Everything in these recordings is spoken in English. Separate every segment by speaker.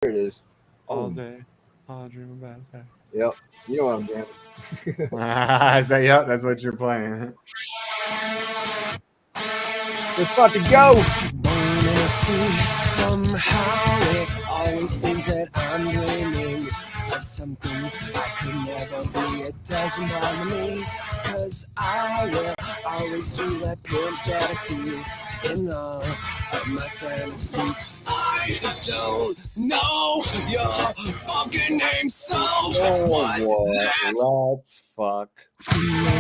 Speaker 1: Here it is.
Speaker 2: All
Speaker 1: Boom.
Speaker 2: day, I'll dream about sex.
Speaker 1: Yep. You know what I'm jamming.
Speaker 2: I say, yep, that's what you're playing.
Speaker 1: Let's fucking go.
Speaker 3: Wanna see somehow it always seems that I'm dreaming of something I could never be. It doesn't bother me, cause I will always be that pimp that I see in all of my fantasies. I don't know your fucking name, so what?
Speaker 2: Let's fuck.
Speaker 3: Screaming to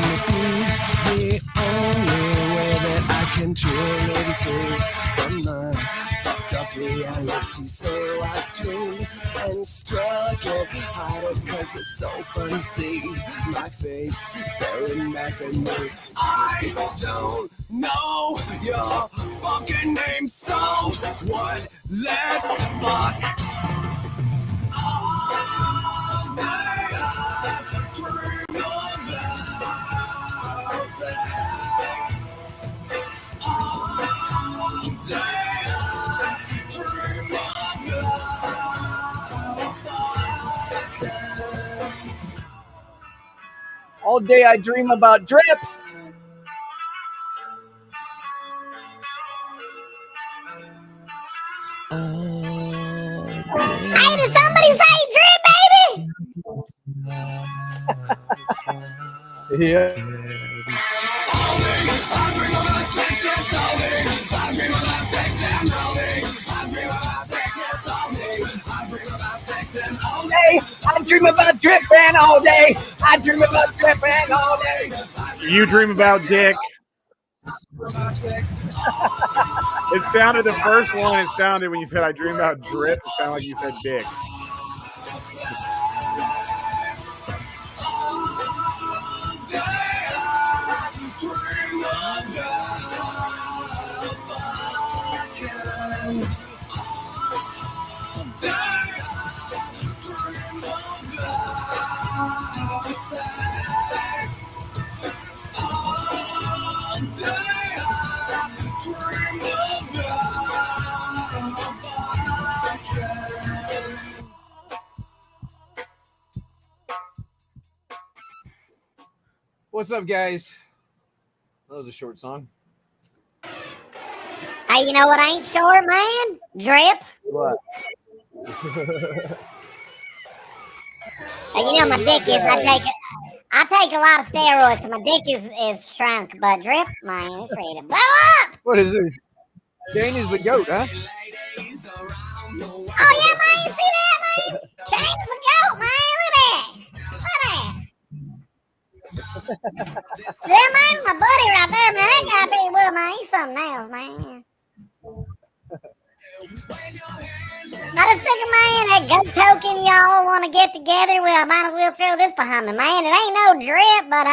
Speaker 3: be the only way that I can truly be free from my fucked up reality. So I dream and struggle harder cause it's so fun to see my face staring back at me. I don't know your fucking name, so what? Let's fuck. All day I dream about sex. All day I dream about fucking.
Speaker 1: All day I dream about drip.
Speaker 4: Hey, did somebody say drip, baby?
Speaker 1: Yeah. Hey, I dream about dripping all day. I dream about dripping all day.
Speaker 2: You dream about dick. It sounded the first one. It sounded when you said I dream about drip. It sounded like you said dick.
Speaker 1: What's up, guys? That was a short song.
Speaker 4: Hey, you know what ain't short, man? Drip.
Speaker 1: What?
Speaker 4: Hey, you know my dick is. I take a lot of steroids, so my dick is shrunk. But drip, man, it's ready to blow up.
Speaker 1: What is this? Shane is the goat, huh?
Speaker 4: Oh yeah, man, you see that, man? Shane's the goat, man. Look at that. Yeah, man, my buddy right there, man. That guy tell you what, man, he's something else, man. I just figure, man, that goat token y'all want to get together, well, I might as well throw this behind me, man. It ain't no drip, but,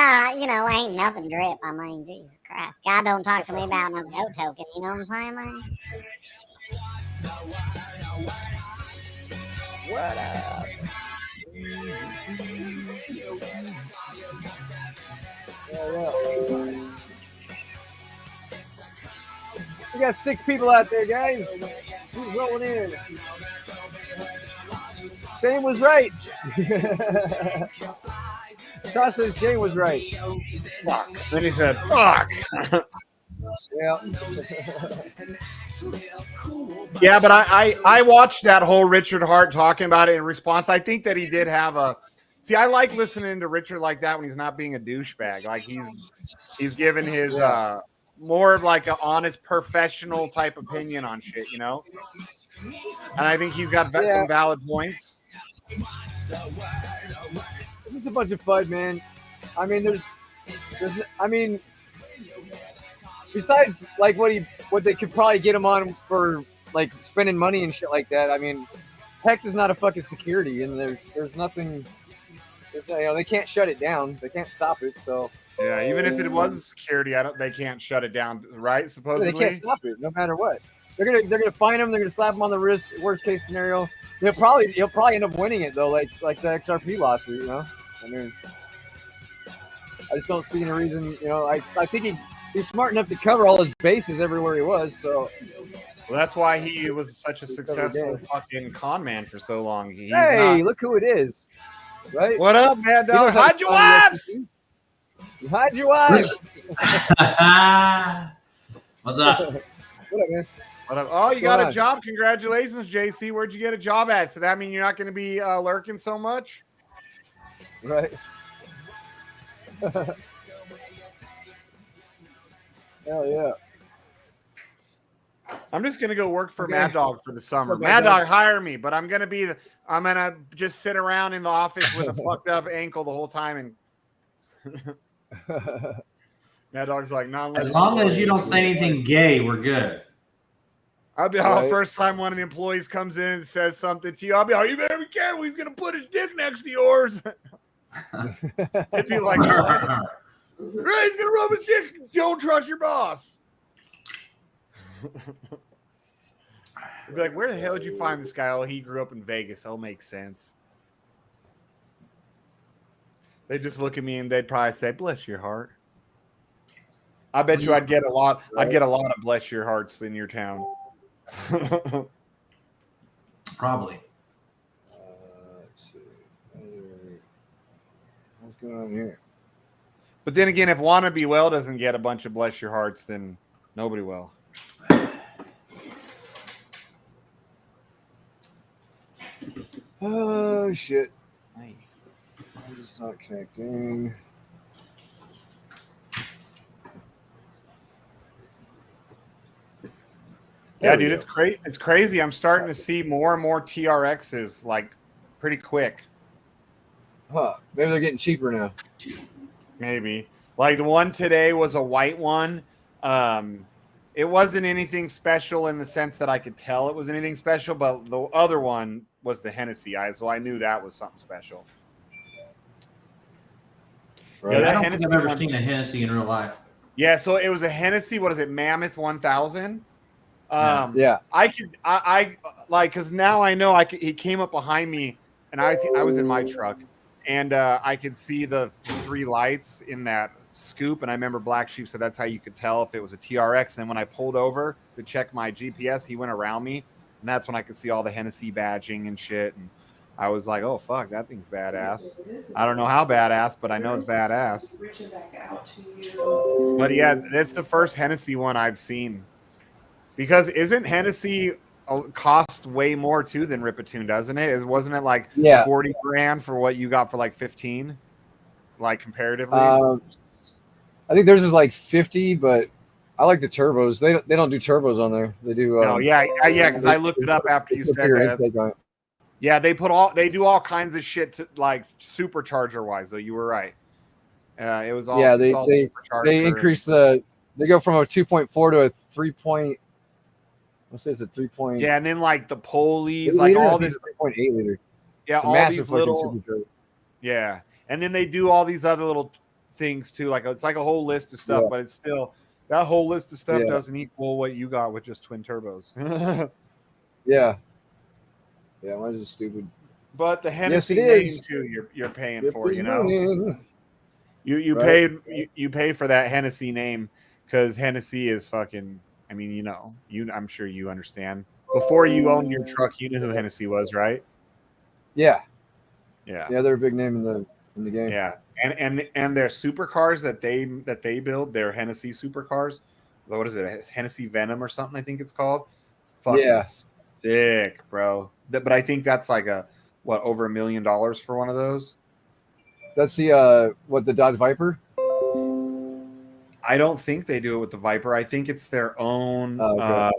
Speaker 4: ain't nothing drip. I mean, Jesus Christ. God don't talk to me about no goat token, you know what I'm saying, man?
Speaker 1: What up? Yeah. We got 6 people out there, guys. Who's rolling in? Shane was right. Tasha, Shane was right.
Speaker 2: Fuck. Then he said, fuck.
Speaker 1: Yeah.
Speaker 2: Yeah, but I watched that whole Richard Hart talking about it in response. I think that he did have a. See, I like listening to Richard like that when he's not being a douchebag. Like he's given his more of like an honest, professional type opinion on shit, you know. And I think he's got some valid points.
Speaker 1: It's a bunch of fun, man. I mean, besides like what they could probably get him on for like spending money and shit like that. I mean, Hex is not a fucking security, and there's nothing. They can't shut it down. They can't stop it. So
Speaker 2: yeah, even if it was security, they can't shut it down, right? Supposedly,
Speaker 1: they can't stop it, no matter what. They're gonna fine him. They're gonna slap him on the wrist. Worst case scenario, he'll probably end up winning it though, like the XRP lawsuit. You know, I mean, I just don't see any reason. You know, I think he's smart enough to cover all his bases everywhere he was. So
Speaker 2: Well, that's why he was such a
Speaker 1: He's
Speaker 2: successful
Speaker 1: covered
Speaker 2: fucking con man for so long. He's
Speaker 1: Hey,
Speaker 2: not.
Speaker 1: look who it is. Right?
Speaker 2: What up, Mad
Speaker 1: He
Speaker 2: Dog?
Speaker 1: knows how to
Speaker 2: Hide your
Speaker 1: find the
Speaker 2: wives.
Speaker 1: SEC. Hide your wives.
Speaker 5: What's up?
Speaker 1: What up, man?
Speaker 2: What up? Oh, you
Speaker 1: What's
Speaker 2: got
Speaker 1: going
Speaker 2: a
Speaker 1: on?
Speaker 2: job. Congratulations, JC. Where'd you get a job at? So that mean you're not going to be lurking so much?
Speaker 1: Right. Hell yeah.
Speaker 2: I'm just gonna go work for
Speaker 1: Okay.
Speaker 2: Mad Dog for the summer.
Speaker 1: What about
Speaker 2: Mad
Speaker 1: that?
Speaker 2: Dog, hire me, but I'm gonna just sit around in the office with a fucked up ankle the whole time. And Mad Dog's like, not unless
Speaker 5: As long as you don't say anything gay, we're good.
Speaker 2: I'll be
Speaker 1: Right.
Speaker 2: first time one of the employees comes in and says something to you. I'll be you better be careful. He's gonna put his dick next to yours. It'd be like, what? Right, he's gonna rub his dick. Don't trust your boss. I'd be like, where the hell did you find this guy? Oh, he grew up in Vegas. Oh, makes sense. They just look at me and they'd probably say, "Bless your heart." I bet you I'd get a lot. I'd get a lot of "bless your hearts" in your town.
Speaker 5: Probably.
Speaker 1: Let's see. What's going on here?
Speaker 2: But then again, if Wanna Be Well doesn't get a bunch of "bless your hearts," then nobody will.
Speaker 1: Oh shit. I'm just not connecting.
Speaker 2: Yeah, dude, it's crazy. It's crazy. I'm starting to see more and more TRXs like pretty quick.
Speaker 1: Huh. Maybe they're getting cheaper now.
Speaker 2: Maybe. Like the one today was a white one. It wasn't anything special in the sense that I could tell it was anything special, but the other one was the Hennessy. So I knew that was something special.
Speaker 1: Right.
Speaker 5: Yeah, I don't think I've ever seen a Hennessy in real life.
Speaker 2: Yeah, so it was a Hennessy. What is it? Mammoth 1000.
Speaker 1: Yeah.
Speaker 2: I like, because now I know he came up behind me, and I was in my truck, and I could see the three lights in that scoop, and I remember Black Sheep said that's how you could tell if it was a TRX. And when I pulled over to check my GPS, he went around me, and that's when I could see all the Hennessy badging and shit. And I was like, oh fuck, that thing's badass. I don't know how badass, but I know it's badass. But yeah, that's the first Hennessy one I've seen. Because isn't Hennessy cost way more too than Ripatoon, doesn't it? Wasn't it like 40 grand for what you got for like 15? Like comparatively?
Speaker 1: I think theirs is like 50, but I like the turbos. They don't do turbos on there. They do.
Speaker 2: Yeah, because I looked it up after you said that. Yeah, they do all kinds of shit to, like supercharger wise. Though you were right. It was all
Speaker 1: they increase they go from a 2.4 to a 3. Let's say it's a 3.
Speaker 2: Yeah, and then like the pulleys, like all these
Speaker 1: 3.8 liter.
Speaker 2: Yeah, all these little. Yeah, and then they do all these other little things too. Like it's like a whole list of stuff, but it's still that whole list of stuff doesn't equal what you got with just twin turbos.
Speaker 1: Yeah, mine's just stupid.
Speaker 2: But the Hennessy name too, you're paying for, you know. You pay for that Hennessy name because Hennessy is fucking. I mean, you know, I'm sure you understand. Before you owned your truck, you knew who Hennessy was, right?
Speaker 1: Yeah.
Speaker 2: Yeah,
Speaker 1: they're a big name in the game.
Speaker 2: Yeah, and their supercars that they build, their Hennessy supercars. What is it? Hennessy Venom or something? I think it's called. Fucking sick, bro. But I think that's like over $1 million for one of those.
Speaker 1: That's the the Dodge Viper.
Speaker 2: I don't think they do it with the Viper. I think it's their own. I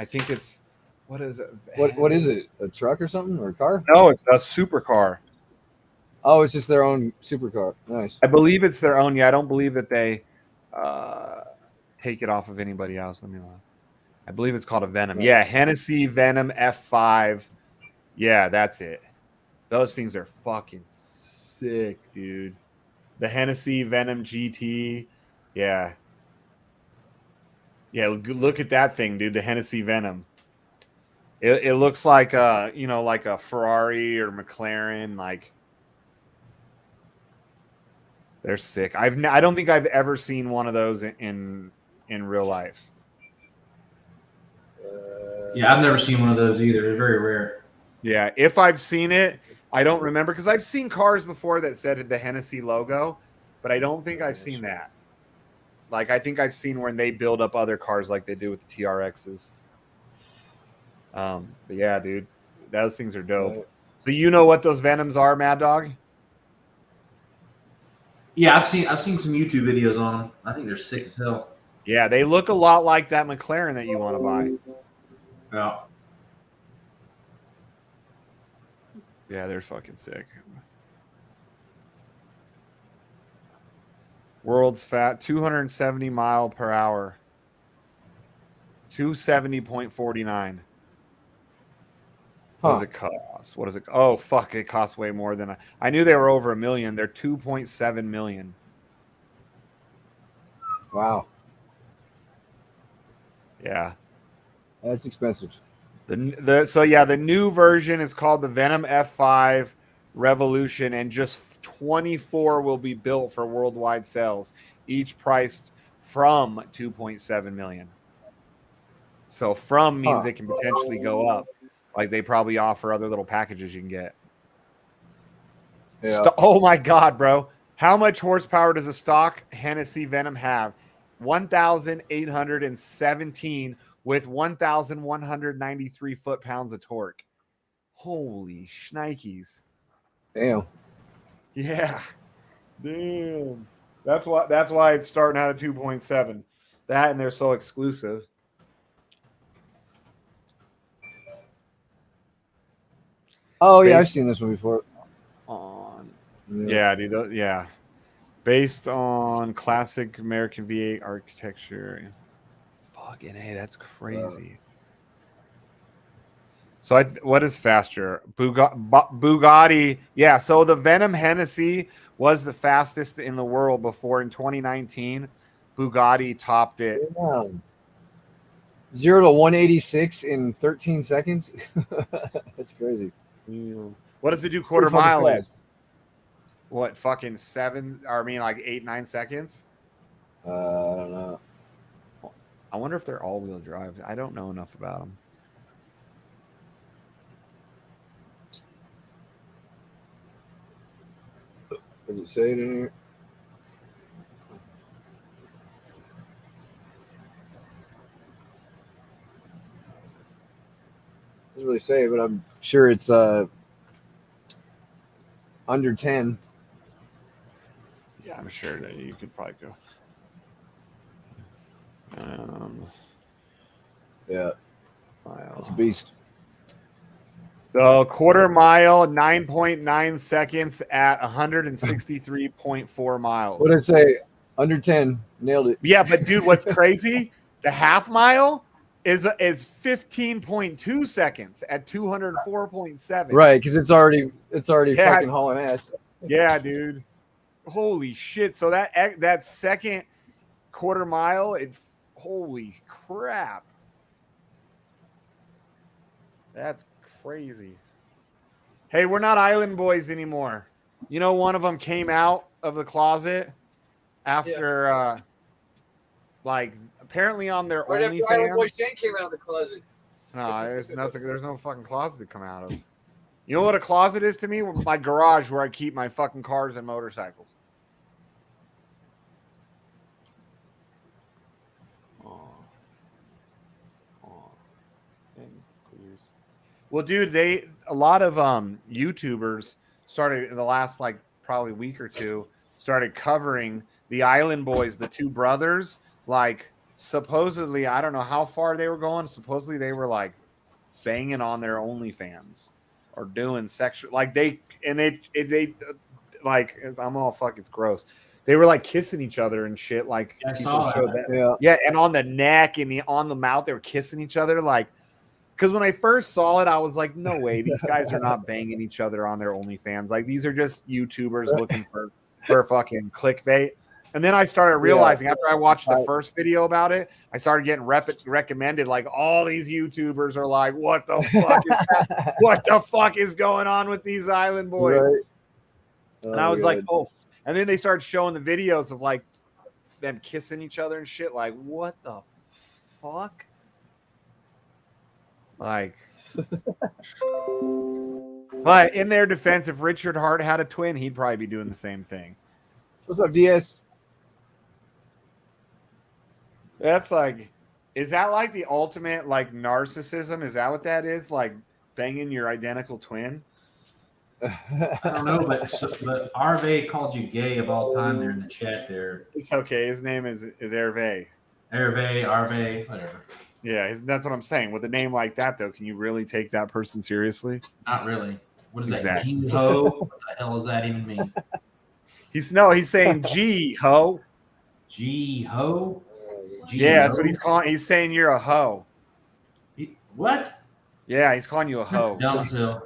Speaker 2: think it's what is it?
Speaker 1: What is it? A truck or something or a car?
Speaker 2: No, it's a supercar.
Speaker 1: Oh, it's just their own supercar. Nice.
Speaker 2: I believe it's their own. Yeah, I don't believe that they take it off of anybody else. Let me look. I believe it's called a Venom. Yeah, Hennessy Venom F5. Yeah, that's it. Those things are fucking sick, dude. The Hennessy Venom GT. Yeah. Yeah, look at that thing, dude. The Hennessy Venom. It looks like like a Ferrari or McLaren. Like they're sick. I don't think I've ever seen one of those in real life.
Speaker 5: Yeah, I've never seen one of those either. They're very rare.
Speaker 2: Yeah, if I've seen it, I don't remember because I've seen cars before that said the Hennessy logo, but I don't think I've seen that. Like, I think I've seen when they build up other cars like they do with the TRXs. But yeah, dude, those things are dope.
Speaker 1: Right.
Speaker 2: So you know what those Venoms are, Mad Dog?
Speaker 5: Yeah, I've seen some YouTube videos on them. I think they're sick as hell.
Speaker 2: Yeah, they look a lot like that McLaren that you want to buy.
Speaker 5: Yeah.
Speaker 2: Yeah, they're fucking sick. World's fat, 270 mile per hour. 270.49. What does it cost? What does it? Oh, fuck. It costs way more than I knew they were over $1 million. They're 2.7 million.
Speaker 1: Wow.
Speaker 2: Yeah.
Speaker 1: That's expensive.
Speaker 2: The new version is called the Venom F5 Revolution, and just 24 will be built for worldwide sales, each priced from 2.7 million. So from means it can potentially go up. Like they probably offer other little packages you can get.
Speaker 1: Yeah.
Speaker 2: Oh my God, bro. How much horsepower does a stock Hennessy Venom have? 1,817 with 1,193 foot-pounds of torque. Holy shnikes.
Speaker 1: Damn.
Speaker 2: Yeah. Damn. That's why it's starting out at 2.7. That and they're so exclusive.
Speaker 1: Oh yeah, I've seen this one before.
Speaker 2: Yeah, dude. Yeah. Based on classic American V8 architecture. Fucking hey, that's crazy. So what is faster? Bugatti. Yeah, so the Venom Hennessy was the fastest in the world before. In 2019, Bugatti topped it.
Speaker 1: Damn. 0 to 186 in 13 seconds. That's crazy.
Speaker 2: What does it do quarter mile in?
Speaker 1: Fast.
Speaker 2: What, fucking 8, 9 seconds?
Speaker 1: I don't know.
Speaker 2: I wonder if they're all-wheel drive. I don't know enough about them.
Speaker 1: Does it say it in here? Doesn't really say, but I'm sure it's under 10.
Speaker 2: Yeah, I'm sure that you could probably go.
Speaker 1: Yeah, it's a beast.
Speaker 2: The quarter mile, 9.9 seconds at 163.4 miles.
Speaker 1: What did it say? Under 10. Nailed it.
Speaker 2: Yeah, but dude, what's crazy? The half mile is 15.2 seconds at 204.7.
Speaker 1: Right, because it's already fucking hauling ass.
Speaker 2: Yeah, dude. Holy shit! So that second quarter mile, holy crap. That's crazy. Hey, we're not Island Boys anymore. You know, one of them came out of the closet after, apparently on their OnlyFans.
Speaker 1: Island Boy Shane came out of the closet.
Speaker 2: No, there's nothing. There's no fucking closet to come out of. You know what a closet is to me? My garage where I keep my fucking cars and motorcycles. Well, dude, a lot of YouTubers started in the last probably week or two started covering the Island Boys, the two brothers. Supposedly, I don't know how far they were going. Supposedly, they were banging on their OnlyFans or doing sexual they I'm all fucking gross. They were kissing each other and shit.
Speaker 5: I saw that.
Speaker 2: Yeah, and on the neck and on the mouth, they were kissing each other. Because when I first saw it, I was like, no way, these guys are not banging each other on their OnlyFans. These are just YouTubers looking for fucking clickbait. And then I started realizing after I watched the first video about it, I started getting recommended. All these YouTubers are like, what the fuck is what the fuck is going on with these Island Boys? Right. And I was like, oh. And then they started showing the videos of them kissing each other and shit. What the fuck? Like, but in their defense, if Richard Hart had a twin, he'd probably be doing the same thing.
Speaker 1: What's up, DS?
Speaker 2: That's like, is that like the ultimate like narcissism? Is that what that is? Like banging your identical twin?
Speaker 5: I don't know, but Arve called you gay of all time there in the chat there.
Speaker 2: It's okay. His name is Hervé.
Speaker 5: Arve, whatever.
Speaker 2: Yeah, that's what I'm saying. With a name like that, though, can you really take that person seriously?
Speaker 5: Not really. What is
Speaker 2: Exactly.
Speaker 5: that? G-ho? What the hell does that even mean?
Speaker 2: He's saying G ho.
Speaker 5: G-ho?
Speaker 2: Yeah, that's what he's calling. He's saying you're a hoe.
Speaker 5: What?
Speaker 2: Yeah, he's calling you a hoe.
Speaker 5: That's dumb as hell.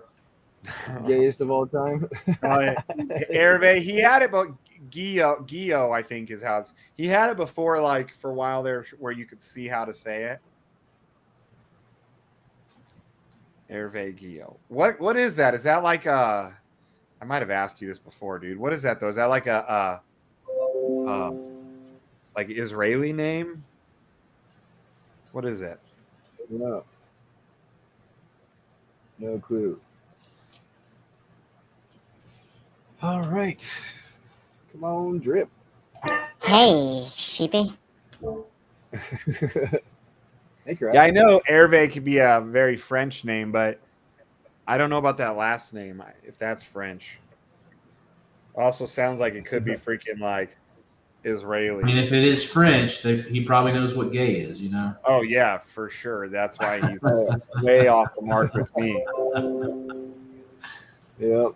Speaker 1: Gayest of all time.
Speaker 2: Hervé, he had it, but Gio, I think is how it's. He had it before, like for a while there, where you could see how to say it. Hervé Gio. What is that? Is that like a? I might have asked you this before, dude. What is that though? Is that like a like Israeli name? What is it?
Speaker 1: No clue. All right, come on, drip.
Speaker 4: Hey, sheepy.
Speaker 1: Hey, Crap.
Speaker 2: Yeah, I know Hervé could be a very French name, but I don't know about that last name, if that's French. Also sounds like it could be freaking like Israeli.
Speaker 5: I mean, if it is French, he probably knows what gay is, you know?
Speaker 2: Oh, yeah, for sure. That's why he's way off the mark with me.
Speaker 1: Yep.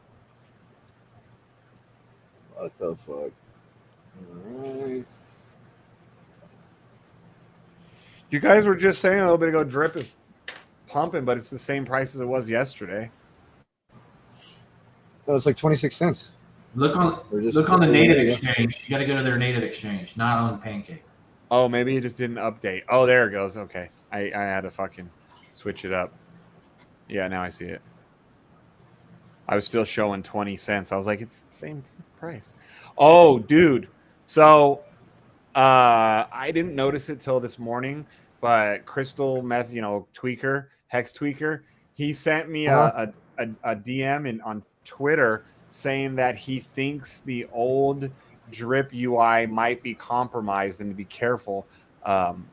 Speaker 1: What the fuck? All right.
Speaker 2: You guys were just saying a little bit ago, drip is pumping, but it's the same price as it was yesterday.
Speaker 1: No, it's like 26 cents.
Speaker 5: Look on the native exchange. You got to go to their native exchange, not on Pancake.
Speaker 2: Oh, maybe it just didn't update. Oh, there it goes. Okay. I had to fucking switch it up. Yeah, now I see it. I was still showing 20 cents. I was like, it's the same price. Oh, dude. So I didn't notice it till this morning, but Crystal Meth, Tweaker, Hex Tweaker, he sent me a DM on Twitter saying that he thinks the old drip UI might be compromised and to be careful. And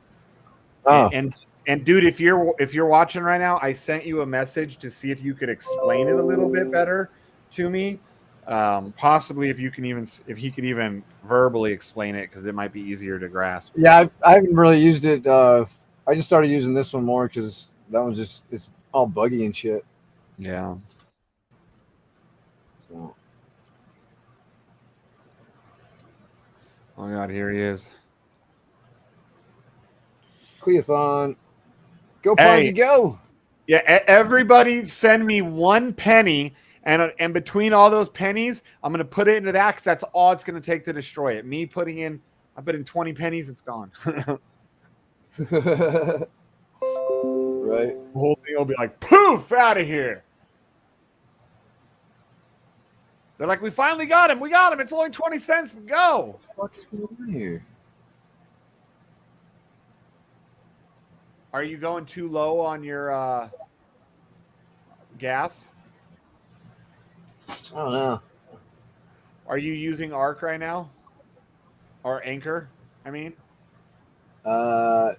Speaker 2: dude, if you're watching right now, I sent you a message to see if you could explain it a little bit better to me. Possibly if he could even verbally explain it, because it might be easier to grasp.
Speaker 1: Yeah, I haven't really used it. I just started using this one more because that one's it's all buggy and shit.
Speaker 2: Yeah.
Speaker 1: So.
Speaker 2: Oh God, here he is.
Speaker 1: Cleathon. Go Ponzi, go.
Speaker 2: Yeah, everybody send me 1 penny, and between all those pennies, I'm going to put it into that, because that's all it's going to take to destroy it. I put in 20 pennies, it's gone.
Speaker 1: Right.
Speaker 2: The whole thing will be like, poof, out of here. They're like, we finally got him. We got him. It's only 20 cents. Go.
Speaker 1: What the fuck is going on here?
Speaker 2: Are you going too low on your gas?
Speaker 1: I don't know.
Speaker 2: Are you using Arc right now? Or Anchor, I mean?
Speaker 1: No,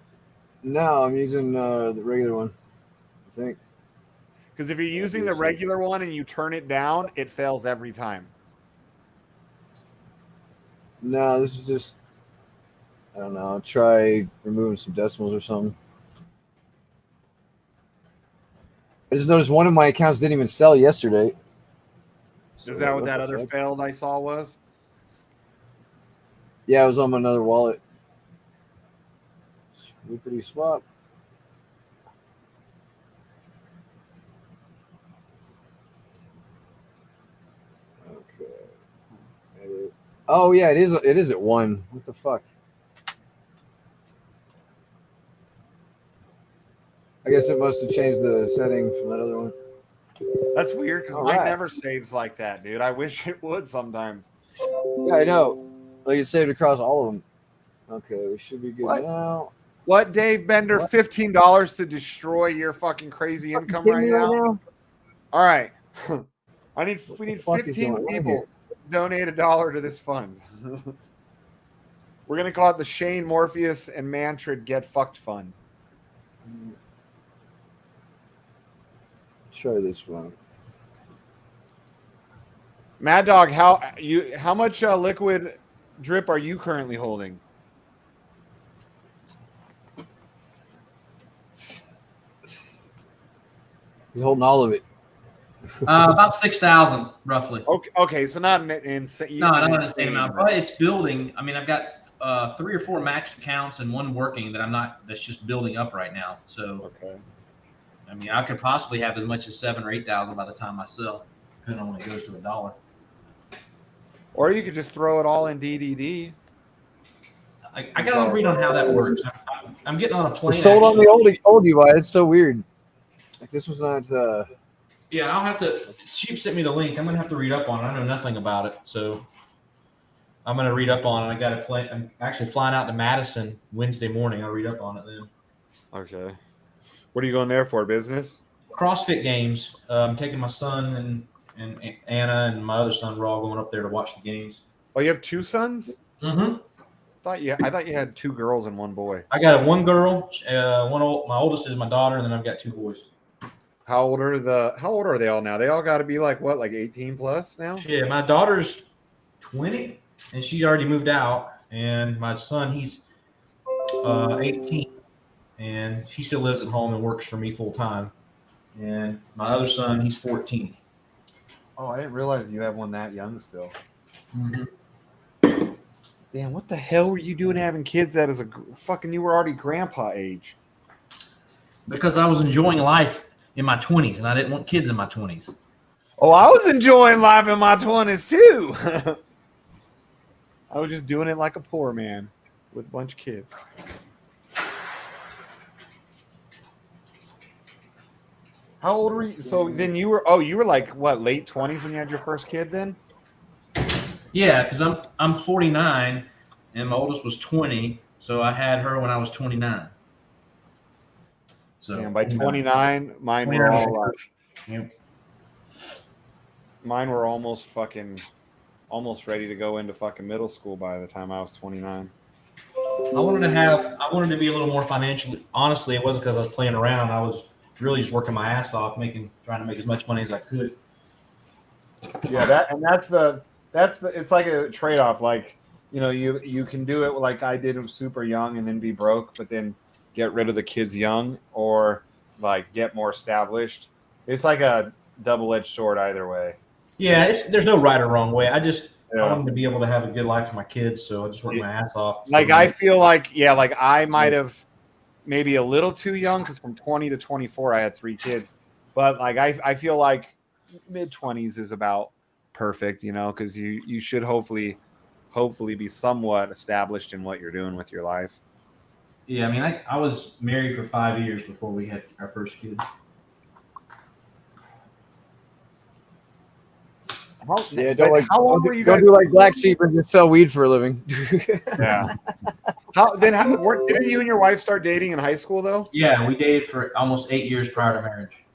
Speaker 1: I'm using the regular one, I think.
Speaker 2: Because if you're using the regular one and you turn it down, it fails every time.
Speaker 1: No, this is just, I don't know. I'll try removing some decimals or something. I just noticed one of my accounts didn't even sell yesterday.
Speaker 2: Is that what that other failed I saw was?
Speaker 1: Yeah, it was on another wallet. Swoopity swap. Okay. Edit. Oh yeah, it is. It is at 1. What the fuck? I guess it must have changed the setting from that other one.
Speaker 2: That's weird, because mine never saves like that, dude. I wish it would sometimes.
Speaker 1: Yeah, I know. Like it saved across all of them. Okay, we should be good now.
Speaker 2: What, Dave Bender? $15 to destroy your fucking crazy income right now? All right. we need
Speaker 1: What is
Speaker 2: 15
Speaker 1: going on
Speaker 2: people
Speaker 1: here?
Speaker 2: donate $1 to this fund. We're gonna call it the Shane Morpheus and Mantrid Get Fucked Fund.
Speaker 1: Try this one.
Speaker 2: Mad Dog, how much liquid drip are you currently holding?
Speaker 1: He's holding all of it.
Speaker 5: About 6,000 roughly.
Speaker 2: Okay, so not an insane.
Speaker 5: No, not an insane amount, but it's building. I mean, I've got 3 or 4 max accounts and one working that's just building up right now. So,
Speaker 2: okay.
Speaker 5: I mean, I could possibly have as much as 7,000 or 8,000 by the time I sell, depending on when it goes to $1.
Speaker 2: Or you could just throw it all in DDD.
Speaker 5: I got to read on how that works. I'm getting on a plane.
Speaker 1: It's sold on the old UI. It's so weird. Like this was not.
Speaker 5: Yeah, I'll have to. Sheep sent me the link. I'm gonna have to read up on it. I know nothing about it, so I'm gonna read up on it. I got to play. I'm actually flying out to Madison Wednesday morning. I'll read up on it then.
Speaker 2: Okay. What are you going there for? Business?
Speaker 5: CrossFit games. I'm taking my son and Anna and my other son. We're all going up there to watch the games.
Speaker 2: Oh, you have 2 sons?
Speaker 5: Mm-hmm.
Speaker 2: I thought you had 2 girls and 1 boy.
Speaker 5: I got one girl. My oldest is my daughter, and then I've got 2 boys.
Speaker 2: How old are they all now? They all got to be like 18 plus now?
Speaker 5: Yeah, my daughter's 20, and she's already moved out. And my son, he's 18, and he still lives at home and works for me full time. And my other son, he's 14.
Speaker 2: Oh, I didn't realize you have one that young still.
Speaker 5: Mm-hmm.
Speaker 2: Damn, what the hell were you doing having kids that is you were already grandpa age?
Speaker 5: Because I was enjoying life in my 20s, and I didn't want kids in my 20s.
Speaker 2: Oh, I was enjoying life in my 20s too. I was just doing it like a poor man with a bunch of kids. How old were you? So then you were like what, late 20s when you had your first kid then?
Speaker 5: Yeah, because I'm 49, and my oldest was 20, so I had her when I was 29. So
Speaker 2: damn, by 29, mine were all mine were almost ready to go into fucking middle school by the time I was 29.
Speaker 5: I wanted to be a little more financially. Honestly, it wasn't because I was playing around. I was really just working my ass off, trying to make as much money as I could.
Speaker 2: Yeah, that's it's like a trade-off. Like, you know, you can do it like I did super young and then be broke, but then get rid of the kids young, or like get more established. It's like a double-edged sword either way.
Speaker 5: Yeah, there's no right or wrong way. I wanted to be able to have a good life for my kids, so I just worked my ass off.
Speaker 2: Like I feel like I might have maybe a little too young, because from 20 to 24 I had 3 kids, but like I feel like mid-20s is about perfect, you know, because you should hopefully be somewhat established in what you're doing with your life.
Speaker 5: Yeah, I mean, I was married for 5 years before we had our first kid.
Speaker 2: How long were you guys?
Speaker 1: Don't do like BlackSheep and just sell weed for a living.
Speaker 2: Yeah. Didn't you and your wife start dating in high school though?
Speaker 5: Yeah, we dated for almost 8 years prior to marriage.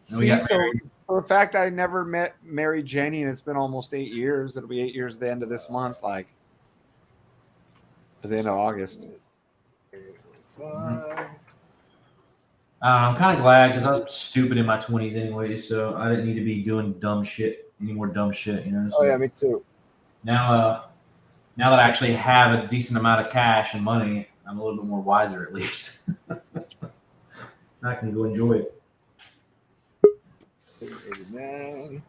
Speaker 5: And we got married.
Speaker 2: For a fact, I never married Jenny, and it's been almost 8 years. It'll be 8 years at the end of this month, like at the end of August.
Speaker 5: Mm-hmm. I'm kind of glad, because I was stupid in my 20s anyway, so I didn't need to be doing any more dumb shit, you know. So
Speaker 1: oh yeah, me too.
Speaker 5: Now that I actually have a decent amount of cash and money, I'm a little bit more wiser at least. I can go enjoy it.
Speaker 1: 89.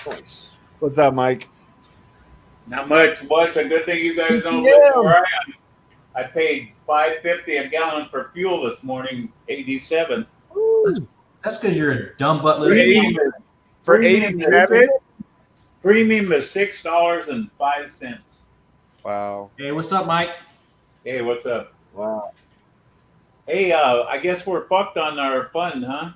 Speaker 1: Nice.
Speaker 2: What's up, Mike?
Speaker 6: Not much. What's a good thing you guys don't live where I am. I paid $5.50 a gallon for fuel this morning, 87.
Speaker 5: That's because you're a dumb butt.
Speaker 2: For 87?
Speaker 6: Premium is $6.05.
Speaker 2: Wow.
Speaker 5: Hey, what's up, Mike?
Speaker 6: Hey, what's up?
Speaker 1: Wow.
Speaker 6: Hey, I guess we're fucked on our fund, huh?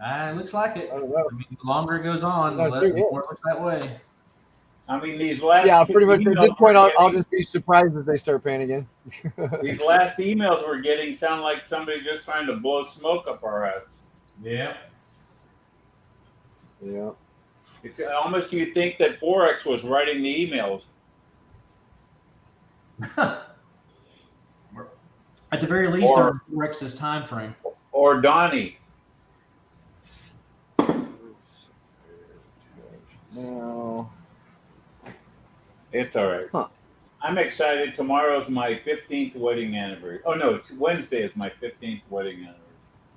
Speaker 5: It looks like it.
Speaker 1: I don't know.
Speaker 5: I mean, the longer it goes on, the more it looks that way.
Speaker 6: I mean, these last
Speaker 1: Yeah, pretty much. At
Speaker 6: emails
Speaker 1: this point,
Speaker 6: we're
Speaker 1: I'll
Speaker 6: getting,
Speaker 1: just be surprised if they start paying again.
Speaker 6: these last emails we're getting sound like somebody just trying to blow smoke up our ass.
Speaker 5: Yeah.
Speaker 1: Yeah.
Speaker 6: It's almost you think that Forex was writing the emails.
Speaker 5: At the very least, they're in Rex's time frame.
Speaker 6: Or Donnie.
Speaker 1: No.
Speaker 6: It's all right.
Speaker 1: Huh.
Speaker 6: I'm excited. Tomorrow's my 15th wedding anniversary. Oh no, Wednesday is my 15th wedding anniversary.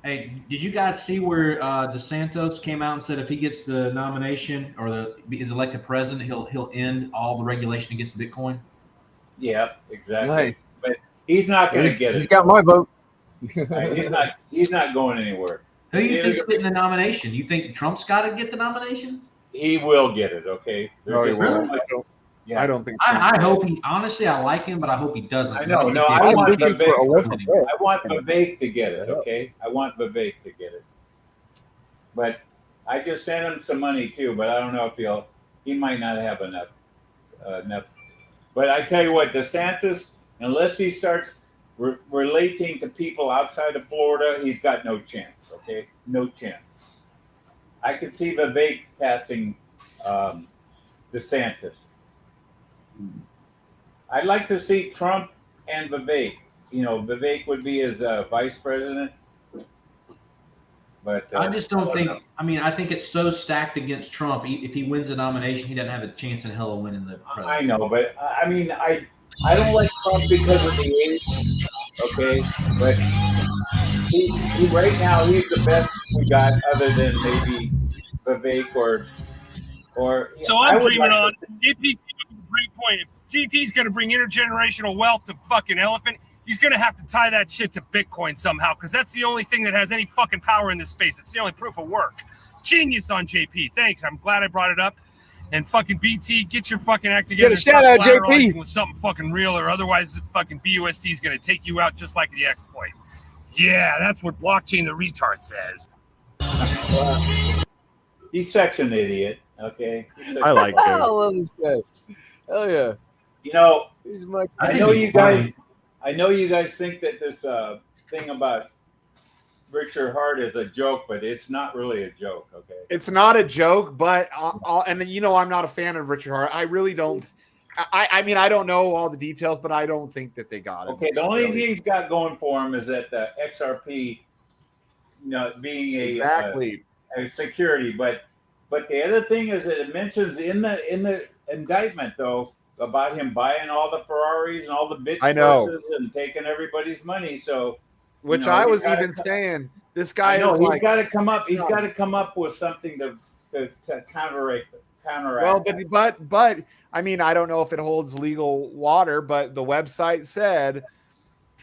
Speaker 5: Hey, did you guys see where DeSantis came out and said if he gets the nomination or is elected president, he'll end all the regulation against Bitcoin?
Speaker 6: Yeah, exactly.
Speaker 1: Right.
Speaker 6: But he's not going to get it.
Speaker 1: He's got my vote.
Speaker 6: He's not going anywhere.
Speaker 5: Who do you think's getting the nomination? You think Trump's got to get the nomination?
Speaker 6: He will get it. Okay.
Speaker 5: Really?
Speaker 6: Yeah.
Speaker 2: I don't think.
Speaker 5: I hope he. Honestly, I like him, but I hope he doesn't.
Speaker 6: I know. No, I want Vivek to get it. Okay, I want Vivek to get it. But I just sent him some money too. But I don't know if he might not have enough. But I tell you what, DeSantis, unless he starts relating to people outside of Florida, he's got no chance. Okay, no chance. I could see Vivek passing DeSantis. I'd like to see Trump and Vivek. You know, Vivek would be his vice president. But
Speaker 5: I just don't think. I mean, I think it's so stacked against Trump. If he wins the nomination, he doesn't have a chance in hell of winning the presidency.
Speaker 6: I know, but I mean, I don't like Trump because of the age. Okay, but he right now he's the best we got, other than maybe Vivek or.
Speaker 7: So I'm dreaming on JP. Great point. If GT's going to bring intergenerational wealth to fucking Elephant, he's going to have to tie that shit to Bitcoin somehow, because that's the only thing that has any fucking power in this space. It's the only proof of work. Genius on JP. Thanks. I'm glad I brought it up. And fucking BT, get your fucking act together.
Speaker 1: Get a shout out, JP.
Speaker 7: With something fucking real, or otherwise the fucking BUSD is going to take you out just like the exploit. Yeah, that's what blockchain the retard says.
Speaker 6: He's such an idiot. Okay.
Speaker 2: I like him.
Speaker 1: I love this guy. Hell yeah.
Speaker 6: You know,
Speaker 1: He's my.
Speaker 6: I know you guys think that this thing about Richard Hart is a joke, but it's not really a joke. Okay.
Speaker 2: It's not a joke, but and you know, I'm not a fan of Richard Hart. I really don't. I mean, I don't know all the details, but I don't think that they got it.
Speaker 6: Okay. The only thing he's got going for him is that the XRP, you know, being a security, but the other thing is that it mentions in the indictment though about him buying all the Ferraris and all the bitch horses and taking everybody's money. So,
Speaker 2: which I was even saying, this guy is
Speaker 6: he's got to come up. He's got to come up with something to counteract.
Speaker 2: Well, but I mean, I don't know if it holds legal water, but the website said,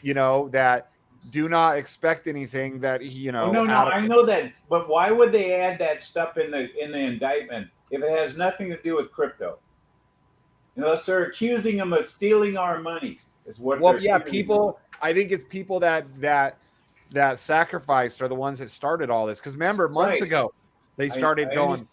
Speaker 2: you know, that do not expect anything that
Speaker 6: No, I know that, but why would they add that stuff in the indictment if it has nothing to do with crypto? Unless they're accusing him of stealing our money, is what.
Speaker 2: Well, yeah, people. I think it's people that sacrificed are the ones that started all this. Because remember, months ago, they started going.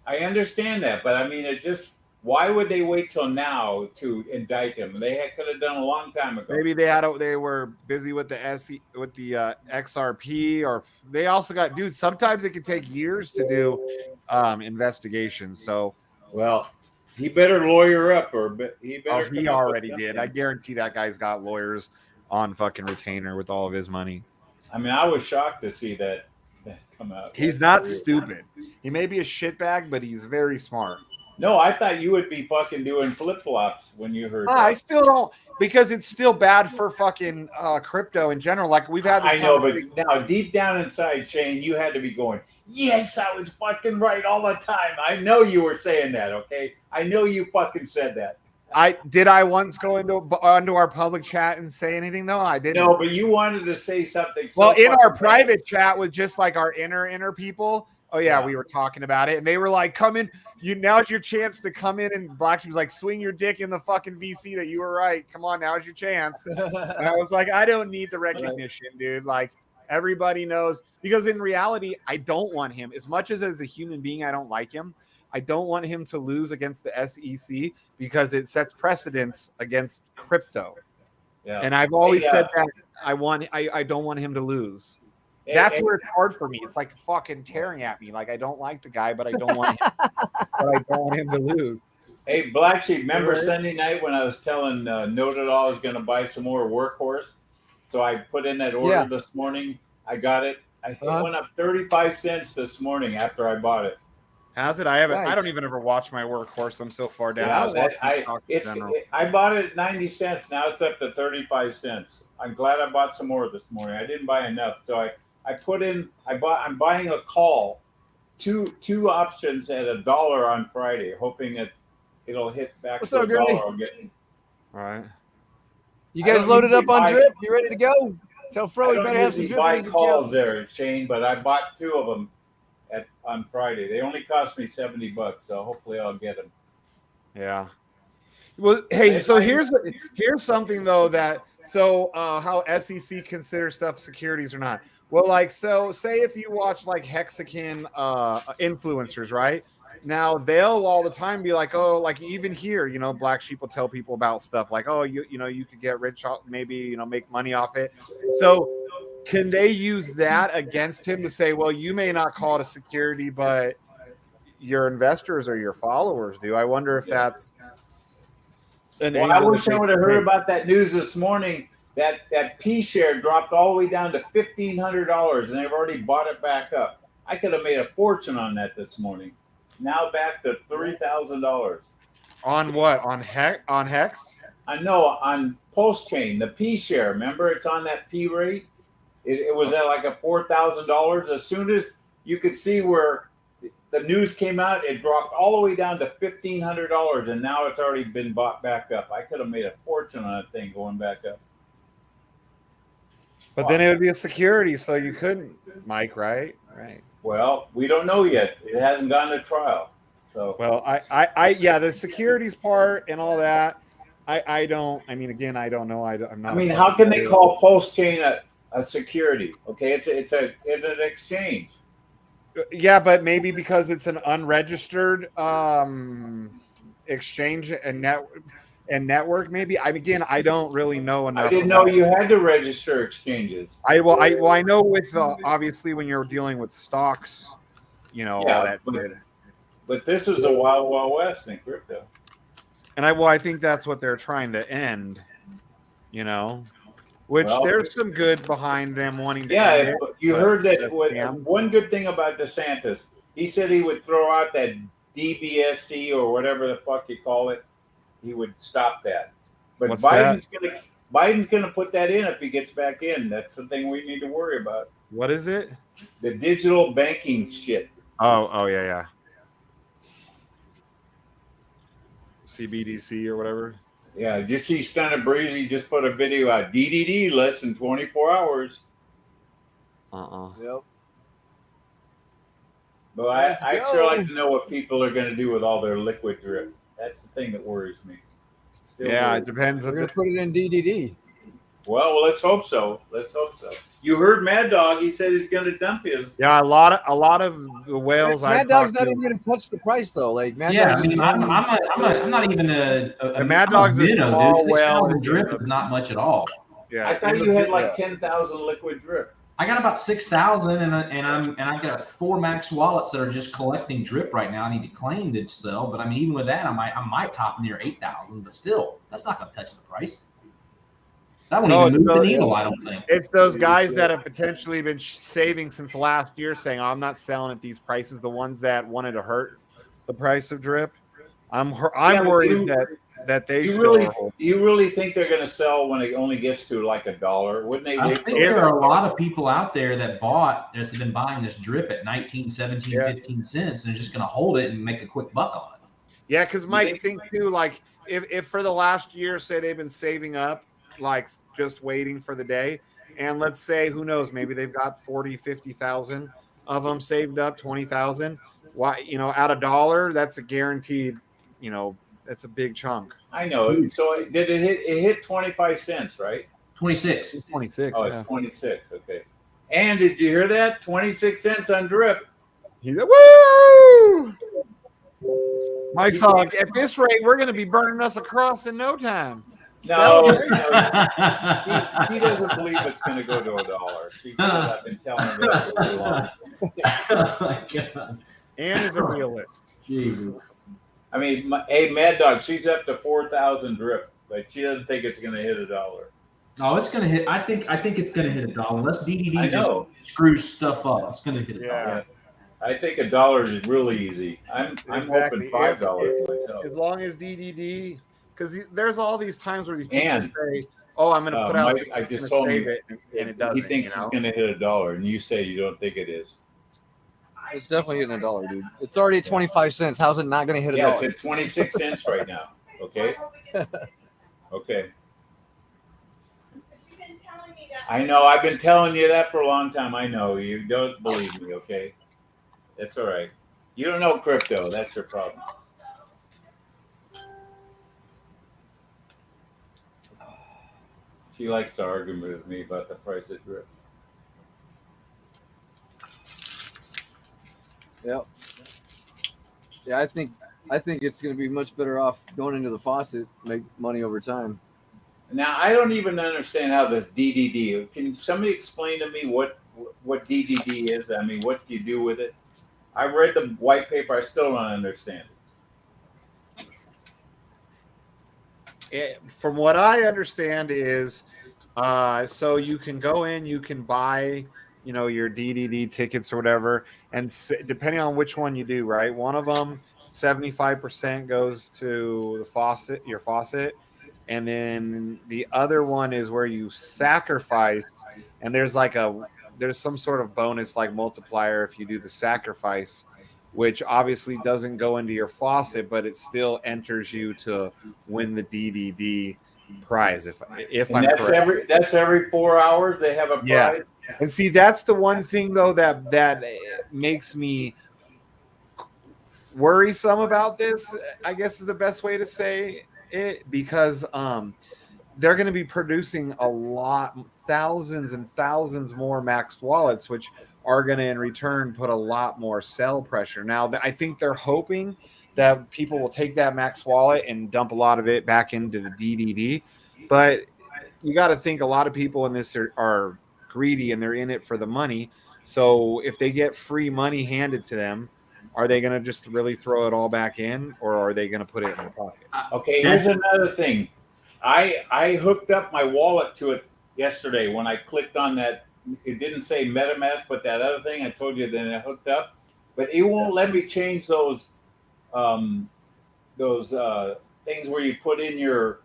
Speaker 6: I understand that, but I mean, it just. Why would they wait till now to indict him? They could have done a long time ago.
Speaker 2: Maybe they were busy with the XRP, or they also got sometimes it can take years to do investigations. So,
Speaker 6: well, he better lawyer up, or he better.
Speaker 2: He already did. I guarantee that guy's got lawyers on fucking retainer with all of his money.
Speaker 6: I mean, I was shocked to see that come out.
Speaker 2: He's not stupid. He may be a shitbag, but he's very smart.
Speaker 6: No, I thought you would be fucking doing flip-flops when you heard that.
Speaker 2: I still don't, because it's still bad for fucking crypto in general. Like, we've had this.
Speaker 6: I know, but now deep down inside, Shane, you had to be going, yes, I was fucking right all the time. I know you were saying that, okay? I know you fucking said that.
Speaker 2: Did I once go onto our public chat and say anything, though? I didn't.
Speaker 6: No, but you wanted to say something.
Speaker 2: Well, in our private chat with just like our inner people, oh yeah, we were talking about it, and they were like, "Come in, now's your chance to come in." And BlackSheep was like, "Swing your dick in the fucking VC that you were right. Come on, now's your chance." And I was like, "I don't need the recognition, dude. Like everybody knows." Because in reality, I don't want him as much as a human being. I don't like him. I don't want him to lose against the SEC because it sets precedence against crypto.
Speaker 6: Yeah.
Speaker 2: And I've always said that I don't want him to lose. That's where it's hard for me. It's like fucking tearing at me. Like I don't like the guy, but I don't want him to lose.
Speaker 6: Hey, BlackSheep, remember Sunday night when I was telling Noted All I was going to buy some more Workhorse? So I put in that order this morning. I got it. It went up 35 cents this morning after I bought it.
Speaker 2: Has it? I haven't. Nice. I don't even ever watch my Workhorse. I'm so far down.
Speaker 6: Yeah, I bought it at 90 cents. Now it's up to 35 cents. I'm glad I bought some more this morning. I didn't buy enough, so I'm buying a call, two options at $1 on Friday, hoping that it'll hit back to $1.
Speaker 2: All right.
Speaker 1: You guys loaded up on drip? You ready to go? Tell Fro you better have some drip.
Speaker 6: I buy calls there, Shane, but I bought 2 of them on Friday. They only cost me $70, so hopefully I'll get them.
Speaker 2: Yeah. Well, hey, so here's something though how SEC considers stuff securities or not. Well, like, so say if you watch like Hexagon influencers, right? Now they'll all the time be like, oh, like even here, you know, BlackSheep will tell people about stuff like, oh, you know, you could get rich, maybe, you know, make money off it. So can they use that against him to say, well, you may not call it a security, but your investors or your followers do? I wonder if that's
Speaker 6: I wish I would have heard about that news this morning. That P share dropped all the way down to $1,500, and they've already bought it back up. I could have made a fortune on that this morning. Now back to $3,000.
Speaker 2: On what? On Hex?
Speaker 6: I know, on Post Chain, the P share. Remember, it's on that P rate. It was at like a $4,000. As soon as you could see where the news came out, it dropped all the way down to $1,500, and now it's already been bought back up. I could have made a fortune on that thing going back up.
Speaker 2: But then it would be a security, so you couldn't, Mike, right? Right.
Speaker 6: Well, we don't know yet. It hasn't gone to trial. So
Speaker 2: well, the securities part and all that, I don't. I mean, again, I don't know. I'm not.
Speaker 6: I mean, how can they call Post Chain a security? Okay, it's an exchange.
Speaker 2: Yeah, but maybe because it's an unregistered exchange and network. Maybe. I don't really know enough.
Speaker 6: I didn't know you had to register exchanges.
Speaker 2: I know with obviously when you're dealing with stocks, you know, all that.
Speaker 6: But this is a wild west in crypto.
Speaker 2: And I think that's what they're trying to end. You know. Which there's some good behind them wanting to.
Speaker 6: Yeah, you heard that. One good thing about DeSantis, he said he would throw out that DBSC or whatever the fuck you call it. He would stop that. But Biden's gonna put that in if he gets back in. That's the thing we need to worry about.
Speaker 2: What is it?
Speaker 6: The digital banking shit.
Speaker 2: Oh yeah. CBDC or whatever.
Speaker 6: Yeah, just see Stunner Breezy just put a video out. DDD less than 24 hours.
Speaker 1: Yep.
Speaker 6: But I sure like to know what people are going to do with all their liquid drip. That's the thing that worries me.
Speaker 2: It depends.
Speaker 1: We're going to put it in DDD.
Speaker 6: Well, let's hope so. You heard Mad Dog. He said he's going to dump his.
Speaker 2: Yeah, a lot of the whales.
Speaker 1: Mad Dog's not even going to touch the price though. Like Mad Dog's
Speaker 5: I'm not even a
Speaker 2: Mad Dog's a small whale.
Speaker 5: Drip is not much at all.
Speaker 2: Yeah,
Speaker 6: I thought you had like 10,000 liquid drip.
Speaker 5: I got about 6,000, and I got 4 max wallets that are just collecting drip right now. I need to claim to sell, but I mean, even with that, I might top near 8,000, but still, that's not going to touch the price. That won't even move the needle, I don't think.
Speaker 2: It's those guys that have potentially been saving since last year saying, I'm not selling at these prices, the ones that wanted to hurt the price of drip. I'm worried that they
Speaker 6: You really think they're going to sell when it only gets to like $1? Wouldn't they?
Speaker 5: I think there are a lot of people out there that's been buying this drip at 19, 17, 15 cents and are just going to hold it and make a quick buck on it.
Speaker 2: Yeah, because Mike, think too, like if for the last year, say they've been saving up, like just waiting for the day, and let's say, who knows, maybe they've got 40, 50,000 of them saved up, 20,000. Why, you know, at $1, that's a guaranteed, you know, that's a big chunk.
Speaker 6: I know. So did it hit? It hit 25 cents, right?
Speaker 5: 26.
Speaker 2: 26.
Speaker 6: Oh, it's 26. Okay. And did you hear that? 26 cents on drip.
Speaker 2: He's like, woo! Mike's like, at this rate, we're going to be burning us across in no time.
Speaker 6: No, she doesn't believe it's going to go to $1. She says I've been telling her that for too long.
Speaker 5: Oh my God.
Speaker 2: Ann is a realist.
Speaker 5: Jesus.
Speaker 6: I mean, hey, Mad Dog, she's up to 4,000 drip, but she doesn't think it's going to hit $1.
Speaker 5: Oh, it's gonna hit. I think it's gonna hit $1 unless
Speaker 6: I
Speaker 5: DDD
Speaker 6: know.
Speaker 5: just screws stuff up. It's gonna hit $1.
Speaker 2: Yeah.
Speaker 6: I think $1 is really easy. I'm
Speaker 2: Exactly.
Speaker 6: hoping $5 myself.
Speaker 2: As long as DDD, because there's all these times where these people
Speaker 6: And,
Speaker 2: say, "Oh, I'm going to put out."
Speaker 6: Mike,
Speaker 2: this,
Speaker 6: I
Speaker 2: I'm
Speaker 6: just
Speaker 2: gonna
Speaker 6: told
Speaker 2: save
Speaker 6: him
Speaker 2: it, and it doesn't.
Speaker 6: He thinks it's going to hit $1, and you say you don't think it is.
Speaker 1: It's definitely hitting $1, dude. It's already at 25 cents. How's it not going to hit $1?
Speaker 6: Yeah, it's at 26 cents right now. Okay. Okay. I know. I've been telling you that for a long time. I know you don't believe me. Okay, that's all right. You don't know crypto. That's your problem. She likes to argue with me about the price of drip.
Speaker 1: Yep. Yeah, I think it's going to be much better off going into the faucet, make money over time.
Speaker 6: Now, I don't even understand how this DDD. Can somebody explain to me what DDD is? I mean, what do you do with it? I read the white paper. I still don't understand
Speaker 2: it. From what I understand is, so you can go in, you can buy, your DDD tickets or whatever, and depending on which one you do, right? One of them, 75% goes to the faucet, your faucet. And then the other one is where you sacrifice, and there's some sort of bonus like multiplier if you do the sacrifice, which obviously doesn't go into your faucet, but it still enters you to win the DDD prize. If
Speaker 6: and
Speaker 2: I'm correct.
Speaker 6: That's every 4 hours they have a prize.
Speaker 2: Yeah. And see, that's the one thing though that makes me worrisome about this, I guess is the best way to say it, because they're going to be producing thousands and thousands more maxed wallets, which are going to in return put a lot more sell pressure. Now, I think they're hoping that people will take that max wallet and dump a lot of it back into the DDD, but you got to think a lot of people in this are greedy and they're in it for the money. So if they get free money handed to them, are they going to just really throw it all back in, or are they going to put it in their pocket?
Speaker 6: Okay, here's another thing. I hooked up my wallet to it yesterday when I clicked on that. It didn't say MetaMask, but that other thing I told you that I hooked up. But it won't let me change those things where you put in your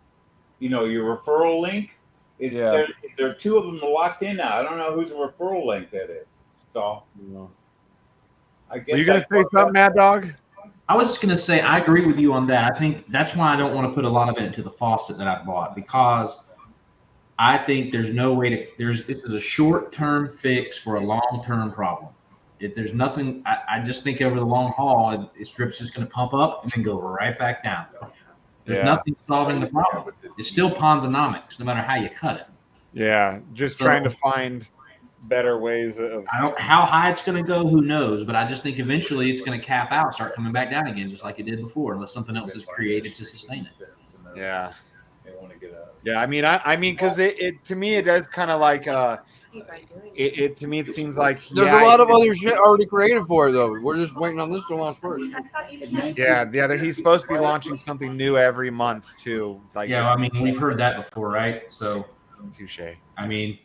Speaker 6: referral link. There are two of them locked in now. I don't know whose referral link that is. So. I guess.
Speaker 2: Are you going to say something, Mad Dog?
Speaker 5: I was just going to say I agree with you on that. I think that's why I don't want to put a lot of it into the faucet that I bought, because I think there's no way to. This is a short-term fix for a long-term problem. If there's nothing, I just think over the long haul, this drip's just going to pump up and then go right back down. There's nothing solving the problem. It's still Ponzonomics, no matter how you cut it.
Speaker 2: Yeah, just trying to find better ways of.
Speaker 5: How high it's going to go, who knows? But I just think eventually it's going to cap out, start coming back down again, just like it did before, unless something else is created to sustain it.
Speaker 2: Yeah.
Speaker 6: They want to get out.
Speaker 2: Yeah, I mean, because it to me it does kind of like it to me it seems like
Speaker 1: there's a lot of other shit already created for it though. We're just waiting on this to launch first.
Speaker 2: Yeah, he's supposed to be launching something new every month too. Like
Speaker 5: I mean, we've heard that before, right? So,
Speaker 2: touche.
Speaker 5: I mean,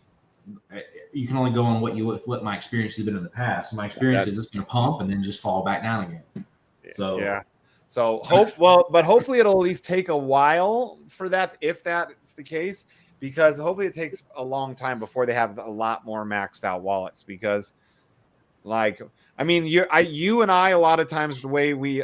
Speaker 5: you can only go on what my experience has been in the past. My experience is it's going to pump and then just fall back down again. So
Speaker 2: yeah. So hopefully it'll at least take a while for that, if that's the case, because hopefully it takes a long time before they have a lot more maxed out wallets. Because, like, I mean, you and I, a lot of times the way we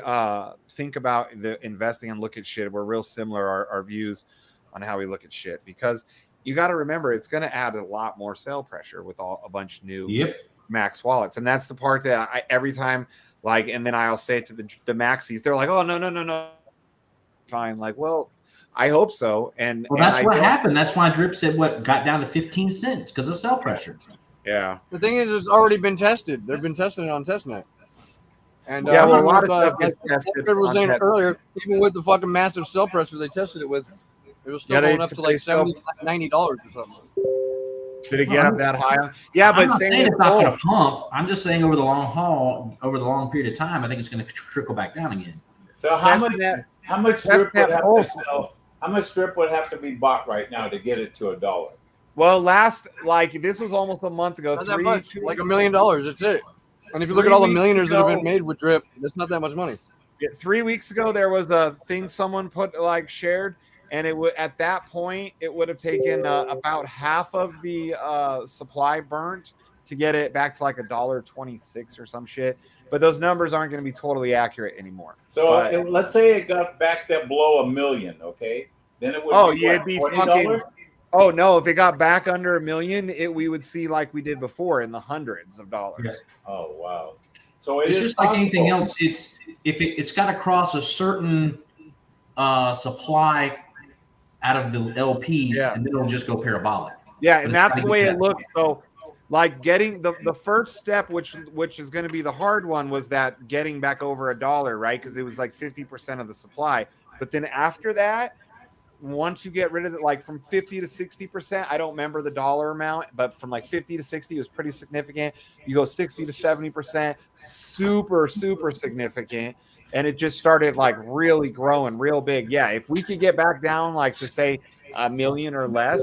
Speaker 2: think about the investing and look at shit, we're real similar. Our views on how we look at shit, because you got to remember it's going to add a lot more sell pressure with a bunch of new max wallets, and that's the part that every time. Like, and then I'll say it to the maxis. They're like, "Oh, no, fine." Like, well, I hope so. And
Speaker 5: that's what happened. That's why drip said got down to 15 cents because of sell pressure.
Speaker 2: Yeah.
Speaker 1: The thing is, it's already been tested. They've been testing it on testnet. And
Speaker 2: Yeah, well, a
Speaker 1: even
Speaker 2: lot
Speaker 1: with,
Speaker 2: of stuff
Speaker 1: like
Speaker 2: gets tested
Speaker 1: Fred was
Speaker 2: on
Speaker 1: saying
Speaker 2: test.
Speaker 1: earlier, even with the fucking massive sell pressure they tested it with, it was still
Speaker 2: Yeah,
Speaker 1: going up to like
Speaker 2: still
Speaker 1: $70, $90 or something.
Speaker 2: did it get up that high? Yeah,
Speaker 8: I'm
Speaker 2: but
Speaker 8: not
Speaker 2: same
Speaker 8: saying
Speaker 2: with
Speaker 8: it's not
Speaker 2: gold.
Speaker 8: going to pump. I'm just saying over the long haul, over the long period of time, I think it's going to trickle back down again.
Speaker 6: So how much strip would have to sell? How much strip would have to be bought right now to get it to $1?
Speaker 2: Well, this was almost a month ago.
Speaker 1: Not that much, like $1 million. That's it. And if you look at
Speaker 2: 3
Speaker 1: all the
Speaker 2: weeks
Speaker 1: millionaires that have
Speaker 2: ago-
Speaker 1: been made with drip, that's not that much money.
Speaker 2: 3 weeks ago, there was a thing someone put shared, and it would at that point it would have taken about half of the supply burnt to get it back to like $1.26 or some shit. But those numbers aren't going to be totally accurate anymore.
Speaker 6: So
Speaker 2: But,
Speaker 6: let's say it got back to below $1 million, okay? Then it would
Speaker 2: it'd be
Speaker 6: $20?
Speaker 2: fucking. Oh no! If it got back under $1 million, we would see like we did before in the hundreds of dollars.
Speaker 8: Yeah.
Speaker 6: Oh wow! So
Speaker 8: It's just like anything else. It's got to cross a certain supply out of the LPs, and then it'll just go parabolic.
Speaker 2: Yeah,
Speaker 8: But
Speaker 2: and
Speaker 8: it's
Speaker 2: that's
Speaker 8: gotta
Speaker 2: the
Speaker 8: get
Speaker 2: way
Speaker 8: that
Speaker 2: it looks. So, like getting the first step, which is going to be the hard one, was that getting back over $1, right? Because it was like 50% of the supply. But then after that, once you get rid of it, like from 50 to 60%, I don't remember the dollar amount, but from like 50 to 60 was pretty significant. You go 60 to 70%, super, super significant. And it just started like really growing real big. Yeah, if we could get back down like to say $1 million or less,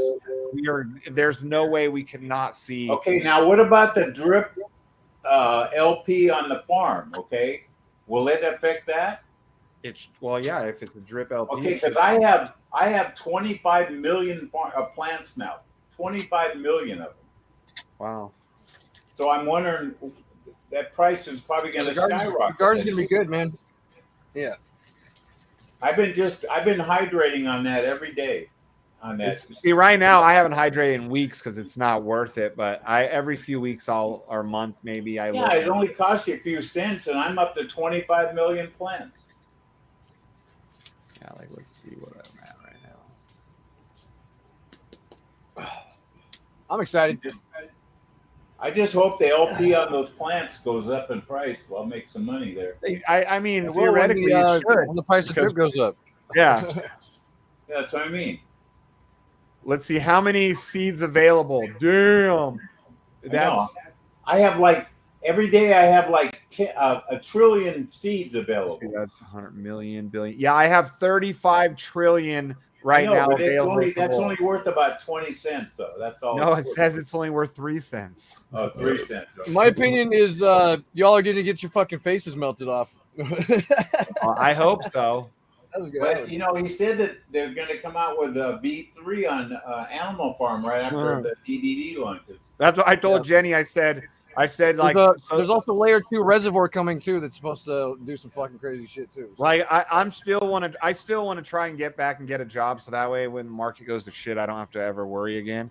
Speaker 2: there's no way we could not see.
Speaker 6: Okay, now what about the drip LP on the farm? Okay, will it affect that?
Speaker 2: Yeah, if it's a drip LP.
Speaker 6: Okay, because I have 25 million plants now, 25 million of them.
Speaker 2: Wow.
Speaker 6: So I'm wondering, that price is probably going to skyrocket.
Speaker 1: The garden's gonna be good, man. Yeah.
Speaker 6: I've been hydrating on that every day. On that.
Speaker 2: See, right now I haven't hydrated in weeks because it's not worth it. But every few weeks or a month maybe
Speaker 6: it only costs you a few cents, and I'm up to 25 million plants.
Speaker 2: Yeah, let's see what I'm at right now.
Speaker 1: I'm excited.
Speaker 6: I just hope the LP on those plants goes up in price. Well, I'll make some money there.
Speaker 2: I mean, theoretically, it should.
Speaker 1: When the price of drip goes up.
Speaker 2: Yeah.
Speaker 6: Yeah, that's what I mean.
Speaker 2: Let's see how many seeds available. Damn.
Speaker 6: I have like every day. I have like a trillion seeds available.
Speaker 2: See, that's 100 million billion. Yeah, I have 35 trillion right now
Speaker 6: but
Speaker 2: available.
Speaker 6: That's only worth about 20 cents, though. That's all.
Speaker 2: No, it says it's only worth 3 cents.
Speaker 6: Oh, 3 cents. Okay.
Speaker 1: My opinion is y'all are going to get your fucking faces melted off.
Speaker 2: I hope so.
Speaker 6: But he said that they're going to come out with a V3 on Animal Farm right after the DDD launches.
Speaker 2: That's what I told Jenny. I said like
Speaker 1: there's also layer 2 reservoir coming too that's supposed to do some fucking crazy shit too.
Speaker 2: Like I still want to try and get back and get a job so that way when the market goes to shit I don't have to ever worry again.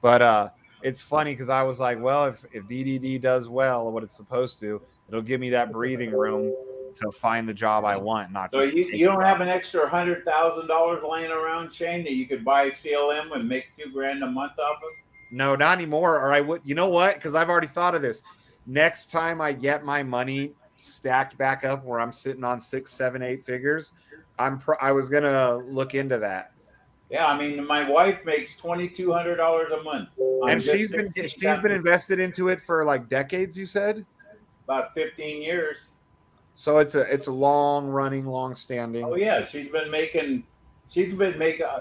Speaker 2: But it's funny because I was like, well, if DDD does well what it's supposed to, it'll give me that breathing room to find the job I want. Not
Speaker 6: so
Speaker 2: just
Speaker 6: you don't have an extra $100,000 laying around, Shane, that you could buy CLM and make $2,000 a month off of?
Speaker 2: No, not anymore. Or I would. You know what? Because I've already thought of this. Next time I get my money stacked back up where I'm sitting on 6, 7, 8 figures, I was gonna look into that.
Speaker 6: Yeah, I mean, my wife makes $2,200 a month,
Speaker 2: and she's been invested into it for like decades. You said
Speaker 6: about 15 years.
Speaker 2: So it's a long standing.
Speaker 6: Oh yeah, she's been making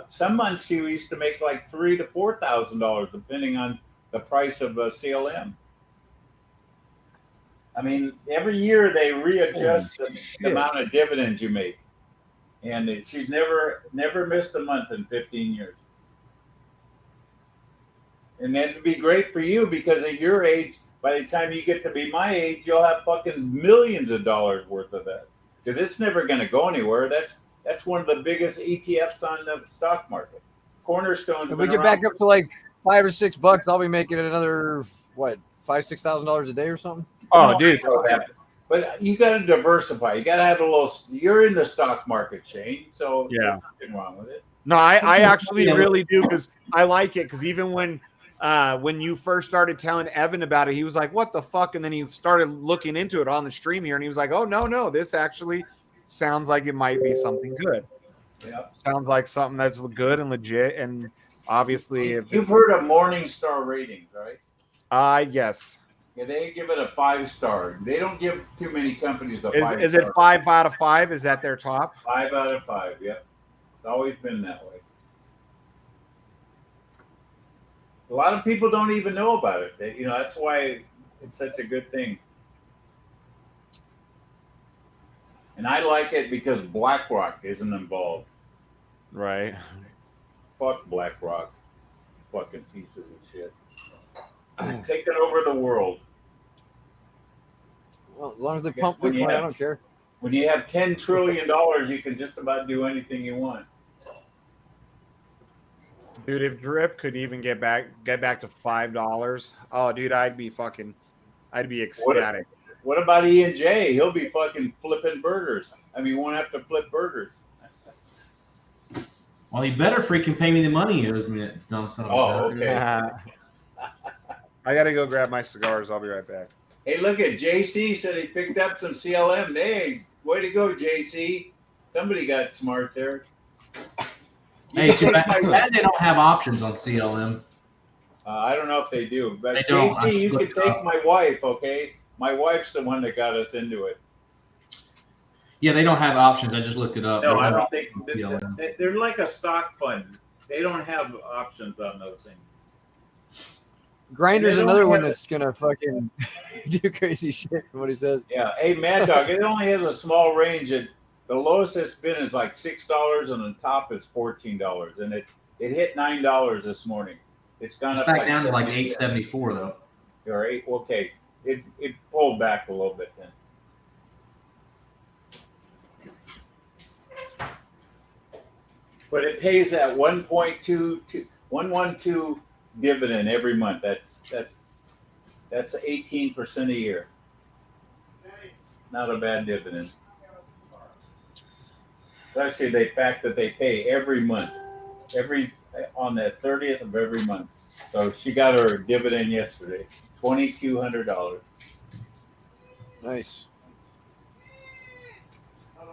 Speaker 6: some months she used to make like $3,000 to $4,000 depending on the price of CLM. I mean, every year they readjust the amount of dividends you make, and she's never missed a month in 15 years. And that'd be great for you because at your age, by the time you get to be my age, you'll have fucking millions of dollars worth of that because it's never going to go anywhere. That's one of the biggest ETFs on the stock market. Cornerstone.
Speaker 1: If we get back up to like $5 or $6, I'll be making another $5,000-$6,000 a day or something.
Speaker 2: Oh, dude.
Speaker 6: But you got to diversify. You got to have a little. You're in the stock market, Shane. So
Speaker 2: yeah,
Speaker 6: there's nothing wrong with it.
Speaker 2: No, I actually really do because I like it because even when when you first started telling Evan about it, he was like, "What the fuck?" And then he started looking into it on the stream here, and he was like, "Oh no, this actually sounds like it might be something good.
Speaker 6: Yeah.
Speaker 2: Sounds like something that's good and legit." And obviously, if
Speaker 6: you've heard of Morningstar ratings, right?
Speaker 2: Yes.
Speaker 6: Yeah, they give it a 5-star. They don't give too many companies a 5-star.
Speaker 2: Is it 5 out of 5? Is that their top?
Speaker 6: 5 out of 5. Yep. It's always been that way. A lot of people don't even know about it. That's why it's such a good thing. And I like it because BlackRock isn't involved.
Speaker 2: Right.
Speaker 6: Fuck BlackRock. Fucking pieces of shit. Taking over the world.
Speaker 1: Well, as long as they pump Bitcoin, I don't care.
Speaker 6: When you have $10 trillion, you can just about do anything you want.
Speaker 2: Dude, if Drip could even get back to $5, oh, dude, I'd be ecstatic.
Speaker 6: What about E&J? He'll be fucking flipping burgers. I mean, won't have to flip burgers.
Speaker 8: Well, he better freaking pay me the money he owes me.
Speaker 6: Okay.
Speaker 2: I gotta go grab my cigars. I'll be right back.
Speaker 6: Hey, look at JC said he picked up some CLM. Hey, way to go, JC. Somebody got smart there.
Speaker 8: Hey, too bad they don't have options on CLM.
Speaker 6: I don't know if they do, but
Speaker 8: they don't.
Speaker 6: JC, you can take my wife, okay? My wife's the one that got us into it.
Speaker 8: Yeah, they don't have options. I just looked it up.
Speaker 6: No, I don't think they're like a stock fund. They don't have options on those things.
Speaker 1: Grinder's another one that's gonna fucking do crazy shit from what he says.
Speaker 6: Yeah. Hey, Mad Dog, it only has a small range. The lowest it's been is like $6, and the top is $14, and it hit $9 this morning. It's gone up
Speaker 8: back down to like $8.74 though.
Speaker 6: Or $8. Okay, it pulled back a little bit then. But it pays that 1.12 dividend every month. That's 18% a year. Not a bad dividend. Actually, the fact that they pay every month, on the 30th of every month. So she got her dividend yesterday, $2,200.
Speaker 1: Nice.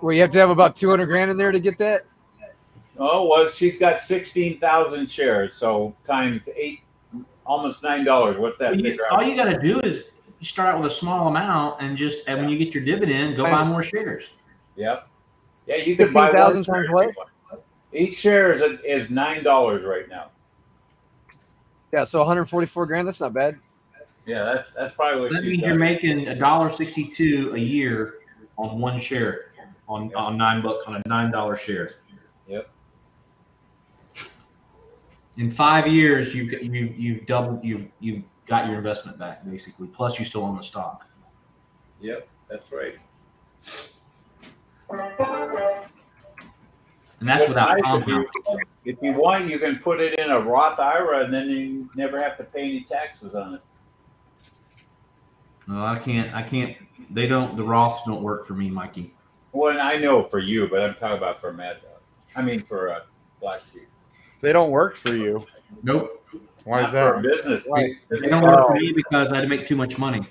Speaker 1: Well, you have to have about 200 grand in there to get that.
Speaker 6: Oh, well, she's got 16,000 shares, so times 8, almost $9. What's that?
Speaker 8: All you got to do is you start out with a small amount and when you get your dividend, go buy more shares.
Speaker 6: Yep. Yeah, you can buy
Speaker 1: 16,000 times what?
Speaker 6: Each share is $9 right now.
Speaker 1: Yeah, so 144 grand. That's not bad.
Speaker 6: Yeah, that's probably what.
Speaker 8: That means you're making $1.62 a year on one share, on $9 on a $9 share.
Speaker 6: Yep.
Speaker 8: In 5 years, you've doubled. You've got your investment back basically. Plus, you still own the stock.
Speaker 6: Yep, that's right.
Speaker 8: And that's without compound.
Speaker 6: If you want, you can put it in a Roth IRA, and then you never have to pay any taxes on it.
Speaker 8: No, I can't. The Roths don't work for me, Mikey.
Speaker 6: Well, I know for you, but I'm talking about for Mad Dog. I mean for BlackSheep.
Speaker 2: They don't work for you.
Speaker 8: Nope.
Speaker 2: Why is that?
Speaker 6: For business.
Speaker 1: Right.
Speaker 8: They don't work for me because I had to make too much money.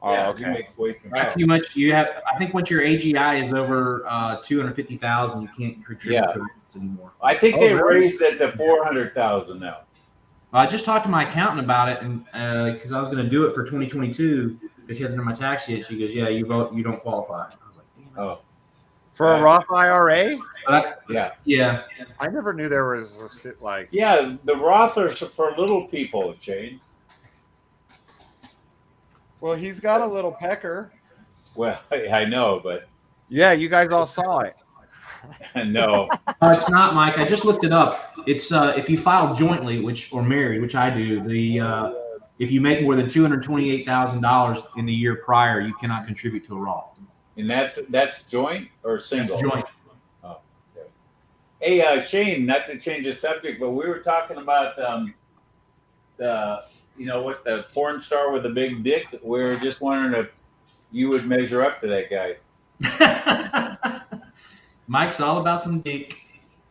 Speaker 6: Yeah,
Speaker 2: okay.
Speaker 6: you make way too
Speaker 8: Not
Speaker 6: much.
Speaker 8: too much. I think once your AGI is over 250,000, you can't contribute to it anymore.
Speaker 6: I think they raised it to 400,000 now.
Speaker 8: I just talked to my accountant about it, and because I was going to do it for 2022, because she hasn't done my tax yet. She goes, "Yeah, you don't qualify." I was like, "Damn."
Speaker 6: Oh,
Speaker 2: For a Roth IRA?
Speaker 6: yeah.
Speaker 2: I never knew there was like.
Speaker 6: Yeah, the Roth are for little people, Shane.
Speaker 2: Well, he's got a little pecker.
Speaker 6: Well, I know, but
Speaker 2: Yeah, you guys all saw it.
Speaker 6: no.
Speaker 8: It's not, Mike. I just looked it up. It's if you file jointly, or married, which I do. If you make more than $228,000 in the year prior, you cannot contribute to a Roth.
Speaker 6: And that's joint or single?
Speaker 8: That's joint.
Speaker 6: Oh, okay. Hey, Shane, not to change the subject, but we were talking about with the porn star with the big dick. We were just wondering if you would measure up to that guy.
Speaker 8: Mike's all about some dick.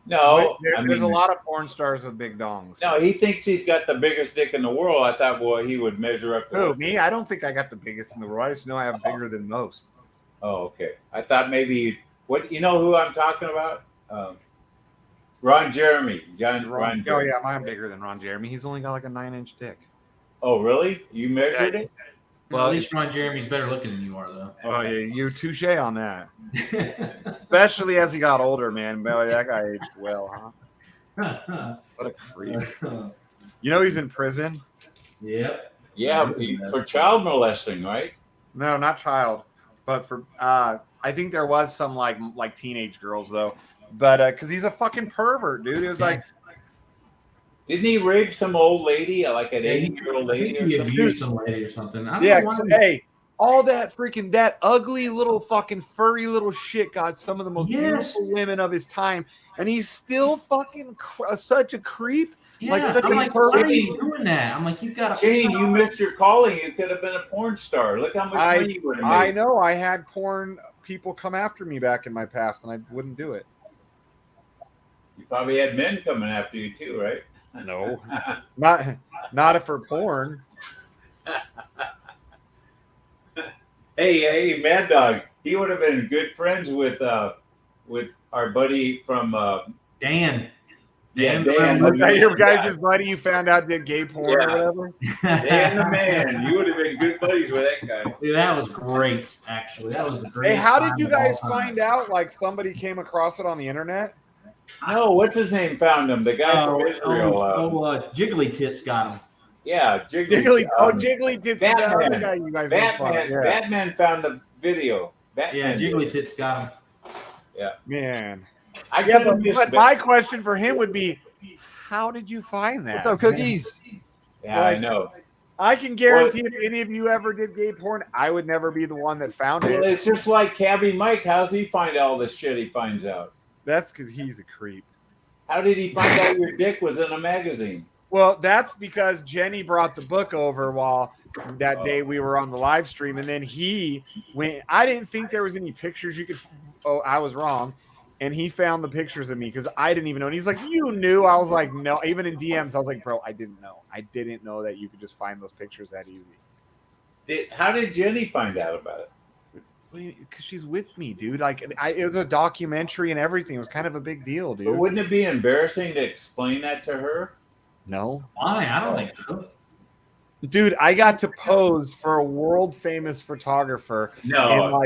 Speaker 6: No,
Speaker 2: There's a lot of porn stars with big dongs.
Speaker 6: No, he thinks he's got the biggest dick in the world. I thought, well, he would measure up.
Speaker 2: Who, me? I don't think I got the biggest in the world. I just know I have bigger than most.
Speaker 6: Oh, okay. I thought maybe you know who I'm talking about? Ron Jeremy. Ron
Speaker 2: Oh yeah, I'm bigger than Ron Jeremy. He's only got like a 9-inch dick.
Speaker 6: Oh really? You measured it?
Speaker 8: Well, at least Ron Jeremy's better looking than you are, though.
Speaker 2: Oh yeah, you touche on that. Especially as he got older, man. Boy, that guy aged well, huh? What a creep. You know he's in prison?
Speaker 8: Yep.
Speaker 6: Yeah, for child molesting, right?
Speaker 2: No, not child, but for I think there was some like teenage girls though, but because he's a fucking pervert, dude. It was like,
Speaker 6: didn't he rape some old lady, like an 80-year-old lady?
Speaker 8: He abused some lady or something. I don't
Speaker 2: yeah,
Speaker 8: know why
Speaker 2: hey, all that ugly little fucking furry little shit got some of the most beautiful women of his time, and he's still fucking such a creep.
Speaker 8: Yeah,
Speaker 2: like such
Speaker 8: I'm
Speaker 2: a
Speaker 8: like, why are you doing that? I'm like, you got to.
Speaker 6: Shane, you missed your calling. You could have been a porn star. Look how much money you would have made.
Speaker 2: I know. I had porn people come after me back in my past, and I wouldn't do it.
Speaker 6: You probably had men coming after you too, right?
Speaker 2: No, not for porn.
Speaker 6: Hey, Mad Dog. He would have been good friends with our buddy from
Speaker 8: Dan.
Speaker 6: Dan.
Speaker 2: Your guys' buddy you found out did gay porn or whatever.
Speaker 6: Dan the man. You would have been good buddies with that guy.
Speaker 8: Dude, that was great. Actually, that was the greatest.
Speaker 2: Hey, how did you guys find out? Like somebody came across it on the internet?
Speaker 6: No, what's his name found him? The guy from Israel.
Speaker 8: Jiggly Tits got him.
Speaker 6: Yeah,
Speaker 2: Jiggly. Jiggly Tits.
Speaker 6: Batman found the video.
Speaker 8: Jiggly Tits got him.
Speaker 6: Yeah,
Speaker 2: man.
Speaker 6: But
Speaker 2: my question for him would be, how did you find that?
Speaker 1: What's up, cookies?
Speaker 6: Yeah, I know.
Speaker 2: I can guarantee if any of you ever did gay porn, I would never be the one that found it.
Speaker 6: Well, it's just like Cabby Mike. How's he find all this shit he finds out?
Speaker 2: That's because he's a creep.
Speaker 6: How did he find out your dick was in a magazine?
Speaker 2: Well, that's because Jenny brought the book over while that day we were on the live stream, and then he went. I didn't think there was any pictures you could. Oh, I was wrong. And he found the pictures of me because I didn't even know. And he's like, "You knew?" I was like, "No." Even in DMs, I was like, "Bro, I didn't know. I didn't know that you could just find those pictures that easy."
Speaker 6: How did Jenny find out about it?
Speaker 2: Because she's with me, dude. Like, it was a documentary and everything. It was kind of a big deal, dude.
Speaker 6: But wouldn't it be embarrassing to explain that to her?
Speaker 2: No.
Speaker 8: Why? I don't think so.
Speaker 2: Dude, I got to pose for a world famous photographer.
Speaker 6: No,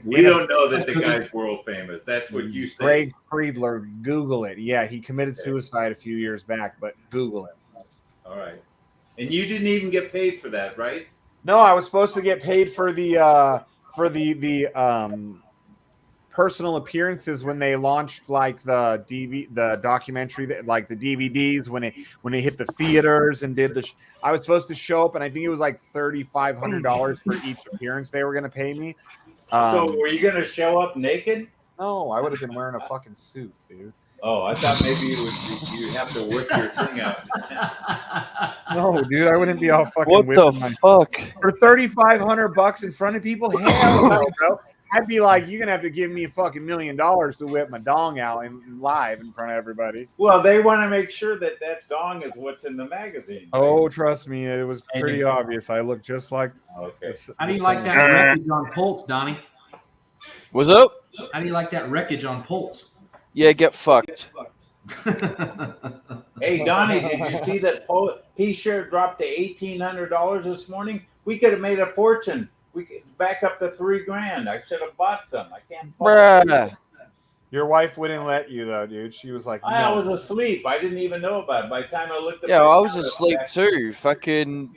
Speaker 6: we don't know that the guy's world famous. That's what you say.
Speaker 2: Greg Friedler, Google it. Yeah, he committed suicide a few years back, but Google it.
Speaker 6: All right. And you didn't even get paid for that, right?
Speaker 2: No, I was supposed to get paid for the personal appearances when they launched like the documentary, like the DVDs when it hit the theaters and did I was supposed to show up, and I think it was like $3,500 for each appearance they were going to pay me.
Speaker 6: So were you going to show up naked?
Speaker 2: No, I would have been wearing a fucking suit, dude.
Speaker 6: Oh, I thought maybe you have to work your thing out.
Speaker 2: No, dude, I wouldn't be all fucking.
Speaker 1: What the fuck?
Speaker 2: For $3,500 in front of people? Hell no, bro. I'd be like, you're gonna have to give me a fucking $1 million to whip my dong out and live in front of everybody.
Speaker 6: Well, they want to make sure that dong is what's in the magazine. Right?
Speaker 2: Oh, trust me, it was pretty obvious. I look just like.
Speaker 6: Okay.
Speaker 8: How do you like that wreckage on Pulse, Donnie?
Speaker 1: What's up?
Speaker 8: How do you like that wreckage on Pulse?
Speaker 1: Yeah, get fucked.
Speaker 6: Hey, Donnie, did you see that P-share dropped to $1,800 this morning? We could have made a fortune. We could back up to $3,000. I should have bought some. I can't.
Speaker 1: Bruh.
Speaker 2: Your wife wouldn't let you though, dude. She was like, no.
Speaker 6: I was asleep. I didn't even know about it. By the time I looked at
Speaker 1: I was asleep too.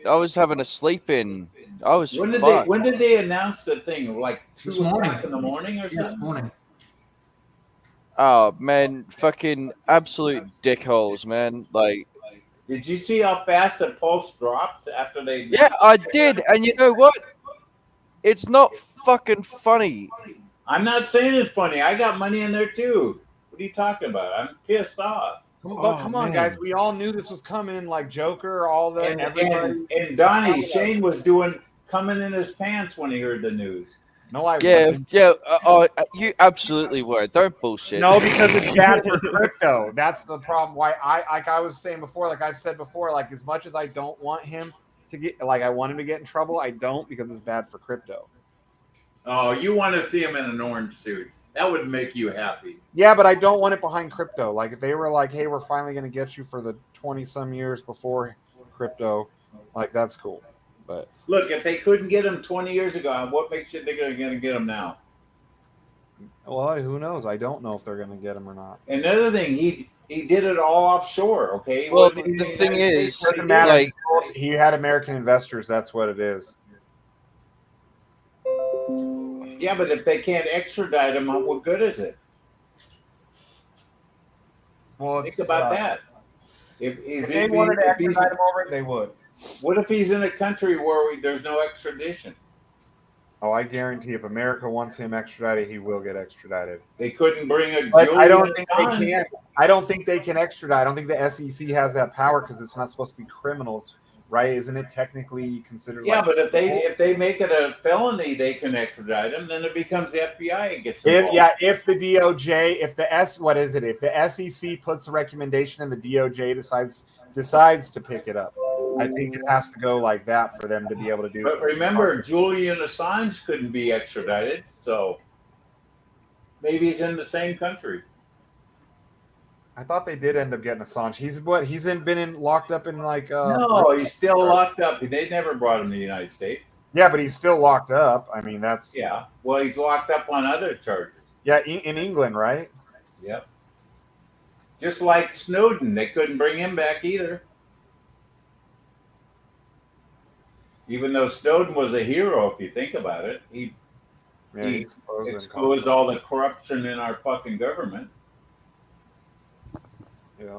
Speaker 1: I was having a sleep in. I was fucked.
Speaker 6: When did they announce the thing? Like 2
Speaker 8: o'clock
Speaker 6: in the morning or something?
Speaker 8: This morning.
Speaker 1: Oh man, fucking absolute dickholes, man. Like,
Speaker 6: did you see how fast the Pulse dropped after they?
Speaker 1: Yeah, I did, and you know what? It's not fucking funny.
Speaker 6: I'm not saying it's funny. I got money in there too. What are you talking about? I'm pissed off.
Speaker 2: Come on, guys. We all knew this was coming. Like Joker, all the
Speaker 6: and Donnie Shane was coming in his pants when he heard the news.
Speaker 2: No, I
Speaker 9: Yeah,
Speaker 2: wasn't.
Speaker 9: yeah. You absolutely were. Don't bullshit.
Speaker 2: No, because it's bad for crypto. That's the problem. Why I was saying before, like I've said before, like as much as I don't want him to get, like I want him to get in trouble, I don't because it's bad for crypto.
Speaker 6: Oh, you want to see him in an orange suit? That would make you happy.
Speaker 2: Yeah, but I don't want it behind crypto. Like if they were like, "Hey, we're finally going to get you for the 20-some years before crypto," like that's cool. But
Speaker 6: look, if they couldn't get him 20 years ago, what makes you think they're going to get him now?
Speaker 2: Well, who knows? I don't know if they're going to get him or not.
Speaker 6: Another thing, he did it all offshore. Okay.
Speaker 9: Well, the thing is, like,
Speaker 2: he had American investors. That's what it is.
Speaker 6: Yeah, but if they can't extradite him, what good is it?
Speaker 2: Well,
Speaker 6: think about that.
Speaker 2: If they wanted to extradite him over it, they would.
Speaker 6: What if he's in a country where there's no extradition?
Speaker 2: Oh, I guarantee if America wants him extradited, he will get extradited.
Speaker 6: They couldn't bring a.
Speaker 2: But I don't think they can. I don't think they can extradite. I don't think the SEC has that power because it's not supposed to be criminals, right? Isn't it technically considered?
Speaker 6: Yeah,
Speaker 2: like
Speaker 6: but if they make it a felony, they can extradite him. Then it becomes the FBI and gets involved.
Speaker 2: If the DOJ, if the SEC puts a recommendation and the DOJ decides to pick it up, I think it has to go like that for them to be able to do.
Speaker 6: But remember, Julian Assange couldn't be extradited, so maybe he's in the same country.
Speaker 2: I thought they did end up getting Assange. He's been locked up in like.
Speaker 6: No, he's still locked up. They never brought him to the United States.
Speaker 2: Yeah, but he's still locked up. I mean, that's.
Speaker 6: Yeah. Well, he's locked up on other charges.
Speaker 2: Yeah, in England, right?
Speaker 6: Yep. Just like Snowden, they couldn't bring him back either. Even though Snowden was a hero, if you think about it, he exposed all the corruption in our fucking government.
Speaker 2: Yeah,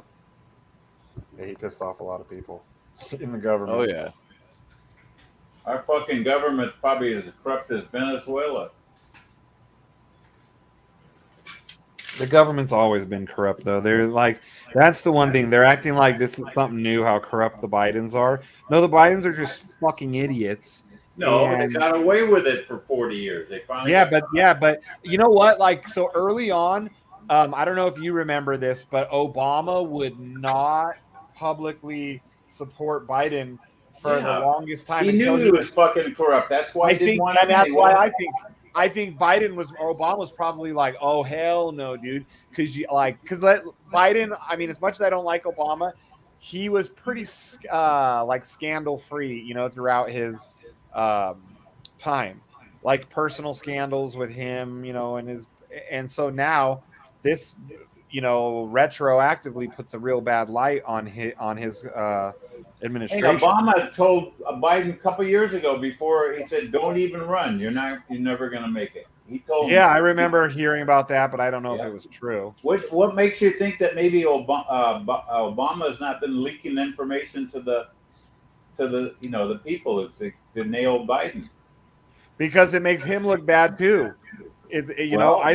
Speaker 2: he pissed off a lot of people in the government.
Speaker 9: Oh yeah,
Speaker 6: our fucking government's probably as corrupt as Venezuela.
Speaker 2: The government's always been corrupt, though. They're like, that's the one thing. They're acting like this is something new, how corrupt the Bidens are. No, the Bidens are just fucking idiots.
Speaker 6: No, they got away with it for 40 years. They finally
Speaker 2: but you know what? Like, so early on, I don't know if you remember this, but Obama would not publicly support Biden for the longest time.
Speaker 6: He knew he was fucking corrupt. That's why
Speaker 2: I think Obama was probably like, oh hell no, dude, because Biden. I mean, as much as I don't like Obama, he was pretty like scandal free, throughout his time, like personal scandals with him, and so now this, retroactively puts a real bad light on his administration.
Speaker 6: Hey, Obama told Biden a couple years ago before he said, "Don't even run. You're never going to make it." He told.
Speaker 2: Yeah, I remember hearing about that, but I don't know if it was true.
Speaker 6: What makes you think that maybe Obama has not been leaking information to the the people to nail Biden?
Speaker 2: Because it makes him look bad too. I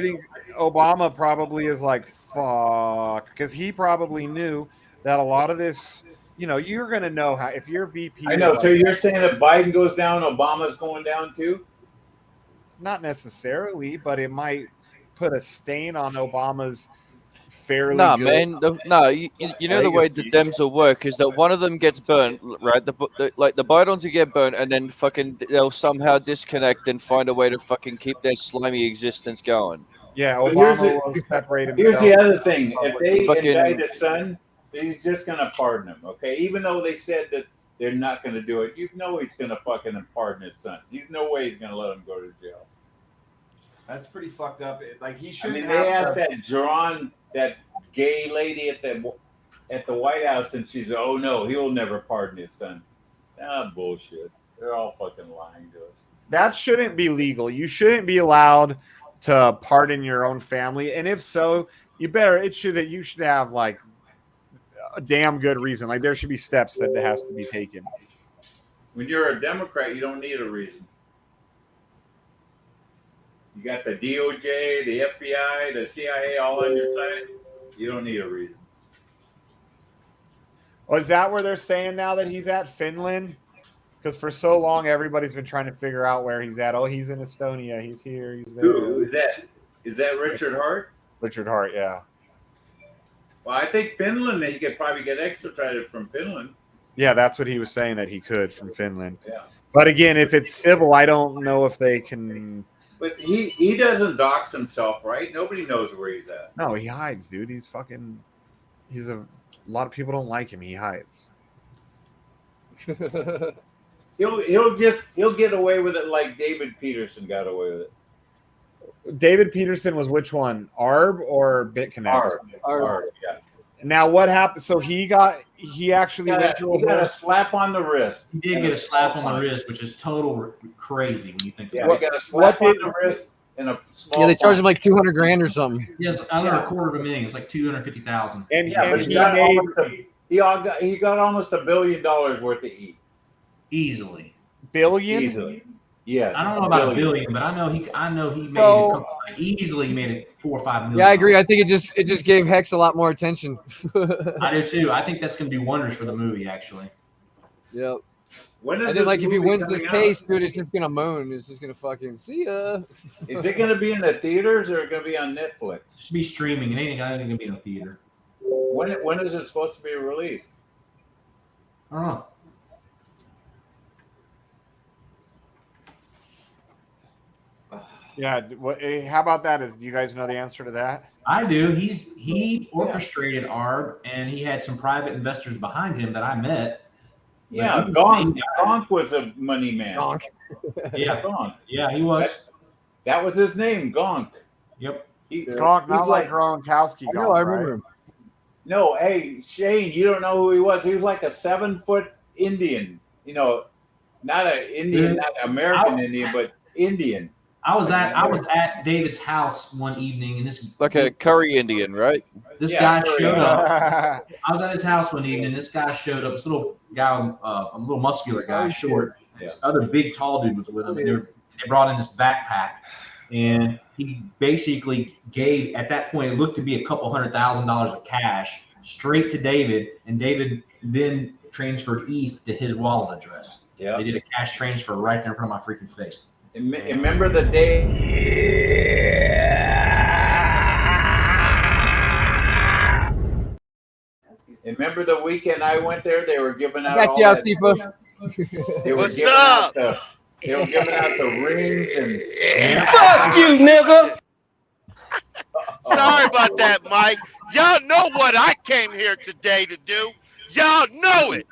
Speaker 2: think Obama probably is like, fuck, because he probably knew that a lot of this, you're going to know how, if you're VP.
Speaker 6: I know. So you're saying if Biden goes down, Obama's going down too?
Speaker 2: Not necessarily, but it might put a stain on Obama's fairly
Speaker 9: nah,
Speaker 2: good.
Speaker 9: Man. You know the way the Dems will work is that one of them gets burnt, right? The Bidens will get burnt, and then fucking they'll somehow disconnect and find a way to fucking keep their slimy existence going.
Speaker 2: Yeah, Obama will separate himself.
Speaker 6: Here's the other thing: if they indict his son, he's just gonna pardon him, okay? Even though they said that they're not gonna do it, he's gonna fucking pardon his son. There's no way he's gonna let him go to jail.
Speaker 2: That's pretty fucked up. Like he shouldn't.
Speaker 6: I mean, they asked that gay lady at the White House, and she's, oh no, he'll never pardon his son. Ah, bullshit. They're all fucking lying to us.
Speaker 2: That shouldn't be legal. You shouldn't be allowed to pardon your own family, and if so, you should have like a damn good reason. Like there should be steps that has to be taken.
Speaker 6: When you're a Democrat, you don't need a reason. You got the DOJ, the FBI, the CIA all on your side. You don't need a reason.
Speaker 2: Oh, is that where they're saying now that he's at Finland? Because for so long, everybody's been trying to figure out where he's at. Oh, he's in Estonia. He's here. He's there.
Speaker 6: Who is that? Is that Richard Hart?
Speaker 2: Richard Hart, yeah.
Speaker 6: Well, I think Finland, he could probably get extradited from Finland.
Speaker 2: Yeah, that's what he was saying, that he could from Finland.
Speaker 6: Yeah.
Speaker 2: But again, if it's civil, I don't know if they can.
Speaker 6: But he doesn't dox himself, right? Nobody knows where he's at.
Speaker 2: No, he hides, dude. He's fucking. A lot of people don't like him. He hides.
Speaker 6: He'll get away with it like David Peterson got away with it.
Speaker 2: David Peterson was which one? ARB or BitConnect?
Speaker 6: ARB, yeah.
Speaker 2: Now what happened? So he actually went through
Speaker 6: got a slap on the wrist.
Speaker 8: He did get a slap on the wrist, which is total crazy when you think about it.
Speaker 6: He got a slap on the wrist and a small.
Speaker 1: Yeah, they charged him like $200,000 or something.
Speaker 8: Yes, under $250,000. It's like $250,000.
Speaker 2: And
Speaker 6: he got almost $1 billion worth of eat.
Speaker 8: Easily.
Speaker 2: Billion?
Speaker 6: Easily. Yes.
Speaker 8: I don't know about $1 billion, but I know he made easily made it 4 or 5 million.
Speaker 1: Yeah, I agree. I think it just gave Hex a lot more attention.
Speaker 8: I do too. I think that's going to do wonders for the movie, actually.
Speaker 1: Yep.
Speaker 6: When
Speaker 1: and
Speaker 6: is
Speaker 1: then, like, if he wins this case,
Speaker 6: out?
Speaker 1: dude, it's just gonna moan. It's just gonna fucking see ya.
Speaker 6: Is it gonna be in the theaters or gonna be on Netflix?
Speaker 8: It should be streaming. It ain't going to be in the theater.
Speaker 6: When is it supposed to be released?
Speaker 8: I don't know.
Speaker 2: Yeah. How about that? Do you guys know the answer to that?
Speaker 8: I do. He orchestrated ARB, and he had some private investors behind him that I met.
Speaker 6: Yeah, Gonk was a money man.
Speaker 1: Gonk.
Speaker 8: Yeah,
Speaker 6: Gonk.
Speaker 8: Yeah, he was.
Speaker 6: That was his name, Gonk.
Speaker 8: Yep.
Speaker 2: Gonk, not like Gronkowski.
Speaker 1: I know, I remember him.
Speaker 6: No, hey Shane, you don't know who he was. He was like a 7-foot Indian. You know, not an Indian, not American Indian, but Indian.
Speaker 8: I was at David's house one evening, and this
Speaker 9: Like a curry Indian, right?
Speaker 8: This guy showed up. I was at his house one evening. This guy showed up. This little guy, a little muscular guy, short. This other big, tall dude was with him. And they brought in this backpack, and he basically gave. At that point, it looked to be a couple $100,000 of cash straight to David, and David then transferred ETH to his wallet address.
Speaker 6: Yeah,
Speaker 8: they did a cash transfer right there in front of my freaking face.
Speaker 6: Remember the day? Remember the weekend I went there? They were giving out all that. They were
Speaker 10: What's
Speaker 6: giving
Speaker 10: up?
Speaker 6: They were giving out the rings and.
Speaker 10: Fuck you, nigga. Sorry about that, Mike. Y'all know what I came here today to do. Y'all know it.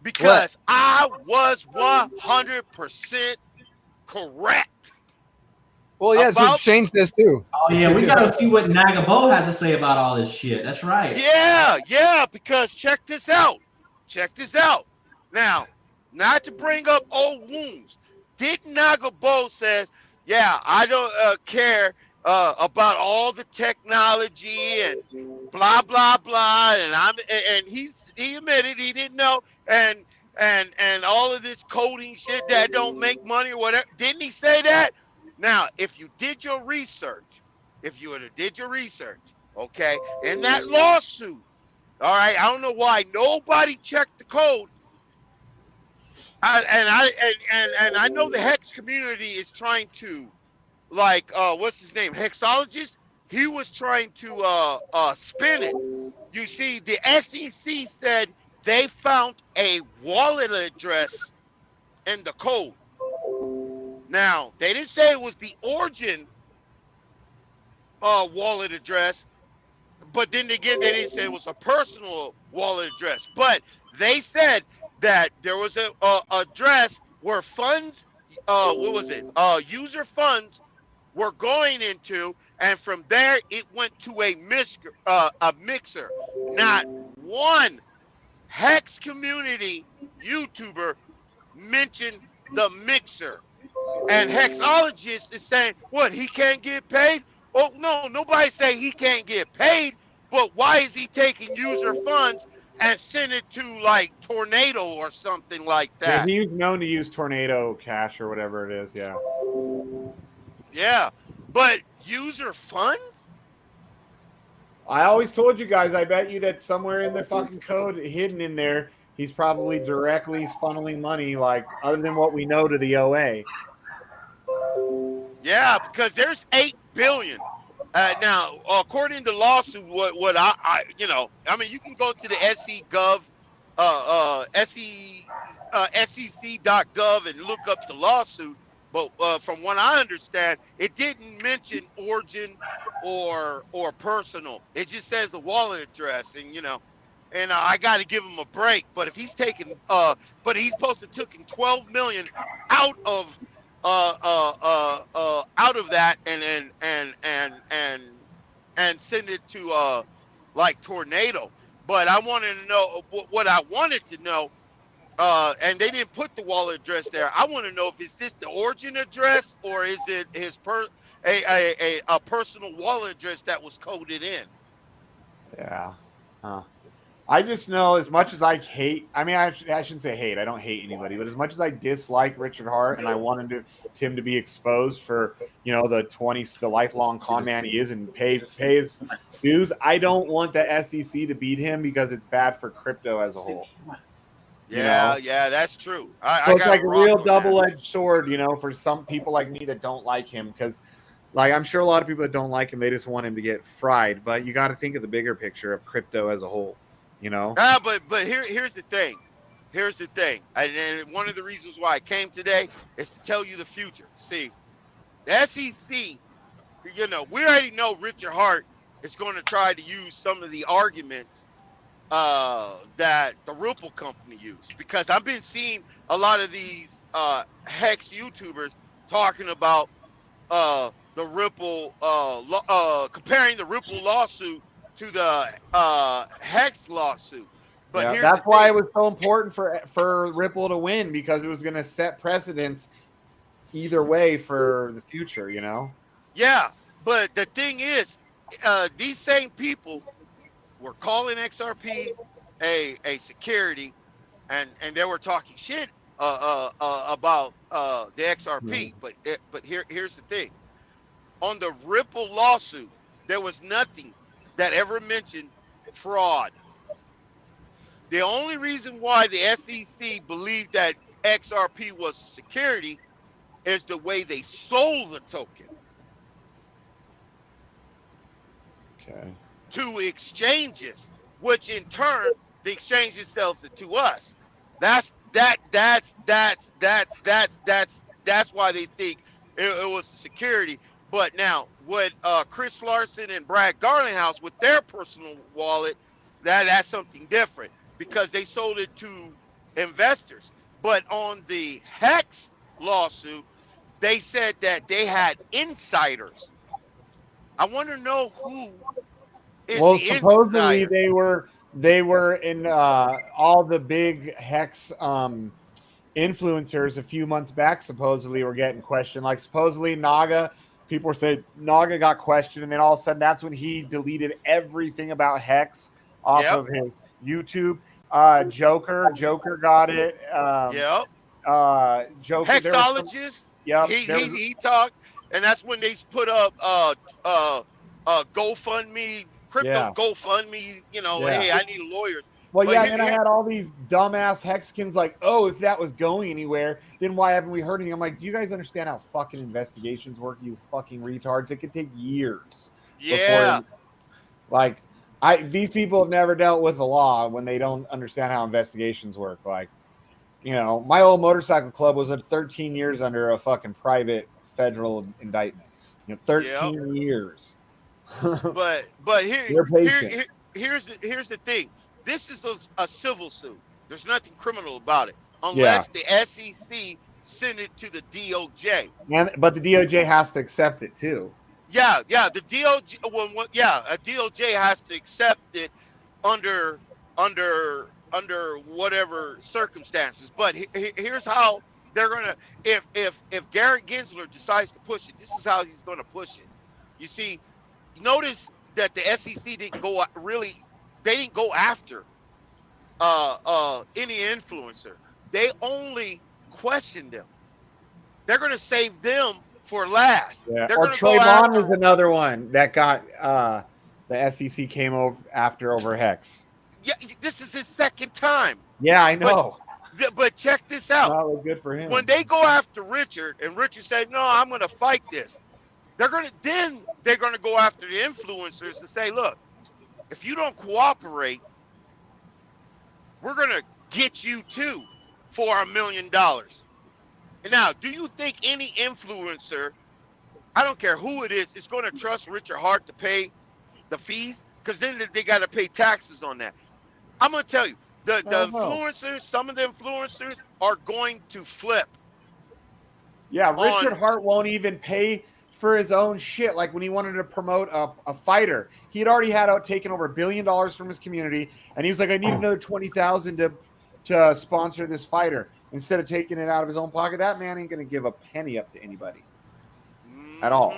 Speaker 10: Because I was 100% correct.
Speaker 1: Well, yeah, so Shane says too.
Speaker 8: Oh yeah, we got to see what Nagabo has to say about all this shit. That's right.
Speaker 10: Yeah, because check this out. Now, not to bring up old wounds. Didn't Nagabo says, yeah, I don't care about all the technology and blah blah blah, and he admitted he didn't know, and all of this coding shit that don't make money or whatever. Didn't he say that? Now, if you did your research, okay, in that lawsuit, all right, I don't know why nobody checked the code. I know the Hex community is trying to, like, what's his name, Hexologist. He was trying to spin it. You see, the SEC said they found a wallet address in the code. Now, they didn't say it was the origin wallet address, but then again, they didn't say it was a personal wallet address. But they said that there was a address where funds, user funds were going into, and from there it went to a mixer. Not one Hex community YouTuber mentioned the mixer. And Hexologist is saying, what, he can't get paid? Oh, no, nobody say he can't get paid, but why is he taking user funds and send it to, like, Tornado or something like that?
Speaker 2: Yeah, he's known to use Tornado Cash or whatever it is, yeah.
Speaker 10: Yeah, but user funds?
Speaker 2: I always told you guys, I bet you that somewhere in the fucking code, hidden in there, he's probably directly funneling money, like other than what we know, to the OA.
Speaker 10: Yeah, because there's 8 billion. Now, according to lawsuit, what I mean, you can go to the SEC.gov and look up the lawsuit. But from what I understand, it didn't mention origin or personal. It just says the wallet address, and I got to give him a break. But if he's taking, but he's supposed to taking 12 million out of out of that and send it to like Tornado. But I wanted to know what I wanted to know, and they didn't put the wallet address there. I want to know if is this the origin address or is it his a personal wallet address that was coded in.
Speaker 2: Yeah. Huh. I just know, as much as I hate, I mean, I shouldn't say hate. I don't hate anybody, but as much as I dislike Richard Hart and I wanted him to be exposed for, the lifelong con man he is and pay his dues, I don't want the SEC to beat him because it's bad for crypto as a whole.
Speaker 10: Yeah, that's true.
Speaker 2: So it's like a real double-edged sword, for some people like me that don't like him, because I'm sure a lot of people that don't like him, they just want him to get fried. But you got to think of the bigger picture of crypto as a whole.
Speaker 10: But here's the thing. And one of the reasons why I came today is to tell you the future. See, the SEC, we already know Richard Hart is going to try to use some of the arguments that the Ripple company used, because I've been seeing a lot of these Hex YouTubers talking about the Ripple comparing the Ripple lawsuit to the Hex lawsuit. But
Speaker 2: that's why it was so important for Ripple to win, because it was going to set precedents either way for the future,
Speaker 10: Yeah, but the thing is, these same people were calling XRP a security, and they were talking shit about the XRP. But here's the thing: on the Ripple lawsuit, there was nothing that ever mentioned fraud. The only reason why the SEC believed that XRP was a security is the way they sold the token.
Speaker 2: Okay.
Speaker 10: To exchanges, which in turn the exchanges sells it to us. That's why they think it was a security. But now, what Chris Larson and Brad Garlinghouse with their personal wallet, that's something different, because they sold it to investors. But on the Hex lawsuit, they said that they had insiders. I want to know who is the
Speaker 2: supposedly
Speaker 10: insider.
Speaker 2: they were in all the big Hex influencers a few months back. Supposedly were getting questioned. Like supposedly Naga, people were saying Naga got questioned, and then all of a sudden that's when he deleted everything about Hex off of his YouTube. Joker got it. Joker,
Speaker 10: Hexologist. He talked, and that's when they put up GoFundMe, crypto GoFundMe. Hey, I need lawyers.
Speaker 2: Well, and then I had all these dumbass Hexicans like, oh, if that was going anywhere, then why haven't we heard anything? I'm like, do you guys understand how fucking investigations work, you fucking retards? It could take years.
Speaker 10: Yeah.
Speaker 2: These people have never dealt with the law when they don't understand how investigations work. Like, my old motorcycle club was at 13 years under a fucking private federal indictment. 13 years.
Speaker 10: but here's the thing. This is a civil suit. There's nothing criminal about it, unless the SEC send it to the DOJ.
Speaker 2: But the DOJ has to accept it too.
Speaker 10: Yeah. The DOJ. A DOJ has to accept it under whatever circumstances. But here's how they're gonna. If Garrett Gensler decides to push it, this is how he's gonna push it. You see, notice that the SEC didn't go They didn't go after any influencer. They only questioned them. They're going to save them for last.
Speaker 2: Yeah. Or Trayvon was another one that got the SEC came over Hex.
Speaker 10: Yeah, this is his second time.
Speaker 2: Yeah, I know.
Speaker 10: But check this out.
Speaker 2: Not good for him.
Speaker 10: When they go after Richard, and Richard said, "No, I'm going to fight this," they're going to go after the influencers and say, "Look, if you don't cooperate, we're going to get you too for $1 million." Now, do you think any influencer, I don't care who it is going to trust Richard Hart to pay the fees? Because then they got to pay taxes on that. I'm going to tell you, the influencers, some of the influencers are going to flip.
Speaker 2: Yeah, Richard Hart won't even pay for his own shit. Like when he wanted to promote a fighter, he had already taken over $1 billion from his community, and he was like, "I need another 20,000 to sponsor this fighter." Instead of taking it out of his own pocket, that man ain't going to give a penny up to anybody at all.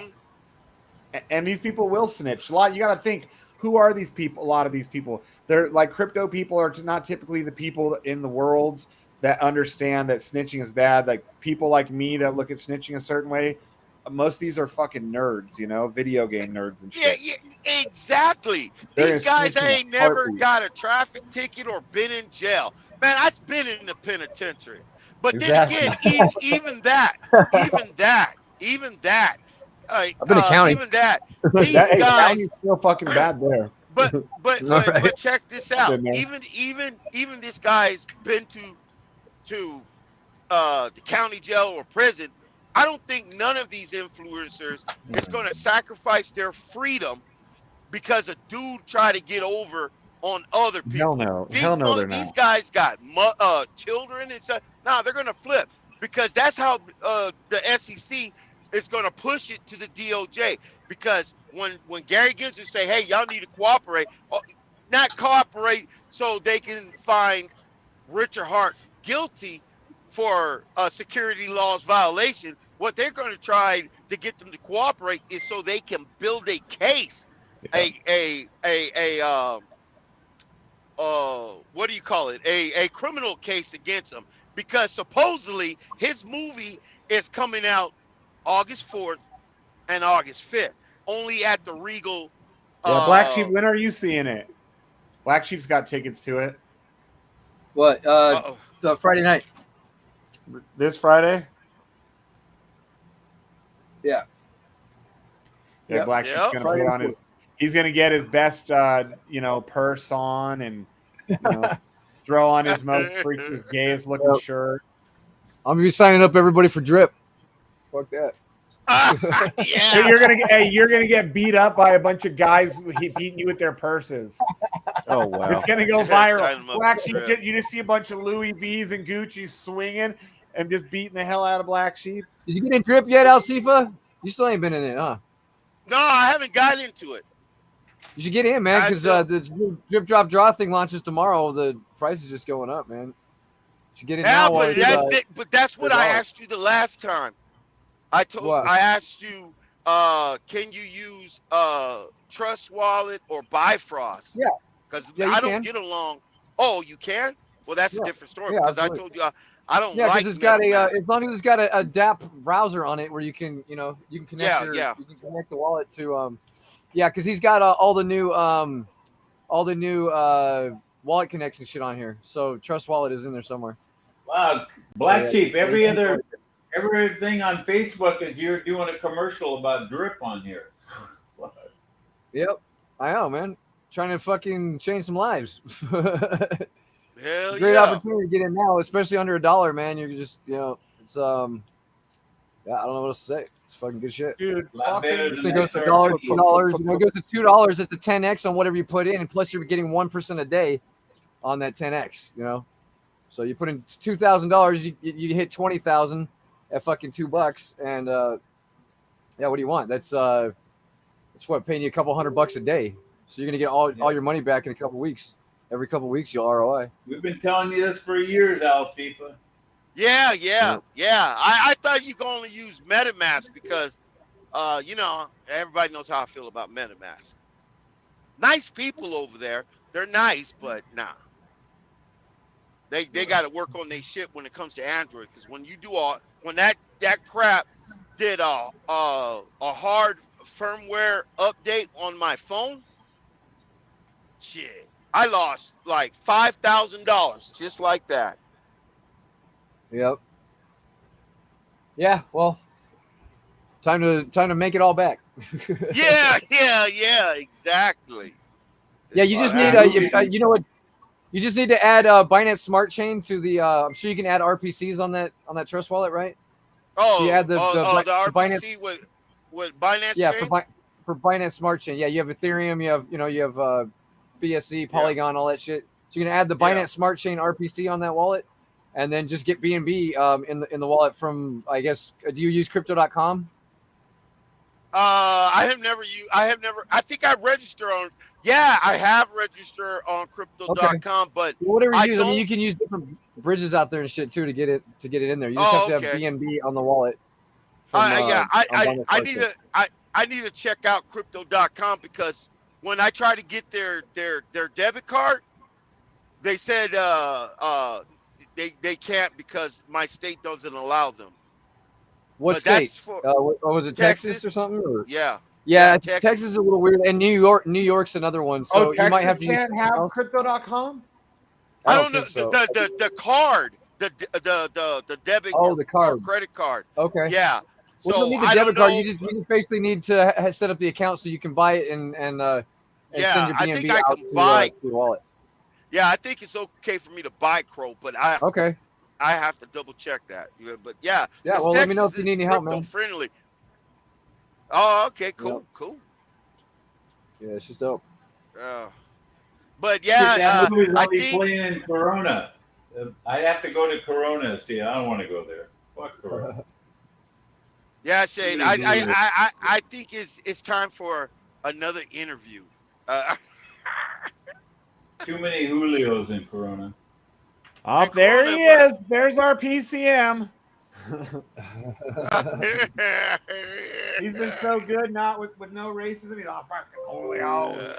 Speaker 2: And these people will snitch. You got to think, who are these people? A lot of these people, they're like crypto people are not typically the people in the worlds that understand that snitching is bad. Like people like me that look at snitching a certain way. Most of these are fucking nerds, video game nerds and shit.
Speaker 10: Yeah, exactly. These guys ain't never got a traffic ticket or been in jail. Man, I've been in the penitentiary. But then again, even that, I've been to county. Even that, these guys
Speaker 2: still fucking bad there.
Speaker 10: But check this out. Even this guy's been to the county jail or prison. I don't think none of these influencers is going to sacrifice their freedom because a dude tried to get over on other people.
Speaker 2: Hell no, they're
Speaker 10: these
Speaker 2: not.
Speaker 10: guys got children and stuff. No, they're going to flip because that's how the SEC is going to push it to the DOJ. Because when Gary Gensler say, "Hey, y'all need to cooperate," not cooperate so they can find Richard Hart guilty for a security laws violation. What they're going to try to get them to cooperate is so they can build a case, what do you call it? A criminal case against him, because supposedly his movie is coming out August 4th and August 5th, only at the Regal.
Speaker 2: Black Sheep, when are you seeing it? Black Sheep's got tickets to it.
Speaker 1: What? The Friday night.
Speaker 2: This Friday?
Speaker 1: Yeah.
Speaker 2: Yeah, Black Sheep's gonna put on he's gonna get his best purse on and throw on his most freakiest gayest looking shirt.
Speaker 1: I'm gonna be signing up everybody for drip. Fuck that.
Speaker 10: Yeah.
Speaker 2: You're gonna get beat up by a bunch of guys beating you with their purses.
Speaker 9: Oh wow!
Speaker 2: It's gonna go viral. Black Sheep, you just see a bunch of Louis V's and Gucci's swinging and just beating the hell out of Black Sheep.
Speaker 1: Did you get in drip yet, Alcifa? You still ain't been in it, huh?
Speaker 10: No, I haven't got into it.
Speaker 1: You should get in, man, because the new drip drop draw thing launches tomorrow. The price is just going up, man. You should get in now.
Speaker 10: But that's what I asked you the last time. I asked you, can you use Trust Wallet or Bifrost?
Speaker 1: Yeah.
Speaker 10: Because I don't get along. Oh, you can? Well, that's a different story. Because I told you I don't like.
Speaker 1: Because it's got as long as it's got a DApp browser on it where you can connect you can connect the wallet to because he's got all the new wallet connection shit on here. So Trust Wallet is in there somewhere.
Speaker 6: Wow, Black Sheep. Everything on Facebook is you're doing a commercial about drip on here.
Speaker 1: Yep, I know, man. Trying to fucking change some lives.
Speaker 10: Hell
Speaker 1: Great opportunity to get in now, especially under $1, man. You're just, it's I don't know what else to say. It's fucking good shit,
Speaker 2: dude.
Speaker 1: This thing goes to $1, $2. It goes to $2. It's a 10x on whatever you put in, and plus you're getting 1% a day on that 10x. So you put in $2,000, you hit 20,000 at fucking $2, and what do you want? That's what, paying you a couple $100 a day. So you're gonna get all your money back in a couple weeks. Every couple weeks, you'll ROI.
Speaker 6: We've been telling you this for years, Alcifa.
Speaker 10: Yeah. I thought you could only use MetaMask because, everybody knows how I feel about MetaMask. Nice people over there. They're nice, but nah. They got to work on their shit when it comes to Android. Because when you do when that crap did a hard firmware update on my phone, shit. I lost like $5,000 just like that.
Speaker 1: Yep. Yeah. Well, time to make it all back.
Speaker 10: Yeah, exactly.
Speaker 1: Yeah, you just need you know what? You just need to add Binance Smart Chain to the. I'm sure you can add RPCs on that Trust wallet, right? So you add the
Speaker 10: RPC
Speaker 1: Binance
Speaker 10: with Binance
Speaker 1: Yeah,
Speaker 10: Chain?
Speaker 1: for Binance Smart Chain. Yeah, you have Ethereum, you have BSC, Polygon, all that shit. So you're gonna add the Binance Smart Chain RPC on that wallet, and then just get BNB in the wallet from, I guess. Do you use Crypto.com?
Speaker 10: I think I register on. Yeah, I have registered on Crypto.com, but
Speaker 1: whatever you use. I mean,
Speaker 10: don't.
Speaker 1: you can use different bridges out there and shit too to get it in there. You just have to have BNB on the wallet.
Speaker 10: I need to check out Crypto.com because when I try to get their debit card, they said they can't because my state doesn't allow them.
Speaker 1: What state? Was it Texas or something? Or? Yeah, Texas is a little weird, and New York's another one. So you might have to
Speaker 2: can't have Crypto.com.
Speaker 10: I don't know
Speaker 1: so.
Speaker 10: the card, the debit.
Speaker 1: The card,
Speaker 10: credit card.
Speaker 1: Okay.
Speaker 10: Yeah.
Speaker 1: Well,
Speaker 10: So
Speaker 1: you don't need the debit card. You just basically need to set up the account so you can buy it and send your BNB out to your wallet.
Speaker 10: Yeah, I think it's okay for me to buy Crow, but I have to double check that. But yeah.
Speaker 1: Yeah. Well, let me know if you need any help, man.
Speaker 10: Friendly. Oh, okay, cool.
Speaker 1: Yeah, it's just dope.
Speaker 10: But yeah,
Speaker 6: I think playing Corona. I have to go to Corona. See, I don't want to go there. Fuck Corona.
Speaker 10: Yeah, Shane. I think it's time for another interview.
Speaker 6: Too many Julios in Corona.
Speaker 2: Oh, there he is. There's our PCM. He's been so good, not with no racism. He's all fucking Julios.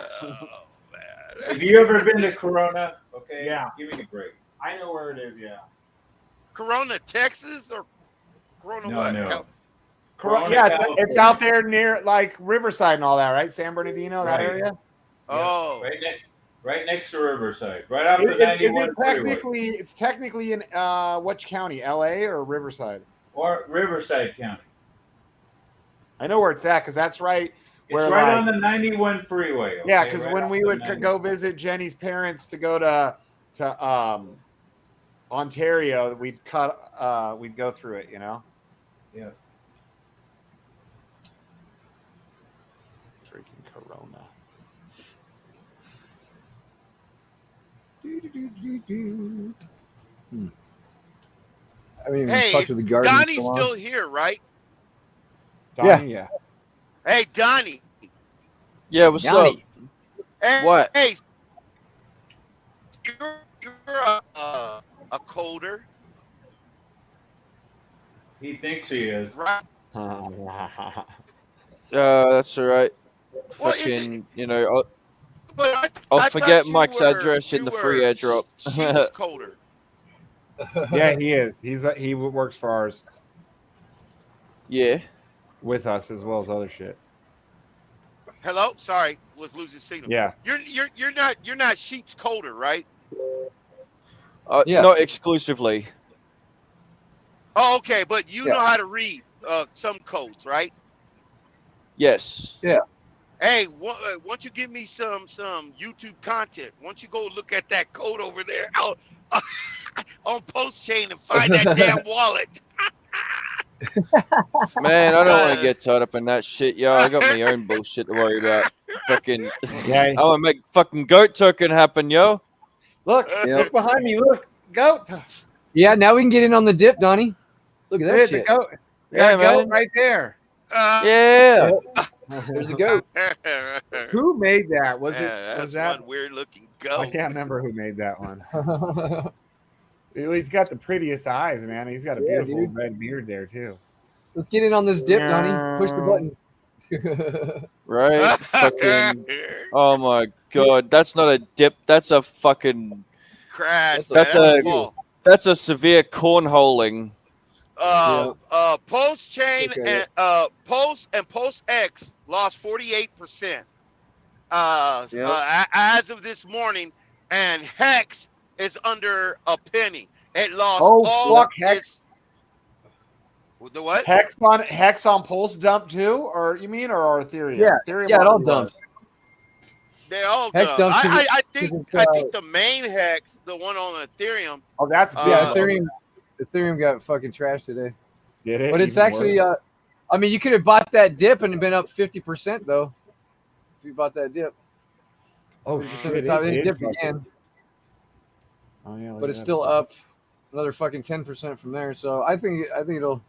Speaker 6: Have you ever been to Corona? Okay.
Speaker 2: Yeah.
Speaker 6: Give me a break.
Speaker 2: I know where it is. Yeah.
Speaker 10: Corona, Texas, or Corona what?
Speaker 6: No.
Speaker 2: Corona, yeah, it's out there near like Riverside and all that, right? San Bernardino, that area.
Speaker 10: Oh,
Speaker 6: right next to Riverside, right off the 91 freeway.
Speaker 2: It's technically in which county? LA or Riverside?
Speaker 6: Or Riverside County.
Speaker 2: I know where it's at because that's right.
Speaker 6: It's right on the 91 freeway. Okay?
Speaker 2: Yeah, because when we would go visit Jenny's parents to go to Ontario, we'd go through it, you know.
Speaker 6: Yeah.
Speaker 2: Freaking Corona.
Speaker 1: I mean,
Speaker 10: hey, Donnie's still here, right?
Speaker 2: Donnie, yeah.
Speaker 10: Hey, Donnie.
Speaker 9: Yeah, what's up?
Speaker 10: Hey,
Speaker 9: What?
Speaker 10: Hey, you're a coder.
Speaker 6: He thinks he is.
Speaker 10: Right.
Speaker 9: That's all right.
Speaker 10: Well,
Speaker 9: Fucking, you know,
Speaker 10: But
Speaker 9: I'll forget Mike's address in the free airdrop.
Speaker 10: She was coder.
Speaker 2: Yeah, he is. He works for ours.
Speaker 9: Yeah.
Speaker 2: With us as well as other shit.
Speaker 10: Hello, sorry, was losing signal.
Speaker 2: Yeah.
Speaker 10: You're not Sheep's coder, right?
Speaker 1: Yeah.
Speaker 9: Not exclusively.
Speaker 10: Oh, okay, but you know how to read some codes, right?
Speaker 9: Yes.
Speaker 1: Yeah.
Speaker 10: Hey, why don't you give me some YouTube content? Why don't you go look at that code over there on Post Chain and find that damn wallet?
Speaker 9: Man, I don't want to get tied up in that shit, yo. I got my own bullshit to worry about. Fucking, I want to make fucking goat token happen, yo.
Speaker 2: Look behind me. Look, goat.
Speaker 1: Yeah, now we can get in on the dip, Donnie. Look at that shit.
Speaker 2: The goat.
Speaker 9: Yeah,
Speaker 2: goat
Speaker 9: man.
Speaker 2: right there.
Speaker 9: Yeah.
Speaker 1: There's a goat.
Speaker 2: Who made that? Was
Speaker 10: that's
Speaker 2: that
Speaker 10: one weird looking goat?
Speaker 2: I can't remember who made that one. He's got the prettiest eyes, man. He's got a beautiful red beard there too.
Speaker 1: Let's get in on this dip, Donnie. Push the button.
Speaker 9: Right? Fucking. Oh my god, that's not a dip. That's a fucking
Speaker 10: crash.
Speaker 9: That's a severe cornholing.
Speaker 10: Post Chain and Post X lost 48%. as of this morning, and Hex is under a penny. It lost
Speaker 2: Oh
Speaker 10: all
Speaker 2: fuck,
Speaker 10: its.
Speaker 2: Hex.
Speaker 10: The what?
Speaker 2: Hex on Pulse dump too, or you mean or Ethereum?
Speaker 1: Yeah,
Speaker 2: Ethereum
Speaker 1: yeah, it all
Speaker 2: already was.
Speaker 1: dumps.
Speaker 10: They all
Speaker 1: Hex
Speaker 10: dumb.
Speaker 1: dumps 'cause
Speaker 10: I
Speaker 1: it's,
Speaker 10: think the main Hex, the one on Ethereum.
Speaker 2: Oh, that's big.
Speaker 1: yeah, Ethereum got fucking trashed today.
Speaker 2: Did it?
Speaker 1: But it's
Speaker 2: Even
Speaker 1: actually,
Speaker 2: worse?
Speaker 1: I mean, you could have bought that dip and been up 50% though. If you bought that dip.
Speaker 2: Oh
Speaker 1: 50%
Speaker 2: shit!
Speaker 1: of the time, it
Speaker 2: did
Speaker 1: dipped
Speaker 2: fucking-
Speaker 1: again,
Speaker 2: Oh yeah, look
Speaker 1: but
Speaker 2: at
Speaker 1: it's
Speaker 2: that.
Speaker 1: still up another fucking 10% from there. So I think it'll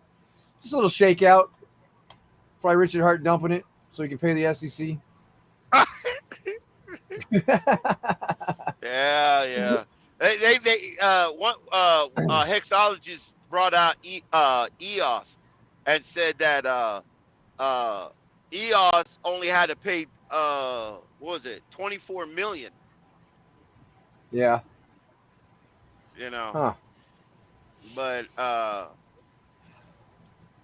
Speaker 1: just a little shakeout. Probably Richard Hart dumping it so he can pay the SEC.
Speaker 10: Yeah. One hexologist brought out EOS and said that EOS only had to pay what was it, 24 million.
Speaker 1: Yeah.
Speaker 10: You know.
Speaker 1: Huh.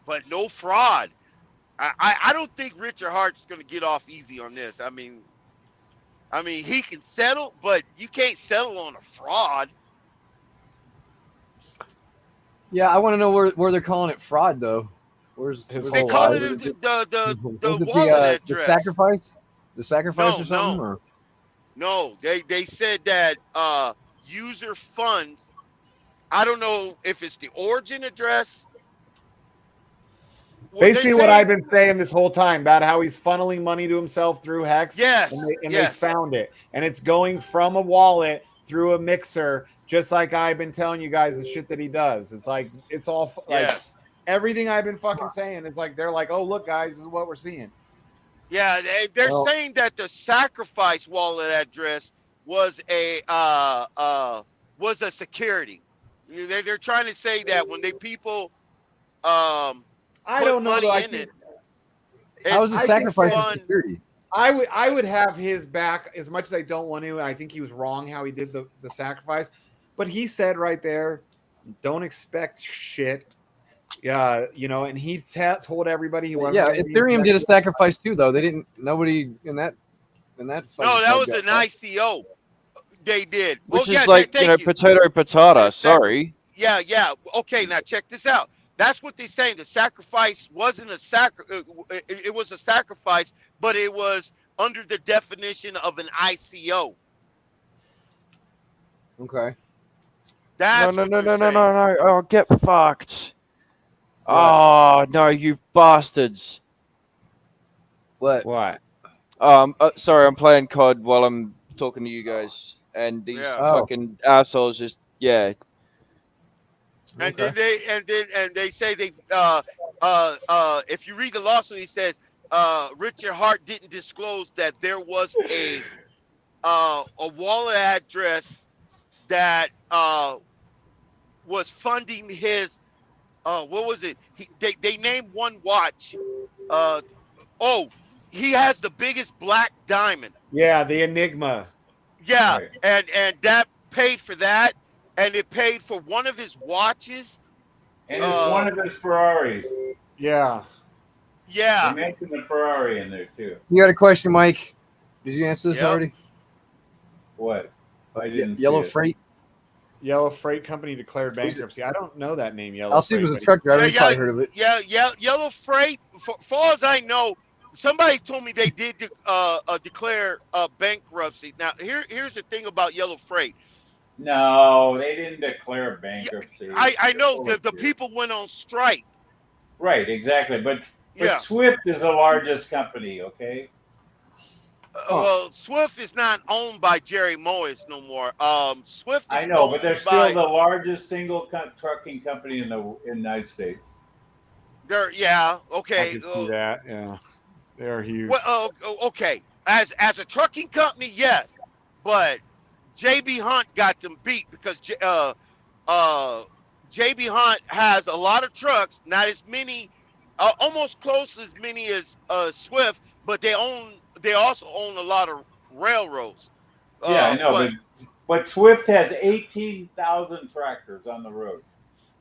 Speaker 10: But no fraud. I don't think Richard Hart's gonna get off easy on this. I mean he can settle, but you can't settle on a fraud.
Speaker 1: Yeah, I want to know where they're calling it fraud though. Where's
Speaker 10: They call it the wallet address.
Speaker 1: The sacrifice? The sacrifice or something?
Speaker 10: No.
Speaker 1: Or?
Speaker 10: No, they said that user funds. I don't know if it's the origin address.
Speaker 2: Basically, what I've been saying this whole time about how he's funneling money to himself through Hex.
Speaker 10: Yes,
Speaker 2: and they found it, and it's going from a wallet through a mixer, just like I've been telling you guys the shit that he does. It's like it's all like everything I've been fucking saying. It's like they're like, oh look, guys, this is what we're seeing.
Speaker 10: Yeah, they're saying that the sacrifice wallet address was a security. They're trying to say that when people
Speaker 2: I don't know.
Speaker 10: money
Speaker 2: I
Speaker 10: in
Speaker 2: think,
Speaker 1: how is the sacrifice security?
Speaker 2: I would have his back as much as I don't want to. I think he was wrong how he did the sacrifice, but he said right there, don't expect shit. Yeah, and he told everybody he wasn't.
Speaker 1: Yeah, Ethereum did a sacrifice too, though. They didn't. Nobody in that.
Speaker 10: No, that was an ICO. They did,
Speaker 9: which is like potato. Sorry.
Speaker 10: Yeah. Okay, now check this out. That's what they're saying. The sacrifice wasn't a it was a sacrifice, but it was under the definition of an ICO.
Speaker 1: Okay.
Speaker 9: No. Oh, get fucked. Oh, no, you bastards.
Speaker 1: What?
Speaker 9: Sorry, I'm playing COD while I'm talking to you guys. And these fucking assholes just,
Speaker 10: And then they say they if you read the lawsuit, he says Richard Hart didn't disclose that there was a wallet address that was funding his what was it? They named one watch. He has the biggest black diamond.
Speaker 2: Yeah, the Enigma.
Speaker 10: Yeah, right. and that paid for that. And it paid for one of his watches.
Speaker 6: And it's one of his Ferraris.
Speaker 2: Yeah.
Speaker 10: Yeah.
Speaker 6: They mentioned the Ferrari in there, too.
Speaker 1: You got a question, Mike? Did you answer this already?
Speaker 6: What? I didn't
Speaker 1: Yellow
Speaker 6: see
Speaker 1: Freight?
Speaker 2: Yellow Freight Company declared bankruptcy. I don't know that name, Yellow
Speaker 1: I'll see if it was a truck driver. You probably heard of it.
Speaker 10: Yeah, Yellow Freight, for far as I know, somebody told me they did declare bankruptcy. Now, here's the thing about Yellow Freight.
Speaker 6: No, they didn't declare bankruptcy.
Speaker 10: I know the people went on strike.
Speaker 6: Right, exactly. But Swift is the largest company, okay?
Speaker 10: Well, Swift is not owned by Jerry Moyes no more. Swift is
Speaker 6: I know, but they're still the largest single trucking company in the United States.
Speaker 10: Okay.
Speaker 2: I can see that, yeah. They're huge.
Speaker 10: Well, okay. As a trucking company, yes. But JB Hunt got them beat because JB Hunt has a lot of trucks, not as many, almost close as many as Swift, but they also own a lot of railroads.
Speaker 6: Yeah, I know, but Swift has 18,000 tractors on the road.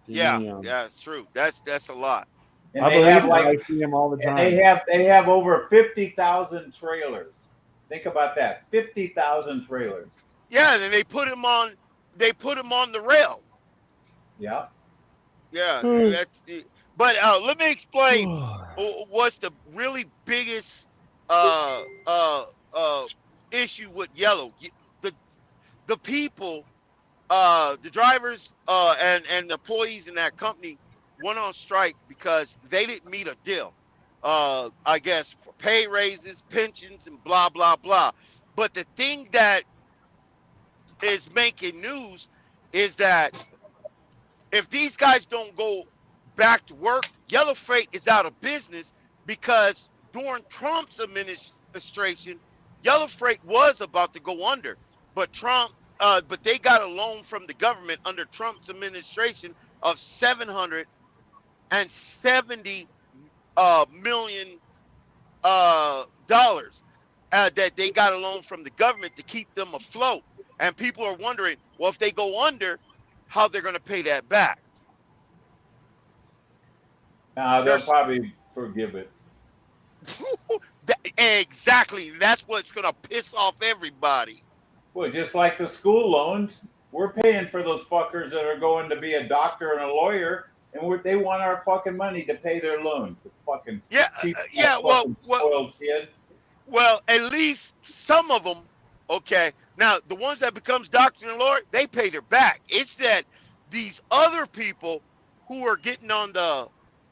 Speaker 10: Yeah, it's true. That's a lot.
Speaker 6: And I see
Speaker 2: them all the time.
Speaker 6: They have over 50,000 trailers. Think about that. 50,000 trailers.
Speaker 10: Yeah, and then they put him on. They put him on the rail.
Speaker 6: Yeah.
Speaker 10: Yeah, that's. But let me explain what's the really biggest uh uh uh issue with yellow. The the people, the drivers, and the employees in that company went on strike because they didn't meet a deal. I guess for pay raises, pensions, and blah blah blah. But the thing that is making news is that if these guys don't go back to work, Yellow Freight is out of business because during Trump's administration, Yellow Freight was about to go under, but but they got a loan from the government under Trump's administration of $770 million dollars that they got a loan from the government to keep them afloat. And people are wondering, well, if they go under, how they're going to pay that back.
Speaker 6: They'll probably forgive it.
Speaker 10: Exactly. That's what's going to piss off everybody.
Speaker 6: Well, just like the school loans, we're paying for those fuckers that are going to be a doctor and a lawyer, and they want our fucking money to pay their loans. The fucking cheap, spoiled kids.
Speaker 10: Well, at least some of them. Okay. Now, the ones that becomes doctor and lawyer, they pay their back. It's that these other people who are getting on the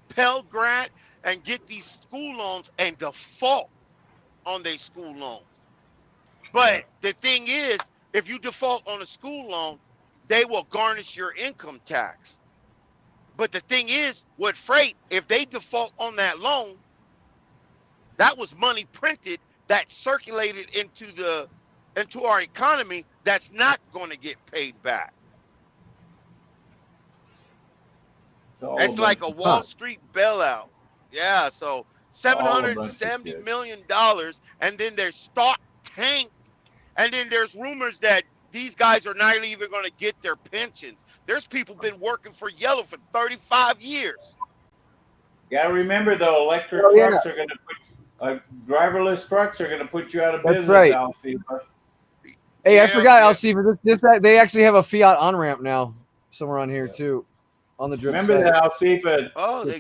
Speaker 10: Pell Grant and get these school loans and default on their school loans. But the thing is, if you default on a school loan, they will garnish your income tax. But the thing is, with freight, if they default on that loan, that was money printed that circulated into our economy that's not going to get paid back. It's like a Wall Street bailout. Yeah, so $770 million, and then their stock tanked, and then there's rumors that these guys are not even going to get their pensions. There's people been working for Yellow for 35 years.
Speaker 6: Got to remember, though, electric trucks are going to put driverless trucks are going to put you out of business.
Speaker 1: Right.
Speaker 6: Alceva.
Speaker 1: Hey, I forgot, Alceva. They actually have a Fiat on ramp now somewhere on here too, on the drip.
Speaker 6: Remember that, Alceva.
Speaker 10: Oh, they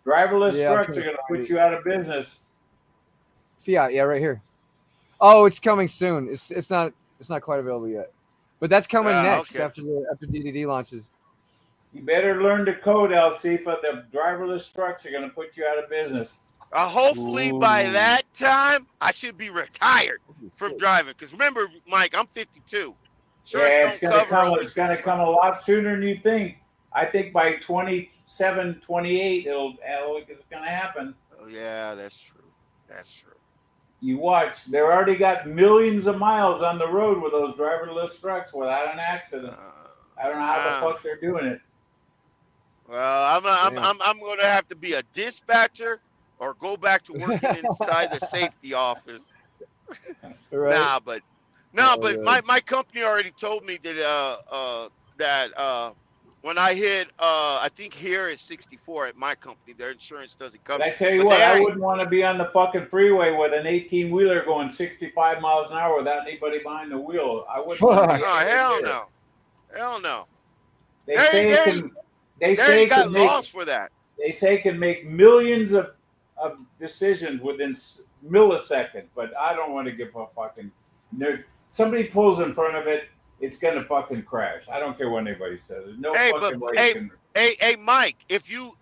Speaker 6: driverless trucks are going to put you out of business.
Speaker 1: Fiat, yeah, right here. Oh, it's coming soon. It's not quite available yet, but that's coming next after DDD launches.
Speaker 6: You better learn to code, Alceva. The driverless trucks are going to put you out of business.
Speaker 10: Hopefully by that time, I should be retired from driving. Because remember, Mike, I'm 52.
Speaker 6: It's going to come a lot sooner than you think. I think by 27, 28, it's going to happen.
Speaker 10: Oh, yeah, that's true. That's true.
Speaker 6: You watch. They already got millions of miles on the road with those driverless trucks without an accident. I don't know how the fuck they're doing it.
Speaker 10: Well, I'm going to have to be a dispatcher or go back to working inside the safety office.
Speaker 1: Right.
Speaker 10: But my company already told me that when I hit I think here is 64 at my company, their insurance doesn't cover.
Speaker 6: But I tell you what, I wouldn't want to be on the fucking freeway with an 18-wheeler going 65 miles an hour without anybody behind the wheel. I wouldn't.
Speaker 10: Hell no. Hell no.
Speaker 6: They say
Speaker 10: got laws for that.
Speaker 6: They say it can make millions of decisions within milliseconds, but I don't want to give a fucking nerd. Somebody pulls in front of it, it's gonna fucking crash. I don't care what anybody says. There's no fucking way.
Speaker 10: Hey, Mike, if you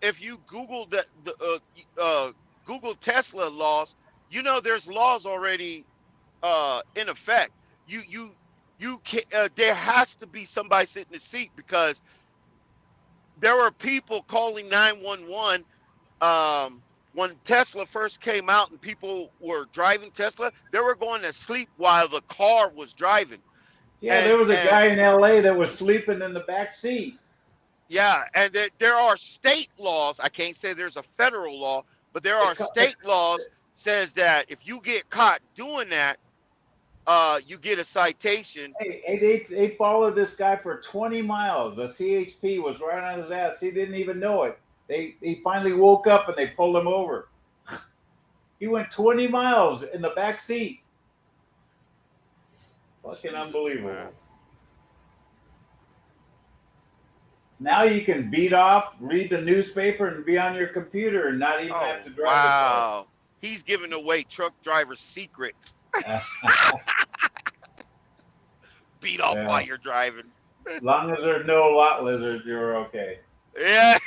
Speaker 10: Google the Google Tesla laws, you know there's laws already in effect. You can there has to be somebody sitting in the seat because there were people calling 911 when Tesla first came out and people were driving Tesla. They were going to sleep while the car was driving.
Speaker 6: Yeah, there was a guy in LA that was sleeping in the back seat.
Speaker 10: Yeah, and there are state laws. I can't say there's a federal law, but there are state laws says that if you get caught doing that, you get a citation.
Speaker 6: Hey, they followed this guy for 20 miles. The CHP was right on his ass. He didn't even know it. He finally woke up and they pulled him over. He went 20 miles in the back seat. Fucking
Speaker 10: Jesus,
Speaker 6: unbelievable.
Speaker 10: man.
Speaker 6: Now you can beat off, read the newspaper, and be on your computer and not even have to drive
Speaker 10: wow. He's giving away truck driver secrets.
Speaker 6: a
Speaker 10: Beat off
Speaker 6: car.
Speaker 10: while you're driving.
Speaker 6: As long as there's no lot lizards, you're okay.
Speaker 10: Yeah.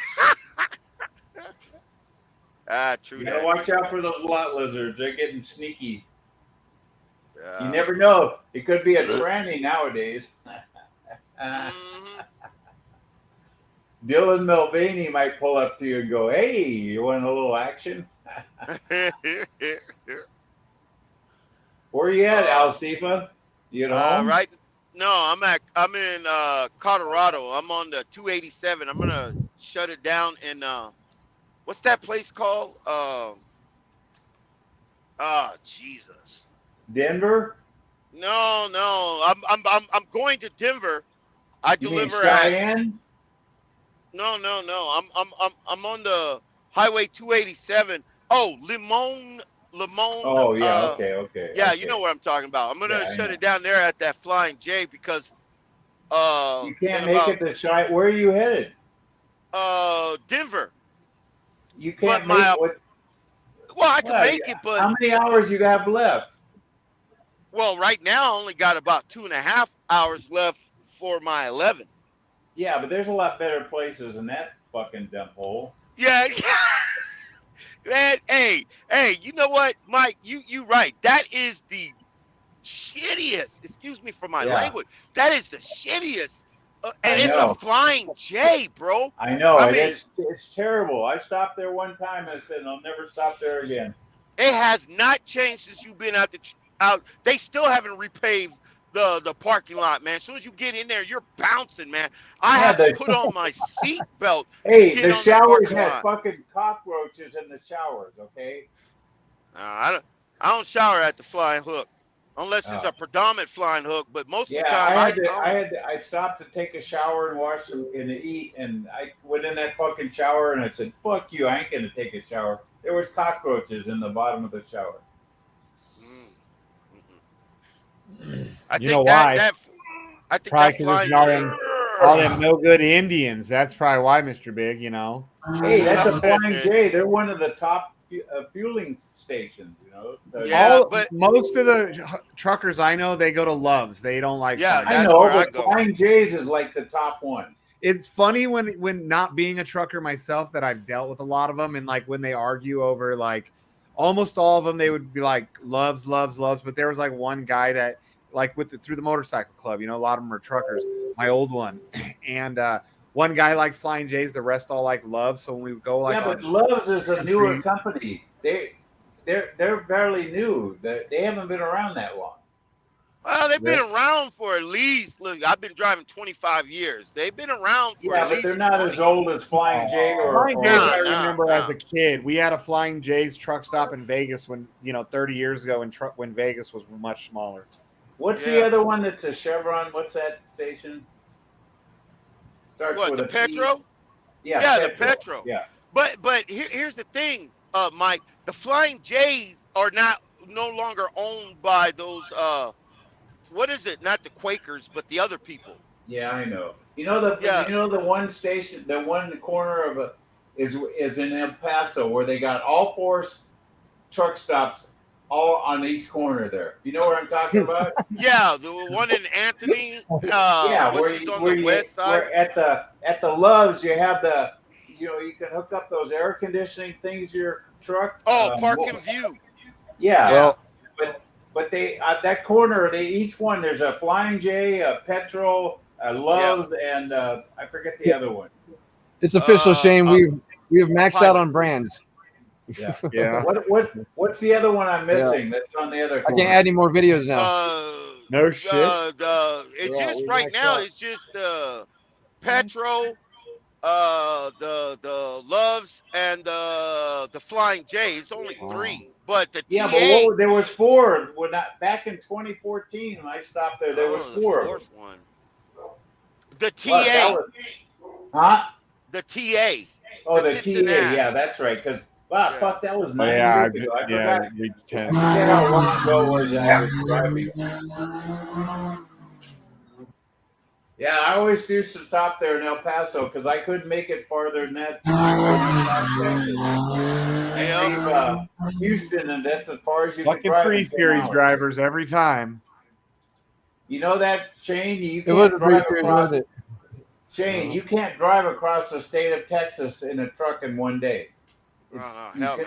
Speaker 10: True
Speaker 6: You gotta
Speaker 10: that.
Speaker 6: watch out for those lot lizards. They're getting sneaky.
Speaker 10: Yeah.
Speaker 6: You never know. It could be a tranny nowadays.
Speaker 10: Mhm.
Speaker 6: Dylan Mulvaney might pull up to you and go, "Hey, you want a little action?" Where you at, Alcifa? You at home?
Speaker 10: Right. No, I'm in Colorado. I'm on the 287. I'm gonna shut it down in what's that place called? Jesus.
Speaker 6: Denver?
Speaker 10: No. I'm going to Denver. I
Speaker 6: You mean
Speaker 10: deliver at
Speaker 6: Cheyenne?
Speaker 10: no. I'm on the Highway 287. Oh, Limon.
Speaker 6: Oh yeah, okay.
Speaker 10: Yeah,
Speaker 6: okay.
Speaker 10: you know what I'm talking about. I'm gonna
Speaker 6: Yeah, I
Speaker 10: shut
Speaker 6: know.
Speaker 10: it down there at that Flying J because
Speaker 6: You can't
Speaker 10: in
Speaker 6: make
Speaker 10: about
Speaker 6: it to Cheyenne. Where are you headed?
Speaker 10: Denver.
Speaker 6: You
Speaker 10: But
Speaker 6: can't make what?
Speaker 10: well, I can
Speaker 6: Well,
Speaker 10: make it, but
Speaker 6: how many hours you have left?
Speaker 10: well, right now I only got about 2.5 hours left for my 11.
Speaker 6: Yeah, but there's a lot better places than that fucking dump hole.
Speaker 10: Yeah. Man, hey, you know what, Mike? You right. That is the shittiest. Excuse me for my
Speaker 6: Yeah.
Speaker 10: language. That is the shittiest, and
Speaker 6: I
Speaker 10: it's a
Speaker 6: know.
Speaker 10: Flying J, bro.
Speaker 6: I know,
Speaker 10: I
Speaker 6: and
Speaker 10: mean,
Speaker 6: it's terrible. I stopped there one time and said I'll never stop there again.
Speaker 10: it has not changed since you've been out. They still haven't repaved the parking lot, man. As soon as you get in there, you're bouncing, man. I
Speaker 6: Yeah,
Speaker 10: have to put on my seat belt
Speaker 6: Hey,
Speaker 10: to get
Speaker 6: the
Speaker 10: on the
Speaker 6: showers
Speaker 10: parking
Speaker 6: had
Speaker 10: lot.
Speaker 6: fucking cockroaches in the showers. Okay.
Speaker 10: I don't shower at the Flying Hook unless it's
Speaker 6: Oh.
Speaker 10: a predominant Flying Hook. But most of
Speaker 6: Yeah,
Speaker 10: the time,
Speaker 6: I stopped to take a shower and wash some and to eat, and I went in that fucking shower and I said, "Fuck you! I ain't gonna take a shower." There was cockroaches in the bottom of the shower.
Speaker 10: I
Speaker 2: You
Speaker 10: think
Speaker 2: know why?
Speaker 10: I think
Speaker 2: Probably
Speaker 10: that
Speaker 2: because
Speaker 10: Flying.
Speaker 2: all them no good Indians. That's probably why, Mr. Big. You know.
Speaker 6: Hey, that's a Flying J. They're one of the top fueling stations. You know. So
Speaker 10: Yeah,
Speaker 2: most of the truckers I know, they go to Love's. They don't like.
Speaker 10: Yeah,
Speaker 2: Flying
Speaker 6: I
Speaker 10: that's
Speaker 6: know,
Speaker 10: where I
Speaker 6: but
Speaker 10: go.
Speaker 6: Flying J's is like the top one.
Speaker 2: It's funny when not being a trucker myself that I've dealt with a lot of them, and like when they argue over like almost all of them, they would be like Loves, but there was like one guy that like through the motorcycle club, you know, a lot of them are truckers. My old one, and one guy liked Flying J's, the rest all like Loves. So when we would go like,
Speaker 6: yeah, but Love's is a newer company. They're fairly new. They haven't been around that long.
Speaker 10: Well, they've been around for at least. Look, I've been driving 25 years. They've been around for at
Speaker 6: Yeah, but
Speaker 10: least
Speaker 6: they're not
Speaker 10: 20.
Speaker 6: as old as Flying J or
Speaker 2: Flying J's. I
Speaker 10: Nah.
Speaker 2: remember as a kid, we had a Flying J's truck stop in Vegas when 30 years ago when Vegas was much smaller.
Speaker 6: What's the other one that's a Chevron? What's that station? Starts
Speaker 10: What,
Speaker 6: with
Speaker 10: the
Speaker 6: a P.
Speaker 10: Petro?
Speaker 6: Yeah,
Speaker 10: the Petro.
Speaker 6: Yeah.
Speaker 10: But here's the thing, Mike. The Flying J's are no longer owned by those what is it? Not the Quakers, but the other people.
Speaker 6: Yeah, I know. You know the one station, the one corner of is in El Paso where they got all four truck stops all on each corner there. You know what I'm talking about?
Speaker 10: Yeah, the one in Anthony.
Speaker 6: Yeah,
Speaker 10: which is on the west side.
Speaker 6: Where at the Loves you have you can hook up those air conditioning things to your truck.
Speaker 10: Oh, Park and View.
Speaker 6: Yeah.
Speaker 2: Well,
Speaker 6: but they that corner, each one there's a Flying J, a Petro, a Loves, and I forget the other one.
Speaker 1: It's official, Shane. We have maxed out on brands.
Speaker 6: Yeah.
Speaker 2: Yeah.
Speaker 6: What's the other one I'm missing? That's on the other
Speaker 1: I
Speaker 6: corner?
Speaker 1: can't add any more videos now.
Speaker 2: No shit.
Speaker 10: Just right now it's just Petro, the Loves, and the Flying J. It's only 3, but the
Speaker 6: Yeah,
Speaker 10: TA.
Speaker 6: but there was 4. Back in 2014 when I stopped there, there was 4.
Speaker 10: The fourth one. The TA.
Speaker 6: Huh?
Speaker 10: The TA.
Speaker 6: Oh, the TA.
Speaker 10: Cincinnati.
Speaker 6: Yeah, that's right. Because Wow,
Speaker 10: Yeah.
Speaker 6: fuck, that was
Speaker 2: Oh
Speaker 6: 9
Speaker 2: yeah,
Speaker 6: years ago. I
Speaker 2: yeah,
Speaker 6: forgot.
Speaker 2: it reached 10.
Speaker 6: I forget how long ago it was I was driving. Yeah, I always used to stop there in El Paso because I couldn't make it farther than that.
Speaker 10: Yeah.
Speaker 6: Houston, and that's as far as you can
Speaker 2: Fucking
Speaker 6: drive
Speaker 2: 3
Speaker 6: in 10
Speaker 2: Series
Speaker 6: hours.
Speaker 2: drivers every time.
Speaker 6: You know that, Shane? You
Speaker 1: It was
Speaker 6: can't
Speaker 1: a 3
Speaker 6: drive
Speaker 1: Series,
Speaker 6: across.
Speaker 1: was it?
Speaker 6: Shane, you can't drive across the state of Texas in a truck in one day.
Speaker 10: Hell no.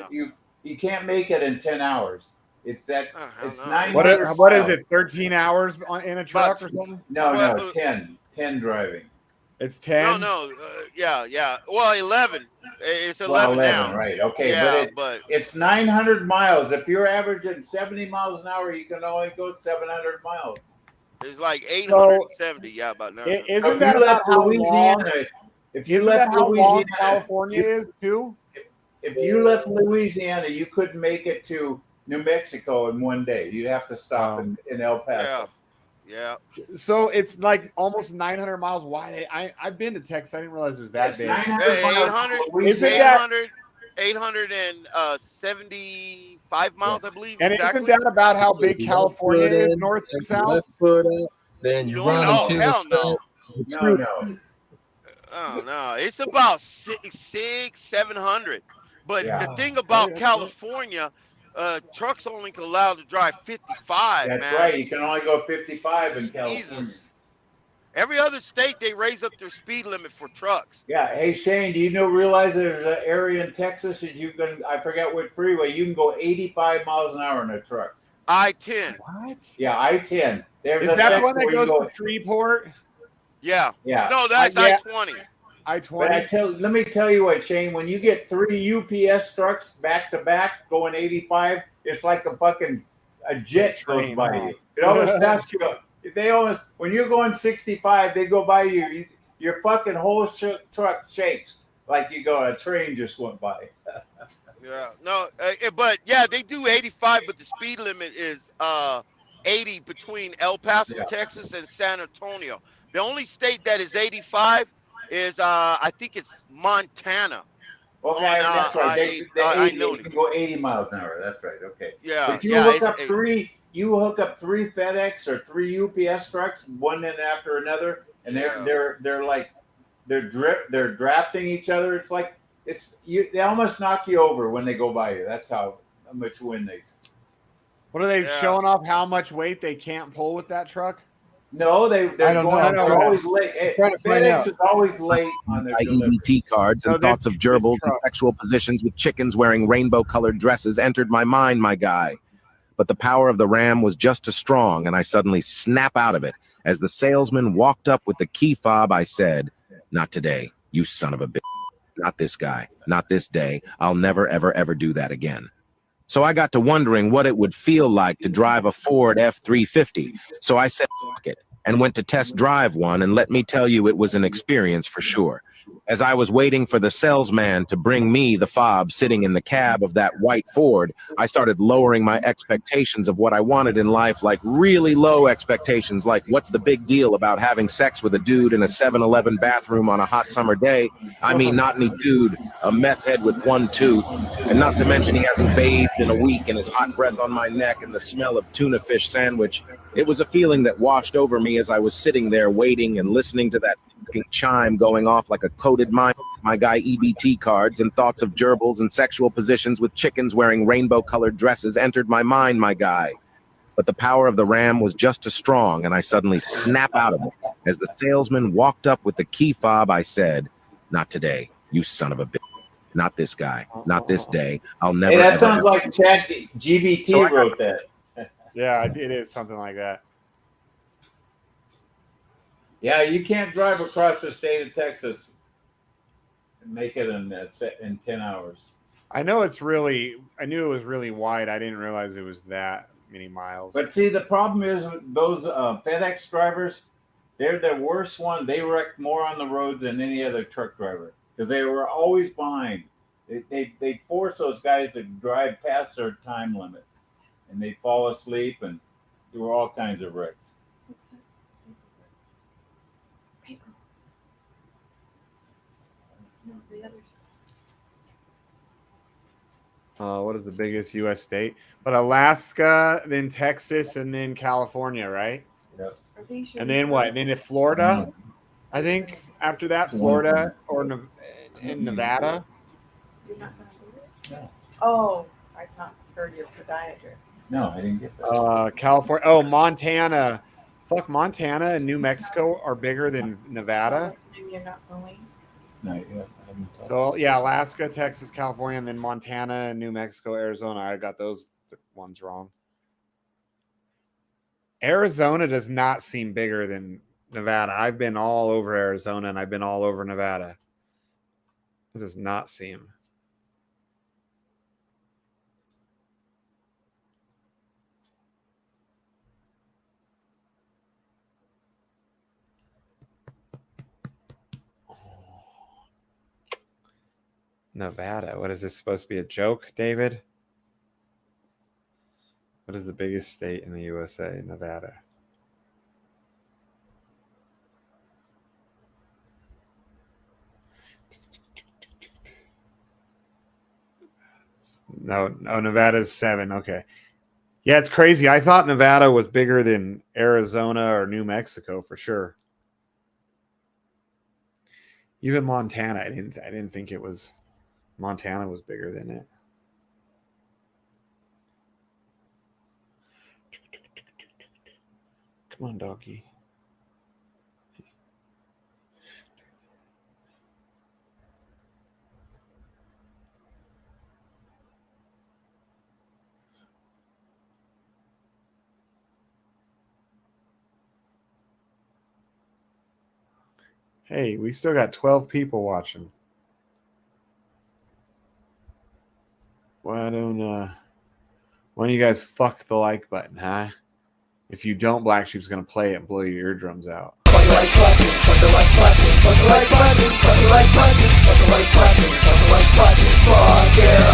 Speaker 6: You can't make it in 10 hours. It's that.
Speaker 10: Oh, hell
Speaker 6: It's
Speaker 10: no.
Speaker 6: 900
Speaker 2: What is
Speaker 6: miles.
Speaker 2: it? 13 hours in a truck or something?
Speaker 6: No,
Speaker 10: Well,
Speaker 6: no, 10 driving.
Speaker 2: It's 10.
Speaker 10: No. Yeah. Well, 11. It's 11
Speaker 6: 11,
Speaker 10: now.
Speaker 6: right? Okay,
Speaker 10: Yeah,
Speaker 6: but it's 900 miles. If you're averaging 70 miles an hour, you can only go 700 miles.
Speaker 10: it's like 870. Yeah, about now.
Speaker 2: Isn't that about how long?
Speaker 6: If you
Speaker 2: Isn't that
Speaker 6: left
Speaker 2: how long
Speaker 6: Louisiana,
Speaker 2: California is too?
Speaker 6: if you left Louisiana, you couldn't make it to New Mexico in one day. You'd have to stop in El Paso.
Speaker 10: Yeah.
Speaker 2: So it's like almost 900 miles wide. I've been to Texas. I didn't realize it was that
Speaker 6: It's
Speaker 2: big.
Speaker 6: 900 miles.
Speaker 10: 875 miles, I believe.
Speaker 2: And
Speaker 10: exactly.
Speaker 2: isn't that about how big California is, north and south?
Speaker 3: Left foot up, then you run
Speaker 10: No,
Speaker 3: into
Speaker 10: hell no.
Speaker 6: No.
Speaker 10: Oh no, it's about 700. But the thing about California, trucks only can allow to drive 55.
Speaker 6: That's
Speaker 10: man.
Speaker 6: right. You can only go 55 in California.
Speaker 10: Jesus. Every other state they raise up their speed limit for trucks.
Speaker 6: Yeah. Hey Shane, do you realize there's an area in Texas that you can? I forget what freeway. You can go 85 miles an hour in a truck.
Speaker 10: I-10.
Speaker 2: What?
Speaker 6: Yeah, I-10.
Speaker 2: Is that the one that goes to Shreveport?
Speaker 10: Yeah.
Speaker 6: Yeah.
Speaker 10: No, that's I-20.
Speaker 2: I-20.
Speaker 6: But let me tell you what, Shane. When you get 3 UPS trucks back to back going 85, it's like a jet goes by you. It almost stops you up. When you're going 65, they go by you. Your fucking whole truck shakes like a train just went by.
Speaker 10: Yeah, no, but yeah, they do 85, but the speed limit is 80 between El Paso, Texas, and San Antonio. The only state that is 85 is I think it's Montana.
Speaker 6: Okay, that's right.
Speaker 10: I know
Speaker 6: you can go 80 miles an hour. That's right. Okay.
Speaker 10: Yeah,
Speaker 6: If you hook up three FedEx or 3 UPS trucks, one in after another, and they're drafting each other. It's like they almost knock you over when they go by you. That's how much wind they.
Speaker 2: What are they showing off? How much weight they can't pull with that truck?
Speaker 6: No, they're always late. FedEx is always late on their
Speaker 11: EBT cards and thoughts of gerbils and sexual positions with chickens wearing rainbow-colored dresses entered my mind, my guy. But the power of the ram was just as strong, and I suddenly snap out of it. As the salesman walked up with the key fob, I said, "Not today, you son of a bitch. Not this guy. Not this day. I'll never, ever, ever do that again." So I got to wondering what it would feel like to drive a Ford F-350. So I said, "Fuck it," and went to test drive one, and let me tell you, it was an experience for sure. As I was waiting for the salesman to bring me the fob sitting in the cab of that white Ford, I started lowering my expectations of what I wanted in life, like really low expectations, like what's the big deal about having sex with a dude in a 7-Eleven bathroom on a hot summer day? I mean, not any dude, a meth head with one tooth, and not to mention he hasn't bathed in a week and his hot breath on my neck and the smell of tuna fish sandwich. It was a feeling that washed over me as I was sitting there waiting and listening to that fucking chime going off like a coded mind. My guy EBT cards and thoughts of gerbils and sexual positions with chickens wearing rainbow-colored dresses entered my mind, my guy. But the power of the ram was just as strong, and I suddenly snap out of it. As the salesman walked up with the key fob, I said, "Not today, you son of a bitch. Not this guy. Not this day. I'll never."
Speaker 6: Hey, that sounds like Chat GBT wrote that.
Speaker 2: Yeah, it is something like that.
Speaker 6: Yeah, you can't drive across the state of Texas and make it in 10 hours.
Speaker 2: I knew it was really wide. I didn't realize it was that many miles.
Speaker 6: But see, the problem is with those FedEx drivers, they're the worst one. They wreck more on the roads than any other truck driver because they were always behind. They force those guys to drive past their time limit, and they fall asleep, and there were all kinds of wrecks.
Speaker 2: What is the biggest U.S. state? But Alaska, then Texas, and then California, right?
Speaker 6: Yep.
Speaker 2: And then what? And then if Florida, I think after that, Florida and Nevada.
Speaker 12: You're not gonna do it? No. Oh, I thought for your podiatrist.
Speaker 6: No, I didn't get that.
Speaker 2: California. Oh, Montana. Fuck, Montana and New Mexico are bigger than Nevada.
Speaker 12: And you're not going?
Speaker 6: No, yeah.
Speaker 2: So yeah, Alaska, Texas, California, and then Montana and New Mexico, Arizona. I got those ones wrong. Arizona does not seem bigger than Nevada. I've been all over Arizona and I've been all over Nevada. It does not seem. Nevada. What is this supposed to be a joke, David? What is the biggest state in the USA? Nevada. No, Nevada's 7. Okay. Yeah, it's crazy. I thought Nevada was bigger than Arizona or New Mexico for sure. Even Montana, I didn't think it was. Montana was bigger than it. Come on, doggy. Hey, we still got 12 people watching. Why don't you guys fuck the like button, huh? If you don't, Black Sheep's gonna play it and blow your eardrums out.
Speaker 3: Fuck the like button, fuck the like button, fuck the like button, fuck the like button, fuck the like button, fuck the like button, fuck yeah.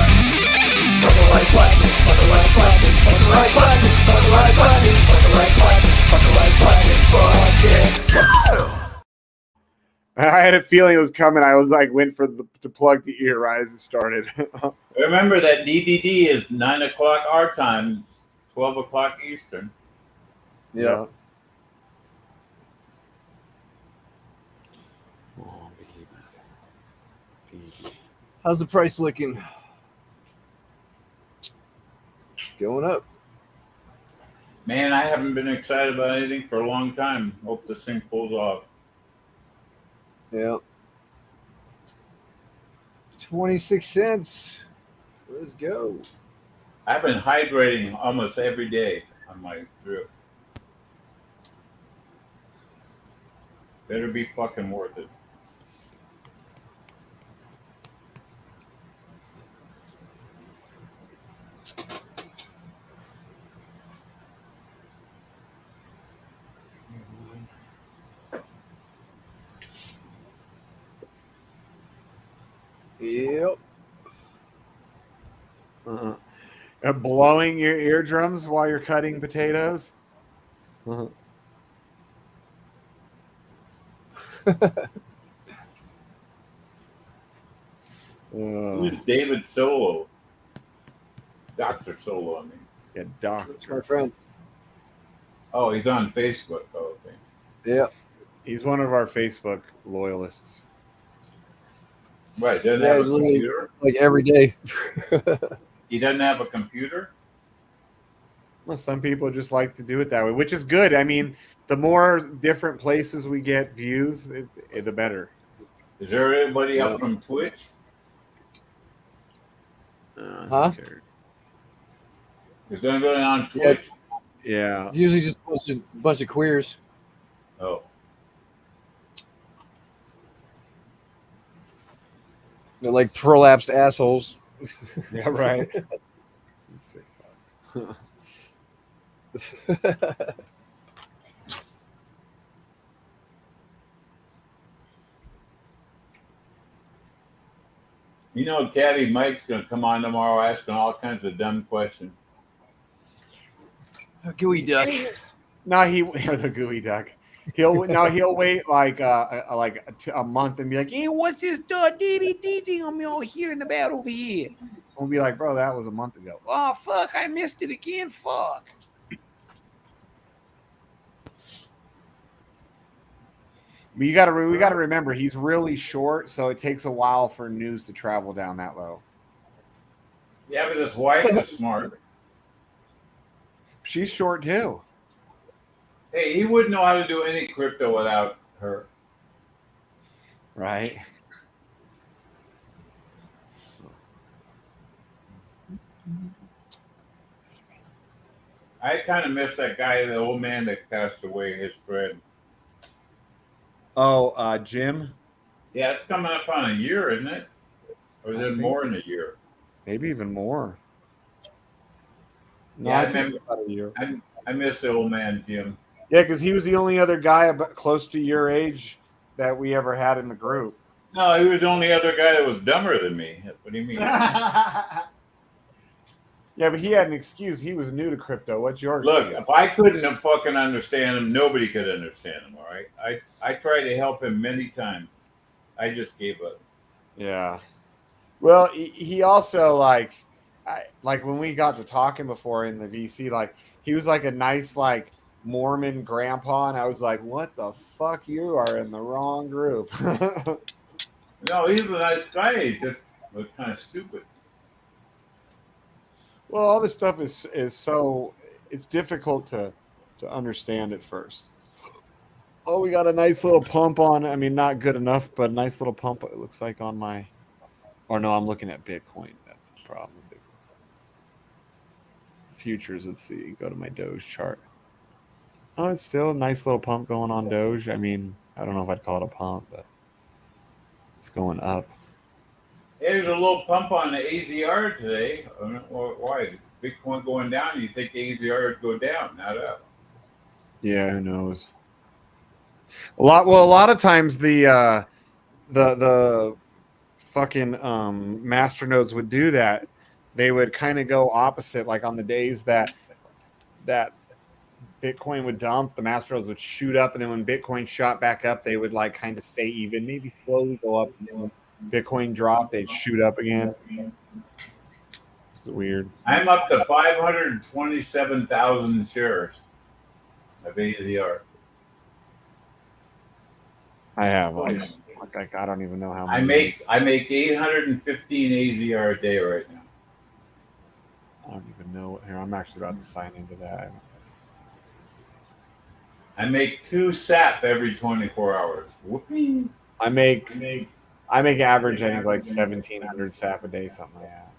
Speaker 3: Fuck the like button, fuck the like button, fuck the like button, fuck the like button, fuck the like button, fuck the like button, fuck yeah.
Speaker 2: I had a feeling it was coming. I was like, went for to plug the ear right as it started.
Speaker 6: Remember that DDD is 9 o'clock our time, 12 o'clock Eastern.
Speaker 2: Yeah.
Speaker 1: How's the price looking? Going up.
Speaker 6: Man, I haven't been excited about anything for a long time. Hope this thing pulls off.
Speaker 1: Yeah. 26 cents. Let's go.
Speaker 6: I've been hydrating almost every day on my drip. Better be fucking worth it.
Speaker 1: Yep.
Speaker 2: Blowing your eardrums while you're cutting potatoes.
Speaker 6: Who's David Solo? Dr. Solo, I mean.
Speaker 2: Yeah, Doctor.
Speaker 1: That's my friend.
Speaker 6: Oh, he's on Facebook. Oh, okay.
Speaker 1: Yeah.
Speaker 2: He's one of our Facebook loyalists.
Speaker 6: Right, doesn't
Speaker 1: Yeah,
Speaker 6: have
Speaker 1: he's
Speaker 6: a
Speaker 1: literally
Speaker 6: computer?
Speaker 1: like every day.
Speaker 6: He doesn't have a computer?
Speaker 2: Well, some people just like to do it that way, which is good. I mean, the more different places we get views, the better.
Speaker 6: Is there anybody up from Twitch?
Speaker 1: Huh?
Speaker 6: Is there anybody on Twitch?
Speaker 2: Yeah.
Speaker 1: It's usually just a bunch of queers.
Speaker 6: Oh.
Speaker 1: They're like prolapsed assholes.
Speaker 2: Yeah, right.
Speaker 6: You know, Caddy Mike's going to come on tomorrow asking all kinds of dumb questions.
Speaker 1: Gooey duck.
Speaker 2: No, the gooey duck. He'll wait like a month and be like, "Hey, what's this thing I'm all hearing about over here?" We'll be like, bro, that was a month ago. Oh fuck, I missed it again. Fuck. But we got to remember he's really short, so it takes a while for news to travel down that low.
Speaker 6: Yeah, but his wife is smart.
Speaker 2: She's short too.
Speaker 6: Hey, he wouldn't know how to do any crypto without her.
Speaker 2: Right.
Speaker 6: I kind of miss that guy, the old man that passed away, his friend.
Speaker 2: Oh, Jim?
Speaker 6: Yeah, it's coming up on a year, isn't it? Or is it more than a year?
Speaker 2: Maybe even more. No,
Speaker 6: Yeah,
Speaker 2: I think it's about a year.
Speaker 6: I miss the old man, Jim.
Speaker 2: Yeah, because he was the only other guy about close to your age that we ever had in the group.
Speaker 6: No, he was the only other guy that was dumber than me. What do you mean?
Speaker 2: Yeah, but he had an excuse. He was new to crypto. What's your
Speaker 6: Look,
Speaker 2: excuse?
Speaker 6: if I couldn't have fucking understand him, nobody could understand him, all right? I tried to help him many times. I just gave up.
Speaker 2: Yeah. Well, he also, like when we got to talking before in the VC, like, he was like a nice, like, Mormon grandpa, and I was like, what the fuck? You are in the wrong group.
Speaker 6: No, he's a nice guy. He just was kind of stupid.
Speaker 2: Well, all this stuff is so it's difficult to understand at first. Oh, we got a nice little pump on. I mean, not good enough, but a nice little pump. It looks like on my. Or no, I'm looking at Bitcoin. That's the problem. Futures. Let's see. Go to my Doge chart. Oh, it's still a nice little pump going on Doge. I mean, I don't know if I'd call it a pump, but it's going up.
Speaker 6: Hey, there's a little pump on the AZR today. I don't know why. Bitcoin going down, you think AZR would go down, not up.
Speaker 2: Yeah, who knows? A lot of times the fucking masternodes would do that. They would kind of go opposite, like on the days that Bitcoin would dump, the masternodes would shoot up, and then when Bitcoin shot back up, they would like kind of stay even, maybe slowly go up, and then when Bitcoin dropped, they'd shoot up again. It's weird.
Speaker 6: I'm up to 527,000 shares of AZR.
Speaker 2: I have like I don't even know how
Speaker 6: many. I make 815 AZR a day right now.
Speaker 2: I don't even know. Here, I'm actually about to sign into that.
Speaker 6: I make 2 SAP every 24 hours. Whoopee.
Speaker 2: I make average, I think, like 1,700 SAP a day, something like that.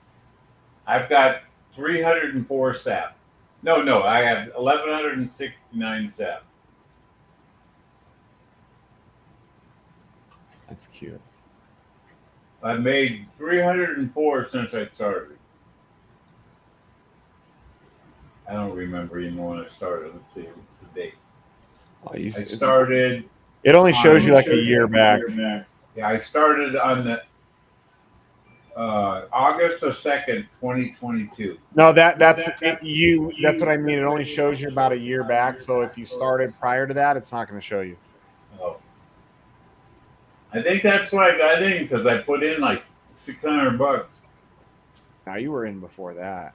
Speaker 6: I've got 304 SAP. No, I have 1,169 SAP.
Speaker 2: That's cute.
Speaker 6: I've made 304 since I started. I don't remember even when I started. Let's see, what's the date? I started.
Speaker 2: It only shows you like a year back.
Speaker 6: Yeah, I started on the August the 2nd, 2022.
Speaker 2: No, that's you. That's what I mean. It only shows you about a year back. So if you started prior to that, it's not going to show you.
Speaker 6: Oh. I think that's why I got in, because I put in like $600.
Speaker 2: Now you were in before that.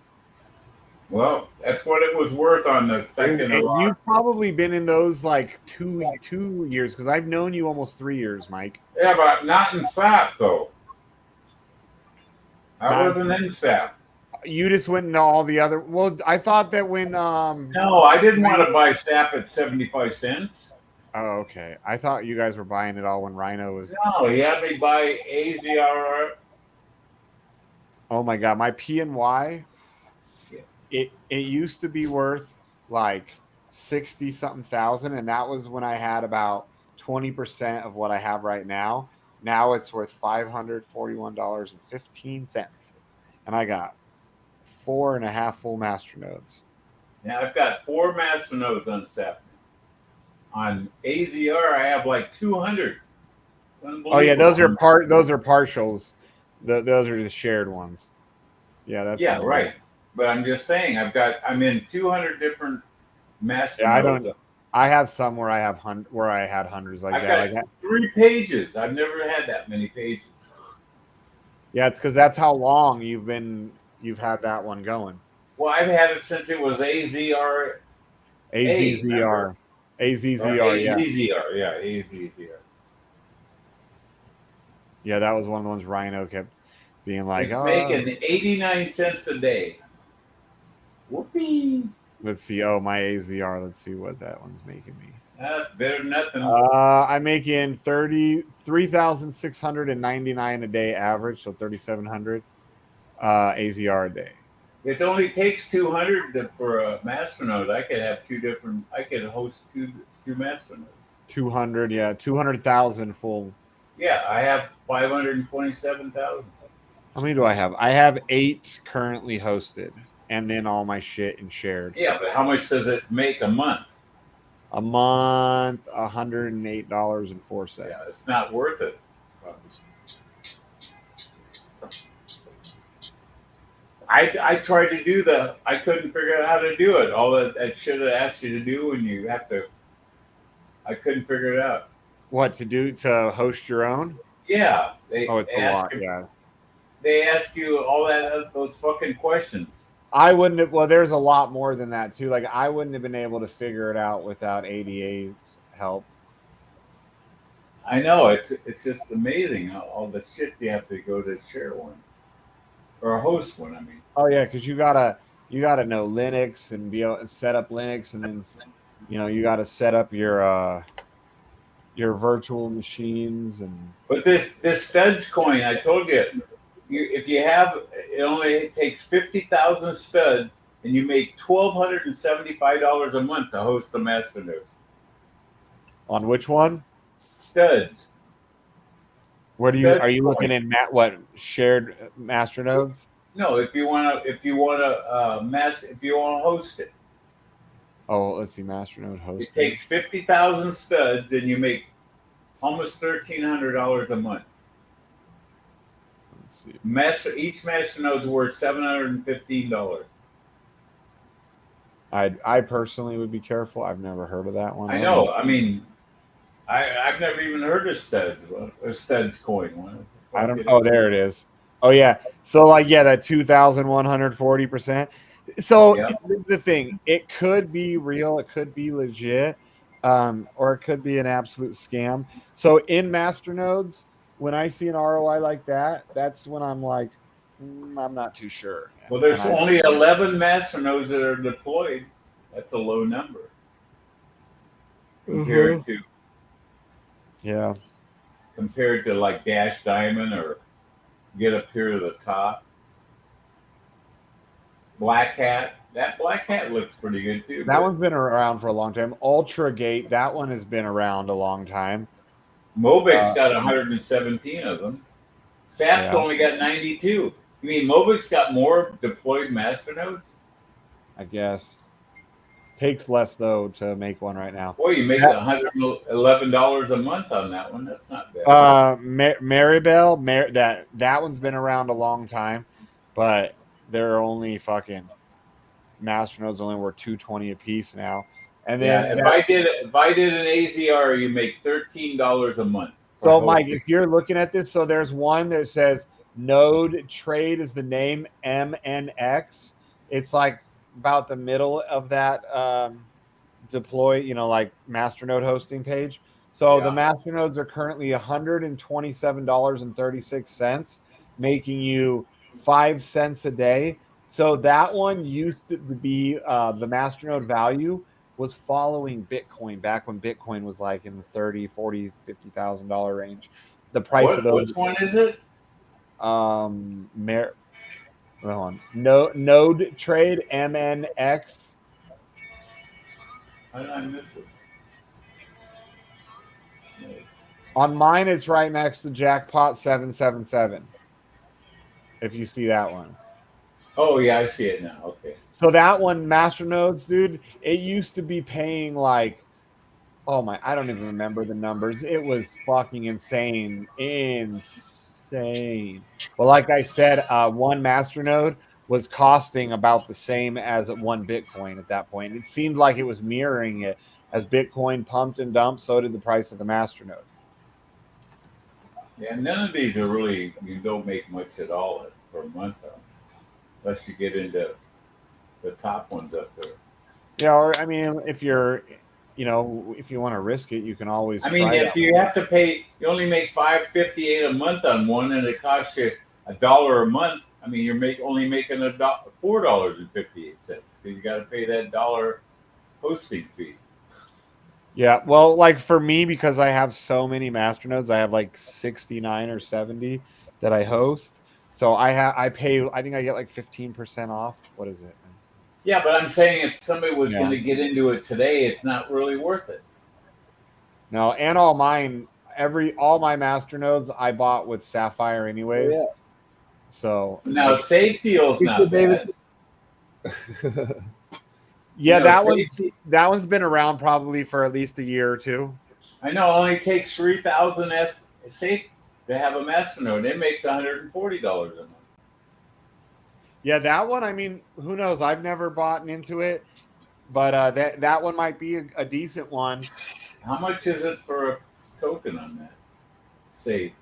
Speaker 6: Well, that's what it was worth on the second.
Speaker 2: You've probably been in those like two years, because I've known you almost 3 years, Mike.
Speaker 6: Yeah, but not in SAP though. I wasn't in SAP.
Speaker 2: You just went into all the other. Well, I thought that when
Speaker 6: no, I didn't want to buy SAP at 75 cents.
Speaker 2: Oh, okay. I thought you guys were buying it all when Rhino was.
Speaker 6: No, he had me buy AZR.
Speaker 2: Oh my god, my PNY. It used to be worth like 60 something thousand, and that was when I had about 20% of what I have right now. Now it's worth $541.15, and I got 4.5 full master nodes.
Speaker 6: Yeah, I've got 4 master nodes on SAP. On AZR, I have like 200.
Speaker 2: Oh yeah, those are partials. Those are the shared ones. Yeah, that's
Speaker 6: right. But I'm just saying, I'm in 200 different master nodes.
Speaker 2: I have some where I have hundreds like
Speaker 6: I've
Speaker 2: that.
Speaker 6: Got 3 pages. I've never had that many pages.
Speaker 2: Yeah, it's because that's how long you've had that one going.
Speaker 6: Well, I've had it since it was AZR.
Speaker 2: AZZR. AZZR, yeah.
Speaker 6: AZZR, yeah, AZZR.
Speaker 2: Yeah, that was one of the ones Rhino kept being like,
Speaker 6: It's making 89 cents a day. Whoopee.
Speaker 2: Let's see. Oh, my AZR. Let's see what that one's making me.
Speaker 6: Better than nothing.
Speaker 2: I'm making 3,699 a day average, so 3,700 AZR a day.
Speaker 6: It only takes 200 for a masternode. I could have I could host two masternodes.
Speaker 2: 200, yeah, 200,000 full.
Speaker 6: Yeah, I have 527,000.
Speaker 2: How many do I have? I have 8 currently hosted, and then all my shit and shared.
Speaker 6: Yeah, but how much does it make a month?
Speaker 2: A month, $108.04.
Speaker 6: Yeah, it's not worth it. I tried to do I couldn't figure out how to do it. All that I should have asked you to do when you have to. I couldn't figure it out.
Speaker 2: What to do to host your own?
Speaker 6: Yeah.
Speaker 2: It's a lot. Yeah.
Speaker 6: They ask you all those fucking questions.
Speaker 2: I wouldn't have. Well, there's a lot more than that too. Like I wouldn't have been able to figure it out without ADA's help.
Speaker 6: I know it's just amazing all the shit you have to go to share one or host one. I mean.
Speaker 2: Oh yeah, because you gotta know Linux and be able to set up Linux, and then you gotta set up your virtual machines and.
Speaker 6: But this studs coin, I told you, if you have it only takes 50,000 studs, and you make $1,275 a month to host the masternode.
Speaker 2: On which one?
Speaker 6: Studs.
Speaker 2: Are you looking in shared masternodes?
Speaker 6: No, if you want to host it.
Speaker 2: Oh, let's see, masternode host.
Speaker 6: It takes 50,000 studs, and you make almost $1,300 a month.
Speaker 2: Let's see.
Speaker 6: Each masternode's worth $715.
Speaker 2: I personally would be careful. I've never heard of that one.
Speaker 6: I know. I mean, I've never even heard of studs coin.
Speaker 2: I don't. Oh, there it is. Oh yeah. So that 2,140%. So This is the thing. It could be real. It could be legit, or it could be an absolute scam. So in masternodes, when I see an ROI like that, that's when I'm like, I'm not too sure.
Speaker 6: Well, there's only 11 masternodes that are deployed. That's a low number compared to.
Speaker 2: Yeah.
Speaker 6: Compared to like Dash Diamond or Get Up Here to the Top. Black Hat. That Black Hat looks pretty good too.
Speaker 2: That one's been around for a long time. Ultra Gate, that one has been around a long time.
Speaker 6: Mobic's got 117 of them. SAP's only got 92. You mean Mobic's got more deployed masternodes?
Speaker 2: I guess. Takes less though to make one right now.
Speaker 6: Boy, you make $111 a month on that one. That's not bad.
Speaker 2: Maribel, that one's been around a long time, but they're only fucking masternodes only worth $220 a piece now. And then
Speaker 6: if I did an AZR, you make $13 a month.
Speaker 2: So Mike, if you're looking at this, so there's one that says Node Trade is the name, MNX. It's like about the middle of that deploy, like masternode hosting page. So the masternodes are currently $127.36, making you 5 cents a day. So that one used to be the masternode value was following Bitcoin back when Bitcoin was like in the $30,000, $40,000, $50,000 range. The price of those.
Speaker 6: Which one is it?
Speaker 2: Node Trade, MNX.
Speaker 6: How did I miss it?
Speaker 2: On mine, it's right next to Jackpot 777. If you see that one.
Speaker 6: Oh yeah, I see it now. Okay.
Speaker 2: So that one, masternodes, dude, it used to be paying like, I don't even remember the numbers. It was fucking insane. Well, like I said, one masternode was costing about the same as one Bitcoin at that point. It seemed like it was mirroring it. As Bitcoin pumped and dumped, so did the price of the masternode.
Speaker 6: Yeah, none of these are really, you don't make much at all per month, unless you get into the top ones up there.
Speaker 2: Yeah, or I mean, if you're, if you want to risk it, you can always
Speaker 6: I mean,
Speaker 2: try
Speaker 6: if
Speaker 2: that
Speaker 6: you
Speaker 2: one.
Speaker 6: have to pay, you only make $5.58 a month on one, and it costs you $1 a month. I mean, you're only making $4.58 because you got to pay that dollar hosting fee.
Speaker 2: Yeah, well, like for me, because I have so many masternodes, I have like 69 or 70 that I host. So I pay, I think I get like 15% off. What is it?
Speaker 6: Yeah, but I'm saying if somebody was
Speaker 2: Yeah.
Speaker 6: going to get into it today, it's not really worth it.
Speaker 2: No, and all mine, all my masternodes I bought with Sapphire anyways.
Speaker 1: Yeah.
Speaker 2: So
Speaker 6: Now,
Speaker 2: like,
Speaker 6: Safe Deal's not bad.
Speaker 2: Yeah,
Speaker 6: Safety,
Speaker 2: that one's been around probably for at least a year or two.
Speaker 6: I know, it only takes 3,000 safe to have a masternode. It makes $140 a month.
Speaker 2: Yeah, that one. I mean, who knows? I've never bought into it, but that one might be a decent one.
Speaker 6: How much is it for a token on that? Safe.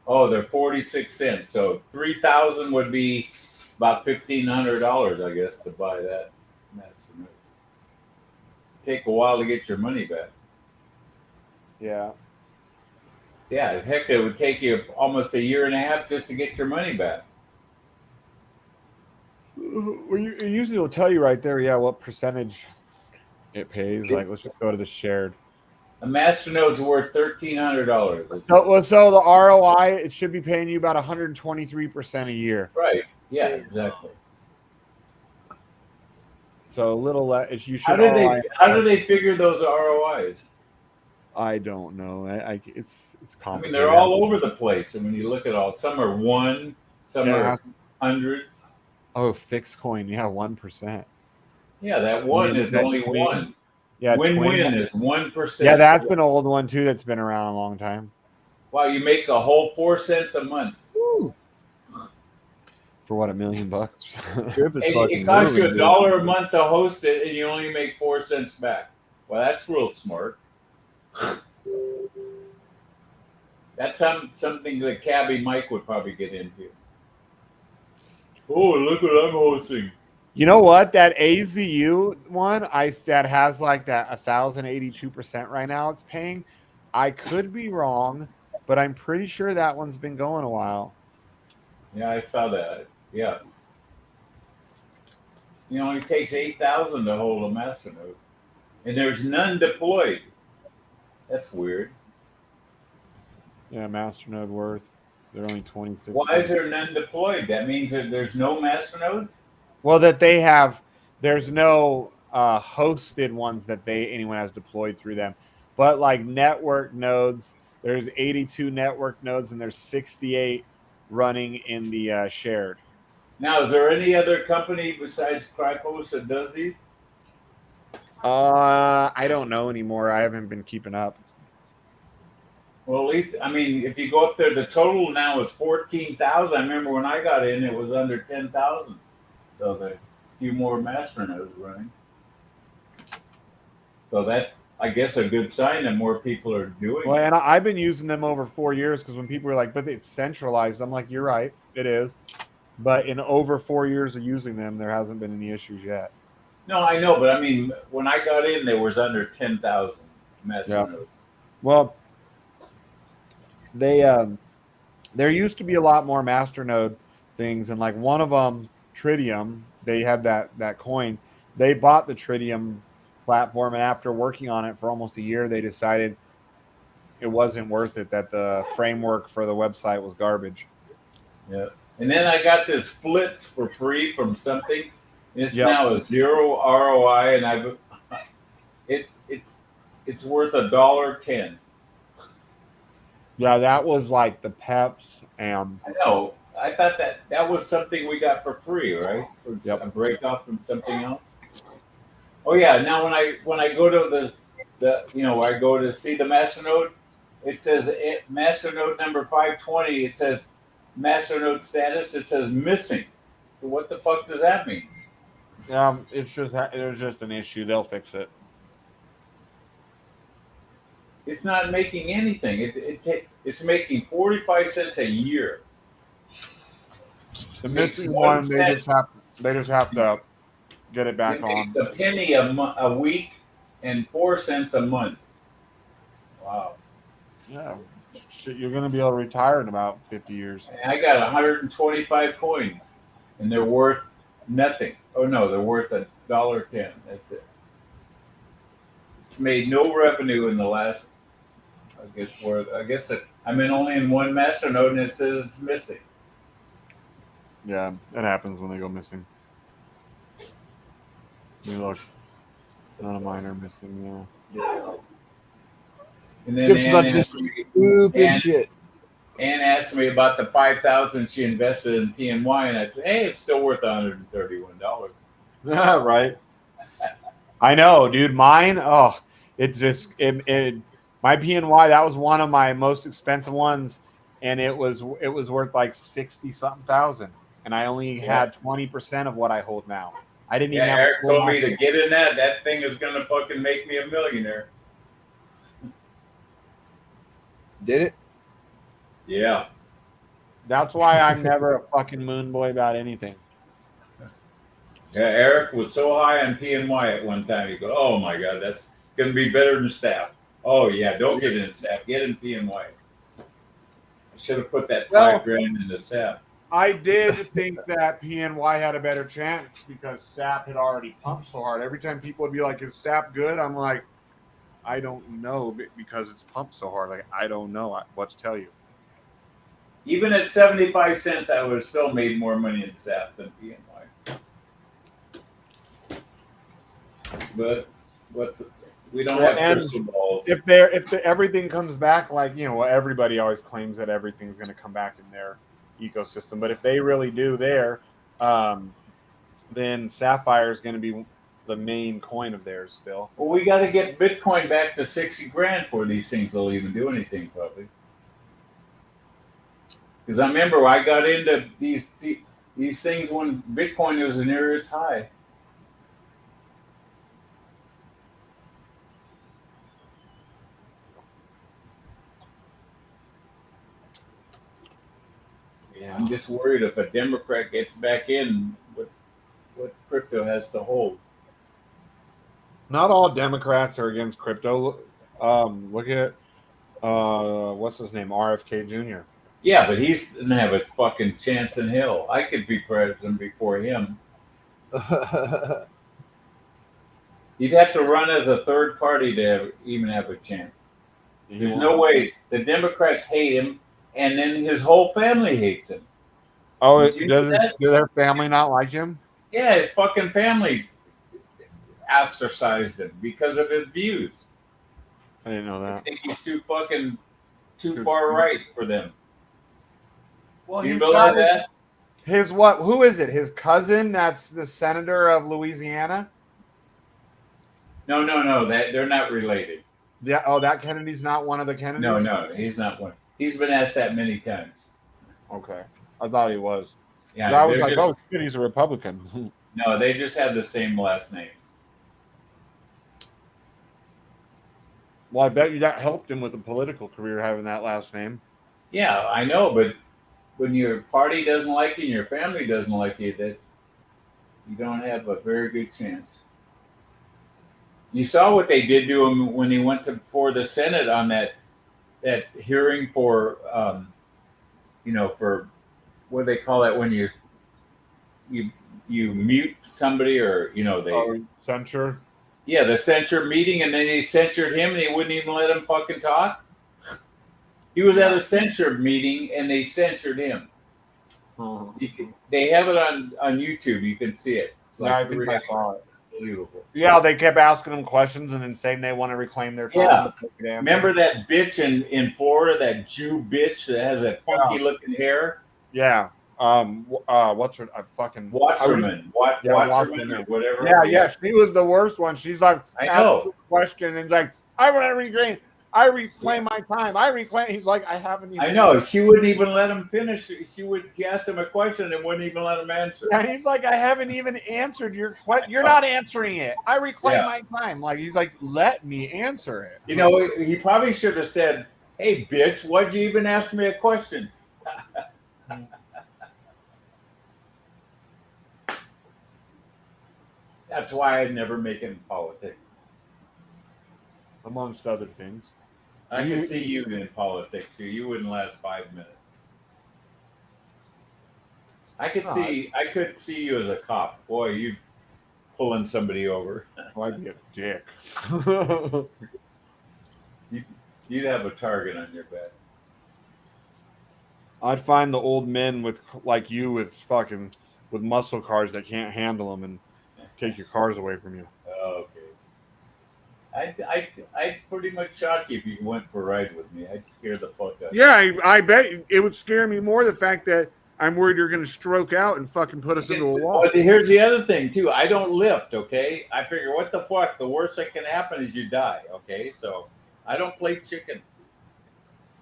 Speaker 6: Oh, they're 46 cents. So 3,000 would be about $1,500, I guess, to buy that masternode. Take a while to get your money back.
Speaker 2: Yeah.
Speaker 6: Yeah, heck, it would take you almost a year and a half just to get your money back.
Speaker 2: Well, it usually will tell you right there, yeah, what percentage it pays. Like, let's just go to the shared.
Speaker 6: A masternode's worth $1,300.
Speaker 2: So the ROI, it should be paying you about 123% a year.
Speaker 6: Right. Yeah, exactly.
Speaker 2: So a little less. You should.
Speaker 6: How do they figure those ROIs?
Speaker 2: I don't know. It's complicated.
Speaker 6: I mean, they're all over the place. And when you look at all, some are 1, some are hundreds.
Speaker 2: Oh, fixed coin, yeah, 1%.
Speaker 6: Yeah, that one is only one.
Speaker 2: Yeah,
Speaker 6: win-win is 1%.
Speaker 2: Yeah, that's an old one too. That's been around a long time.
Speaker 6: Wow, you make a whole 4 cents a month.
Speaker 2: Woo. For what, $1 million?
Speaker 6: It costs you $1 a month to host it, and you only make 4 cents back. Well, that's real smart. That's something that Cabby Mike would probably get into. Oh, look what I'm hosting.
Speaker 2: You know what? That AZU one, that has like that 1,082% right now. It's paying. I could be wrong, but I'm pretty sure that one's been going a while.
Speaker 6: Yeah, I saw that. Yeah. It only takes 8,000 to hold a masternode, and there's none deployed. That's weird.
Speaker 2: Yeah, masternode worth. They're only 26.
Speaker 6: Why is there none deployed? That means that there's no masternodes?
Speaker 2: Well, that they have. There's no hosted ones that anyone has deployed through them. But like network nodes, there's 82 network nodes and there's 68 running in the shared.
Speaker 6: Now, is there any other company besides Crypos that does these?
Speaker 2: I don't know anymore. I haven't been keeping up.
Speaker 6: Well, at least, I mean, if you go up there, the total now is 14,000. I remember when I got in, it was under 10,000. So there's a few more masternodes running. So that's, I guess, a good sign that more people are doing
Speaker 2: Well,
Speaker 6: it.
Speaker 2: and I've been using them over 4 years because when people were like, but it's centralized, I'm like, you're right, it is. But in over 4 years of using them, there hasn't been any issues yet.
Speaker 6: No, I know, but I mean, when I got in, there was under 10,000 masternodes.
Speaker 2: Yeah. Well, there used to be a lot more masternode things, and like one of them, Tritium, they had that coin. They bought the Tritium platform, and after working on it for almost a year, they decided it wasn't worth it, that the framework for the website was garbage.
Speaker 6: Yeah. And then I got this Flits for free from something. It's now a 0 ROI, and it's worth $1.10.
Speaker 2: Yeah, that was like the Peps and
Speaker 6: I know. I thought that was something we got for free, right? A break off from something else. Oh yeah. Now when I go to I go to see the masternode, it says masternode number 520. It says masternode status. It says missing. So what the fuck does that mean?
Speaker 2: There's just an issue. They'll fix it.
Speaker 6: It's not making anything. It's making 45 cents a year.
Speaker 2: The
Speaker 6: Makes
Speaker 2: missing
Speaker 6: 1
Speaker 2: one,
Speaker 6: cent.
Speaker 2: they just have to get it back
Speaker 6: It
Speaker 2: on.
Speaker 6: makes a penny a week and 4 cents a month. Wow.
Speaker 2: Yeah. Shit, you're gonna be able to retire in about 50 years.
Speaker 6: I got 125 coins, and they're worth nothing. Oh no, they're worth $1.10. That's it. It's made no revenue in the last. I'm only in one masternode, and it says it's missing.
Speaker 2: Yeah, it happens when they go missing. Let me look. None of mine are missing. Yeah.
Speaker 6: And then
Speaker 1: Tips about this stupid shit.
Speaker 6: Ann asked me about the 5,000 she invested in PNY, and I said, "Hey, it's still worth $131."
Speaker 2: Right. I know, dude. Mine. Oh, my PNY. That was one of my most expensive ones, and it was worth like 60 something thousand, and I only had 20% of what I hold now. I didn't even have.
Speaker 6: Eric told me to get in that. That thing is gonna fucking make me a millionaire.
Speaker 1: Did it?
Speaker 6: Yeah.
Speaker 2: That's why I'm never a fucking moon boy about anything.
Speaker 6: Yeah, Eric was so high on PNY at one time. He goes, "Oh my god, that's gonna be better than SAP." Oh yeah, don't get in SAP. Get in PNY. I should have put that $5,000 into SAP.
Speaker 2: I did think that PNY had a better chance because SAP had already pumped so hard. Every time people would be like, "Is SAP good?" I'm like, I don't know because it's pumped so hard. Like, I don't know what to tell you.
Speaker 6: Even at 75 cents, I would have still made more money in SAP than PNY. But we don't have crystal balls.
Speaker 2: If everything comes back, like, everybody always claims that everything's going to come back in their ecosystem. But if they really do then Sapphire is going to be the main coin of theirs still.
Speaker 6: Well, we got to get Bitcoin back to 60 grand for these things will even do anything, probably. Because I remember I got into these things when Bitcoin was near its high. Yeah. I'm just worried if a Democrat gets back in, what crypto has to hold.
Speaker 2: Not all Democrats are against crypto. Look at what's his name, RFK Jr.
Speaker 6: Yeah, but he doesn't have a fucking chance in hell. I could be president before him. He'd have to run as a third party to even have a chance. There's no way. The Democrats hate him, and then his whole family hates him.
Speaker 2: Oh, does their family not like him?
Speaker 6: Yeah, his fucking family ostracized him because of his views.
Speaker 2: I didn't know that.
Speaker 6: I think he's too far right for them.
Speaker 2: Well,
Speaker 6: you believe that?
Speaker 2: His what? Who is it? His cousin? That's the senator of Louisiana.
Speaker 6: No. They're not related.
Speaker 2: Yeah. Oh, that Kennedy's not one of the Kennedys.
Speaker 6: No, he's not one. He's been asked that many times.
Speaker 2: Okay, I thought he was.
Speaker 6: Yeah,
Speaker 2: I was like, oh, he's a Republican.
Speaker 6: No, they just have the same last names.
Speaker 2: Well, I bet you that helped him with a political career having that last name.
Speaker 6: Yeah, I know, but when your party doesn't like you and your family doesn't like you, that you don't have a very good chance. You saw what they did to him when he went before the Senate on that hearing for for what do they call that when you mute somebody or they
Speaker 2: censure.
Speaker 6: Yeah, the censure meeting, and then they censured him, and they wouldn't even let him fucking talk. He was at a censure meeting, and they censured him. They have it on YouTube. You can see it. It's
Speaker 2: I think I saw it.
Speaker 6: Unbelievable.
Speaker 2: Yeah, they kept asking him questions and then saying they want to reclaim their time.
Speaker 6: Yeah. Remember that bitch in Florida, that Jew bitch that has that funky looking hair?
Speaker 2: Yeah. What's her?
Speaker 6: Wasserman. Wasserman or whatever.
Speaker 2: Yeah. She was the worst one. She's like,
Speaker 6: I know.
Speaker 2: a question and it's like, I want to reclaim. I reclaim my time. I reclaim. He's like, I haven't even.
Speaker 6: I know. She wouldn't even let him finish. She asked him a question and wouldn't even let him answer.
Speaker 2: And he's like, I haven't even answered your question. You're not answering it. I reclaim my time. Like he's like, let me answer it.
Speaker 6: You know, he probably should have said, "Hey, bitch, why'd you even ask me a question?" That's why I never make it in politics.
Speaker 2: Amongst other things.
Speaker 6: I could see you in politics. You wouldn't last 5 minutes. I could see you as a cop. Boy, you pulling somebody over.
Speaker 2: I'd be a dick.
Speaker 6: You'd have a target on your back.
Speaker 2: I'd find the old men with like you with muscle cars that can't handle them and take your cars away from you.
Speaker 6: Okay. I'd pretty much shock you if you went for a ride with me. I'd scare the fuck out of you.
Speaker 2: Yeah, I bet it would scare me more the fact that I'm worried you're going to stroke out and fucking put us into a wall.
Speaker 6: But here's the other thing, too. I don't lift, okay? I figure, what the fuck? The worst that can happen is you die, okay? So I don't play chicken.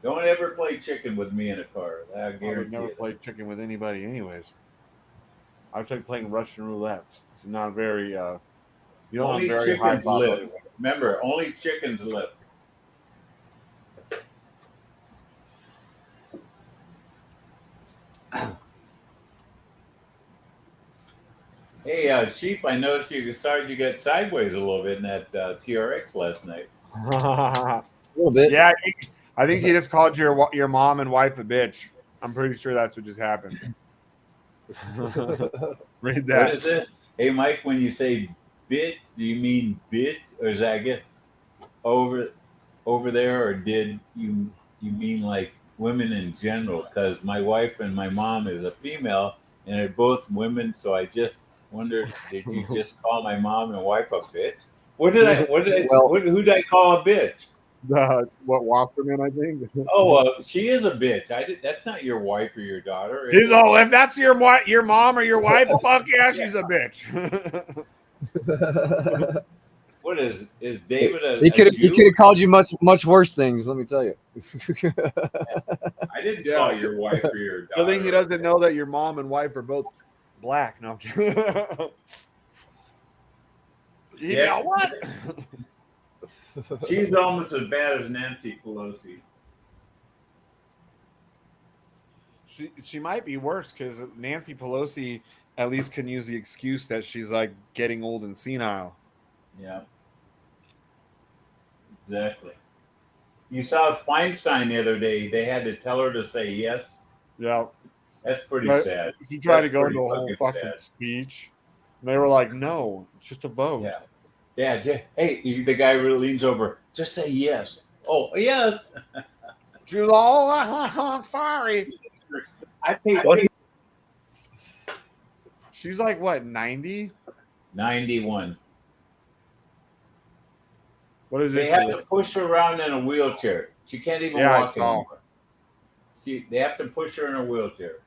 Speaker 6: Don't ever play chicken with me in a car. I guarantee
Speaker 2: I would never
Speaker 6: it.
Speaker 2: play chicken with anybody anyways. I tried playing Russian roulette. It's not very, you don't
Speaker 6: Only
Speaker 2: have very high
Speaker 6: chickens live.
Speaker 2: probability.
Speaker 6: Remember, only chickens live. Hey, Sheep, I noticed you started to get sideways a little bit in that TRX last night.
Speaker 1: A little bit.
Speaker 2: Yeah, I think he just called your mom and wife a bitch. I'm pretty sure that's what just happened. Read that.
Speaker 6: What is this? Hey, Mike, when you say bitch, do you mean bitch, or does that get over there, or did you mean like women in general? Because my wife and my mom is a female, and they're both women, so I just wondered, did you just call my mom and wife a bitch? Who did I call a bitch?
Speaker 2: What Wasserman, I think.
Speaker 6: Oh, she is a bitch. That's not your wife or your daughter.
Speaker 2: He's all, if that's your mom or your wife, fuck yeah, she's a bitch.
Speaker 6: What is David a
Speaker 1: He could
Speaker 6: Jew?
Speaker 1: have called you much worse things, let me tell you.
Speaker 6: I didn't call your wife or your daughter.
Speaker 2: I think he doesn't know that your mom and wife are both black. No, I'm kidding.
Speaker 6: Yeah.
Speaker 2: What?
Speaker 6: She's almost as bad as Nancy Pelosi.
Speaker 2: She might be worse because Nancy Pelosi at least can use the excuse that she's like getting old and senile.
Speaker 6: Yeah. Exactly. You saw Feinstein the other day. They had to tell her to say yes.
Speaker 2: Yeah.
Speaker 6: That's pretty sad.
Speaker 2: He tried to
Speaker 6: That's
Speaker 2: go
Speaker 6: pretty
Speaker 2: into a whole fucking
Speaker 6: sad.
Speaker 2: speech. And they were like, no, it's just a vote.
Speaker 6: Yeah. Yeah. Hey, the guy really leans over. Just say yes. Oh, yes.
Speaker 2: She was all, sorry.
Speaker 6: I paid.
Speaker 2: She's like, what, 90?
Speaker 6: 91.
Speaker 2: What is it?
Speaker 6: They have to push her around in a wheelchair. She can't even walk anymore. They have to push her in a wheelchair.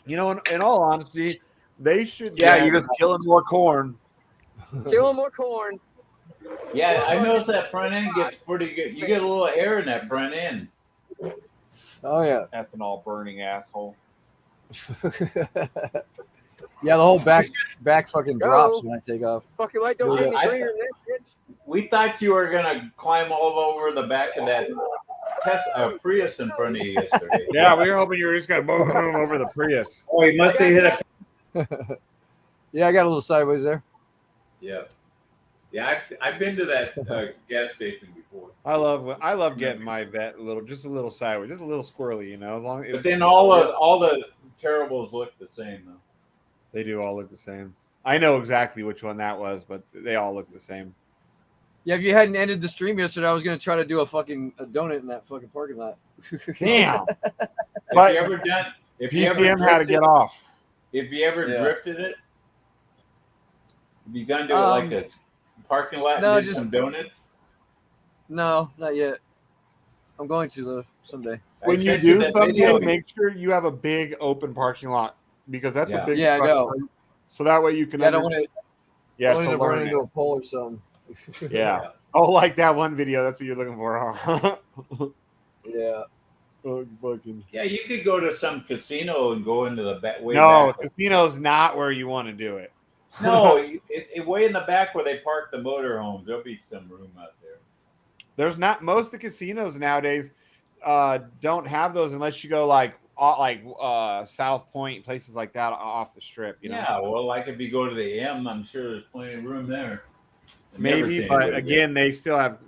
Speaker 2: You know, in all honesty, they should.
Speaker 1: Yeah, you're just killing more corn.
Speaker 13: Killing more corn.
Speaker 6: Yeah, I noticed that front end gets pretty good. You get a little air in that front end.
Speaker 1: Oh yeah.
Speaker 2: Ethanol burning asshole.
Speaker 1: Yeah, the whole back fucking drops when I take off.
Speaker 13: Fucking light don't get any greener than that, bitch.
Speaker 6: We thought you were gonna climb all over the back of that Prius in front of you yesterday.
Speaker 2: Yeah, we were hoping you were just gonna boom over the Prius.
Speaker 6: Oh, you must have hit a.
Speaker 1: Yeah, I got a little sideways there.
Speaker 6: Yeah, yeah. I've been to that gas station before.
Speaker 2: I love getting my vet a little sideways, just a little squirrely, you know. As long as
Speaker 6: but then all the terribles look the same though.
Speaker 2: They do all look the same. I know exactly which one that was, but they all look the same.
Speaker 1: Yeah, if you hadn't ended the stream yesterday, I was gonna try to do a donut in that fucking parking lot.
Speaker 2: Damn.
Speaker 6: But you ever done? If you ever
Speaker 2: PCM had to get off.
Speaker 6: If you ever drifted it, have you gone to like a parking lot and did some donuts?
Speaker 1: No, not yet. I'm going to though someday.
Speaker 2: When you do someday, make sure you have a big open parking lot because that's a big.
Speaker 1: Yeah, I know.
Speaker 2: So that way you can.
Speaker 1: I don't want to.
Speaker 2: Yeah,
Speaker 1: I don't want to run into a pole or something.
Speaker 2: Yeah. Oh, like that one video. That's what you're looking for, huh?
Speaker 1: Yeah.
Speaker 2: Oh, fucking.
Speaker 6: Yeah, you could go to some casino and go into the back.
Speaker 2: No, casino's not where you want to do it.
Speaker 6: No, way in the back where they park the motorhomes, there'll be some room out there.
Speaker 2: There's not. Most of the casinos nowadays don't have those unless you go like South Point, places like that off the strip. You know?
Speaker 6: Yeah, well, like if you go to the M, I'm sure there's plenty of room there.
Speaker 2: Maybe, but again, they still have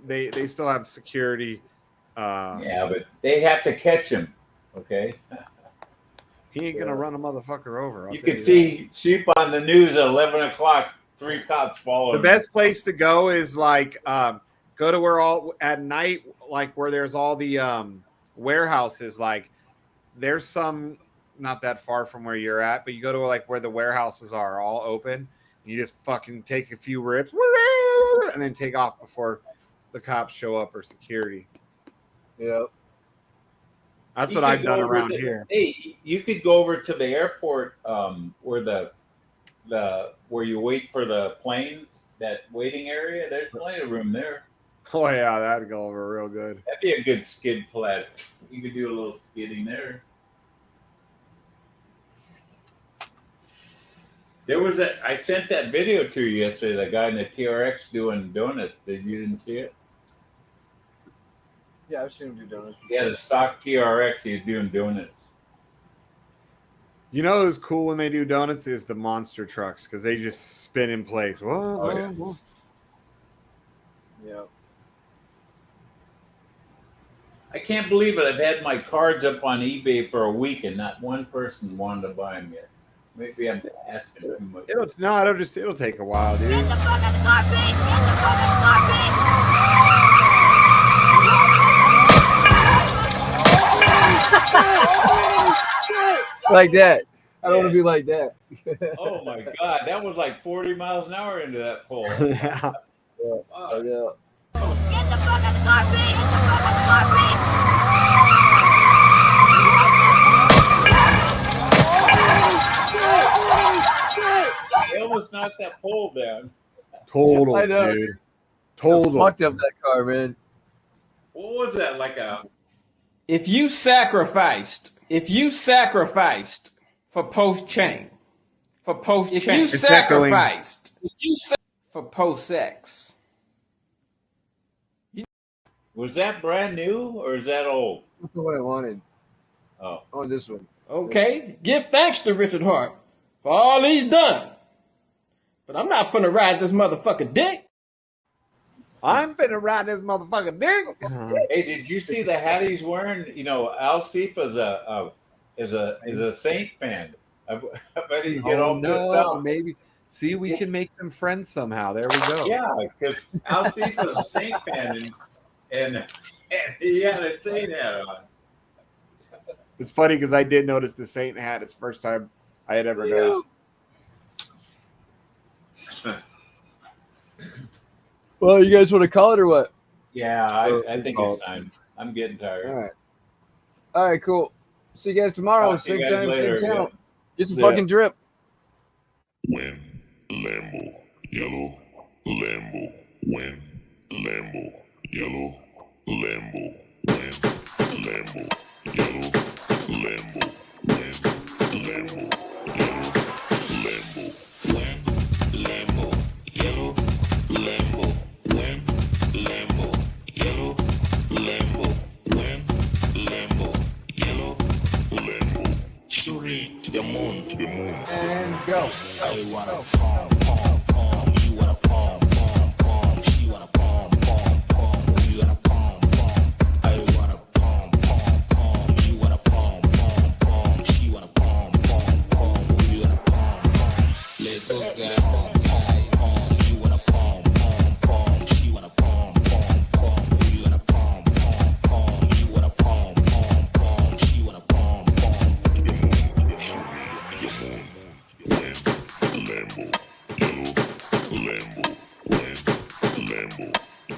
Speaker 2: security.
Speaker 6: Yeah, but they have to catch him. Okay.
Speaker 2: He ain't gonna run a motherfucker over.
Speaker 6: You can see sheep on the news at 11 o'clock. 3 cops following.
Speaker 2: The best place to go is like go to where all at night, like where there's all the warehouses. Like there's some not that far from where you're at, but you go to like where the warehouses are all open. And you just fucking take a few rips and then take off before the cops show up or security.
Speaker 1: Yep.
Speaker 2: That's what I've done around here.
Speaker 6: Hey, you could go over to the airport where the where you wait for the planes, that waiting area. There's plenty of room there.
Speaker 2: Oh yeah, that'd go over real good.
Speaker 6: That'd be a good skid plat. You could do a little skidding there. There was I sent that video to you yesterday. The guy in the TRX doing donuts. You didn't see it?
Speaker 1: Yeah, I've seen him do donuts.
Speaker 6: Yeah, the stock TRX. He's doing donuts.
Speaker 2: You know who's cool when they do donuts is the monster trucks because they just spin in place. Whoa,
Speaker 6: Oh, yeah.
Speaker 2: whoa.
Speaker 1: Yeah.
Speaker 6: I can't believe it. I've had my cards up on eBay for a week and not one person wanted to buy them yet. Maybe I'm asking too much.
Speaker 2: It'll take a while, dude.
Speaker 14: Get the fuck out the car, bitch! Get the fuck out the car, bitch!
Speaker 1: Like that. I don't want to be like that.
Speaker 6: Oh my God, that was like 40 miles an hour into that pole.
Speaker 2: Yeah.
Speaker 1: Oh, yeah.
Speaker 14: Get the fuck out the car, bitch! Get the fuck out the car, bitch!
Speaker 6: They almost knocked that pole down.
Speaker 2: Total,
Speaker 1: I know.
Speaker 2: dude. Total.
Speaker 1: Fucked up that car, man.
Speaker 6: What was that? Like a
Speaker 15: If you sacrificed for post chain, for post chain, for post sex,
Speaker 6: was that brand new or is that old?
Speaker 1: That's what I wanted.
Speaker 6: Oh,
Speaker 1: I want this one.
Speaker 15: okay, give thanks to Richard Hart for all he's done. But I'm not gonna ride this motherfucking dick.
Speaker 2: I'm finna ride this motherfucking dick.
Speaker 6: Hey, did you see the hat he's wearing? You know, Al Seif is a Saint fan. I bet he'd get all pissed off.
Speaker 2: Maybe. See, we can make them friends somehow. There we go.
Speaker 6: Yeah, because Al Seif was a Saint fan, and he had a Saint hat on.
Speaker 2: It's funny because I did notice the Saint hat. It's the first time I had ever noticed.
Speaker 1: Well, you guys want to call it or what?
Speaker 6: Yeah, I think it's time. I'm getting tired.
Speaker 1: All right, cool. See you guys tomorrow.
Speaker 6: Talk to you
Speaker 1: Same
Speaker 6: guys
Speaker 1: time,
Speaker 6: later,
Speaker 1: same channel.
Speaker 6: yeah.
Speaker 1: Get some fucking drip.
Speaker 16: When Lambo, yellow, Lambo, when Lambo, yellow, Lambo, when Lambo, yellow, Lambo, when Lambo, yellow, Lambo, when Lambo, yellow, Lambo, when Lambo, yellow, Lambo, when Lambo, yellow, Lambo, shooting to the moon,
Speaker 1: And go.
Speaker 16: I wanna palm, palm, palm. You wanna palm, palm, palm. She wanna palm, palm, palm. You wanna palm, palm. I wanna palm, palm, palm. You wanna palm, palm, palm. She wanna palm, palm, palm. You wanna palm, palm. Let's go, guys. Palm, you wanna palm, palm, palm. She wanna palm, palm, palm. You wanna palm, palm, palm. You wanna palm, palm, palm. She wanna palm, palm. When Lambo, yellow, Lambo, when Lambo,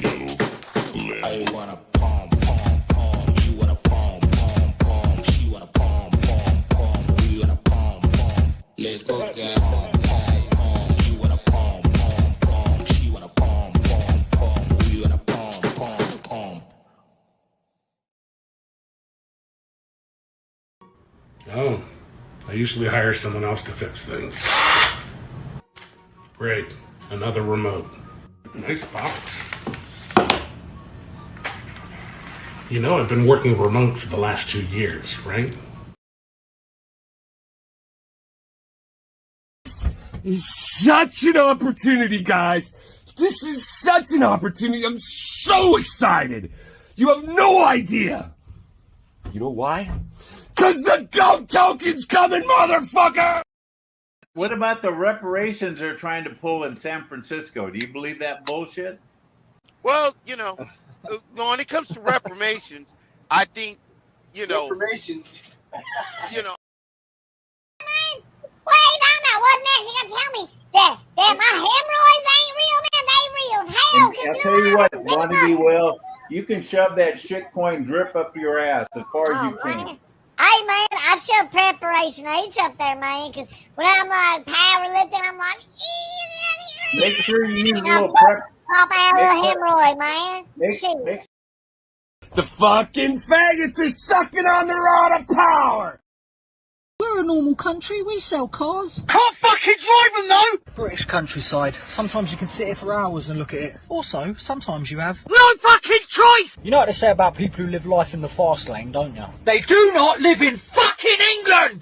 Speaker 16: yellow, Lambo. I wanna palm, palm, palm. You wanna palm, palm, palm. She wanna palm, palm, palm. We wanna palm, palm. Let's go, guys. Palm, palm. You wanna palm, palm, palm. She wanna palm, palm, palm. We wanna
Speaker 17: I usually hire someone else to fix things. Great. Another remote. Nice box. You know, I've been working remote for the last 2 years, right?
Speaker 7: This is such an opportunity, guys. This is such an opportunity. I'm so excited. You have no idea. You know why? Because the goat token's coming, motherfucker!
Speaker 6: What about the reparations they're trying to pull in San Francisco? Do you believe that bullshit?
Speaker 10: Well, you know, when it comes to reparations, I think, you know,
Speaker 13: Reparations.
Speaker 10: you know.
Speaker 4: Wait, now, what next? You gonna tell me that my hemorrhoids ain't real, man? They real as hell.
Speaker 6: And I'll tell you what, Wannabe Will, you can shove that shitcoin drip up your ass as far as you can.
Speaker 4: Man. Hey, man, I shove preparation H up there, man, because when I'm like powerlifting, I'm like,
Speaker 6: Make sure you use a
Speaker 4: and I
Speaker 6: little prep.
Speaker 4: pop out a little hemorrhoid, man. Shit.
Speaker 7: The fucking faggots are sucking on the rod of power!
Speaker 18: We're a normal country, we sell cars.
Speaker 7: Can't fucking drive them though!
Speaker 18: British countryside. Sometimes you can sit here for hours and look at it. Also, sometimes you have
Speaker 7: no fucking choice!
Speaker 18: You know what they say about people who live life in the fast lane, don't you?
Speaker 7: They do not live in fucking England!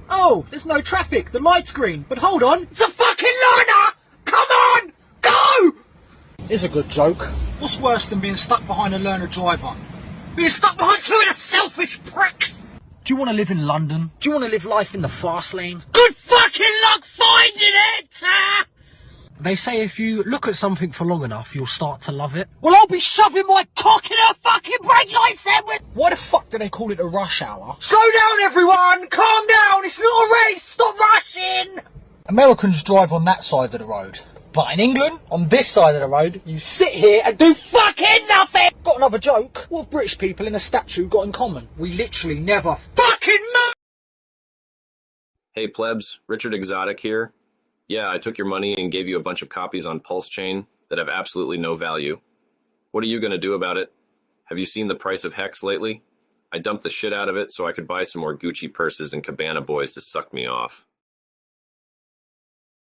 Speaker 18: Oh, there's no traffic, the light's green. But hold on,
Speaker 7: It's a fucking liner! Come on! Go!
Speaker 18: here's a good joke. What's worse than being stuck behind a learner driver?
Speaker 7: Being stuck behind two of the selfish pricks!
Speaker 18: Do you want to live in London? Do you want to live life in the fast lane?
Speaker 7: Good fucking luck finding it!
Speaker 18: They say if you look at something for long enough, you'll start to love it.
Speaker 7: Well, I'll be shoving my cock in a fucking brake light sandwich!
Speaker 18: Why the fuck do they call it a rush hour?
Speaker 7: Slow down, everyone! Calm down! It's not a race! Stop rushing!
Speaker 18: Americans drive on that side of the road. But in England, on this side of the road, you sit here and do fucking nothing! Got another joke? What have British people in a statue got in common? We literally never fucking move!
Speaker 19: Hey plebs, Richard Exotic here. Yeah, I took your money and gave you a bunch of copies on Pulse Chain that have absolutely no value. What are you going to do about it? Have you seen the price of Hex lately? I dumped the shit out of it so I could buy some more Gucci purses and Cabana boys to suck me off.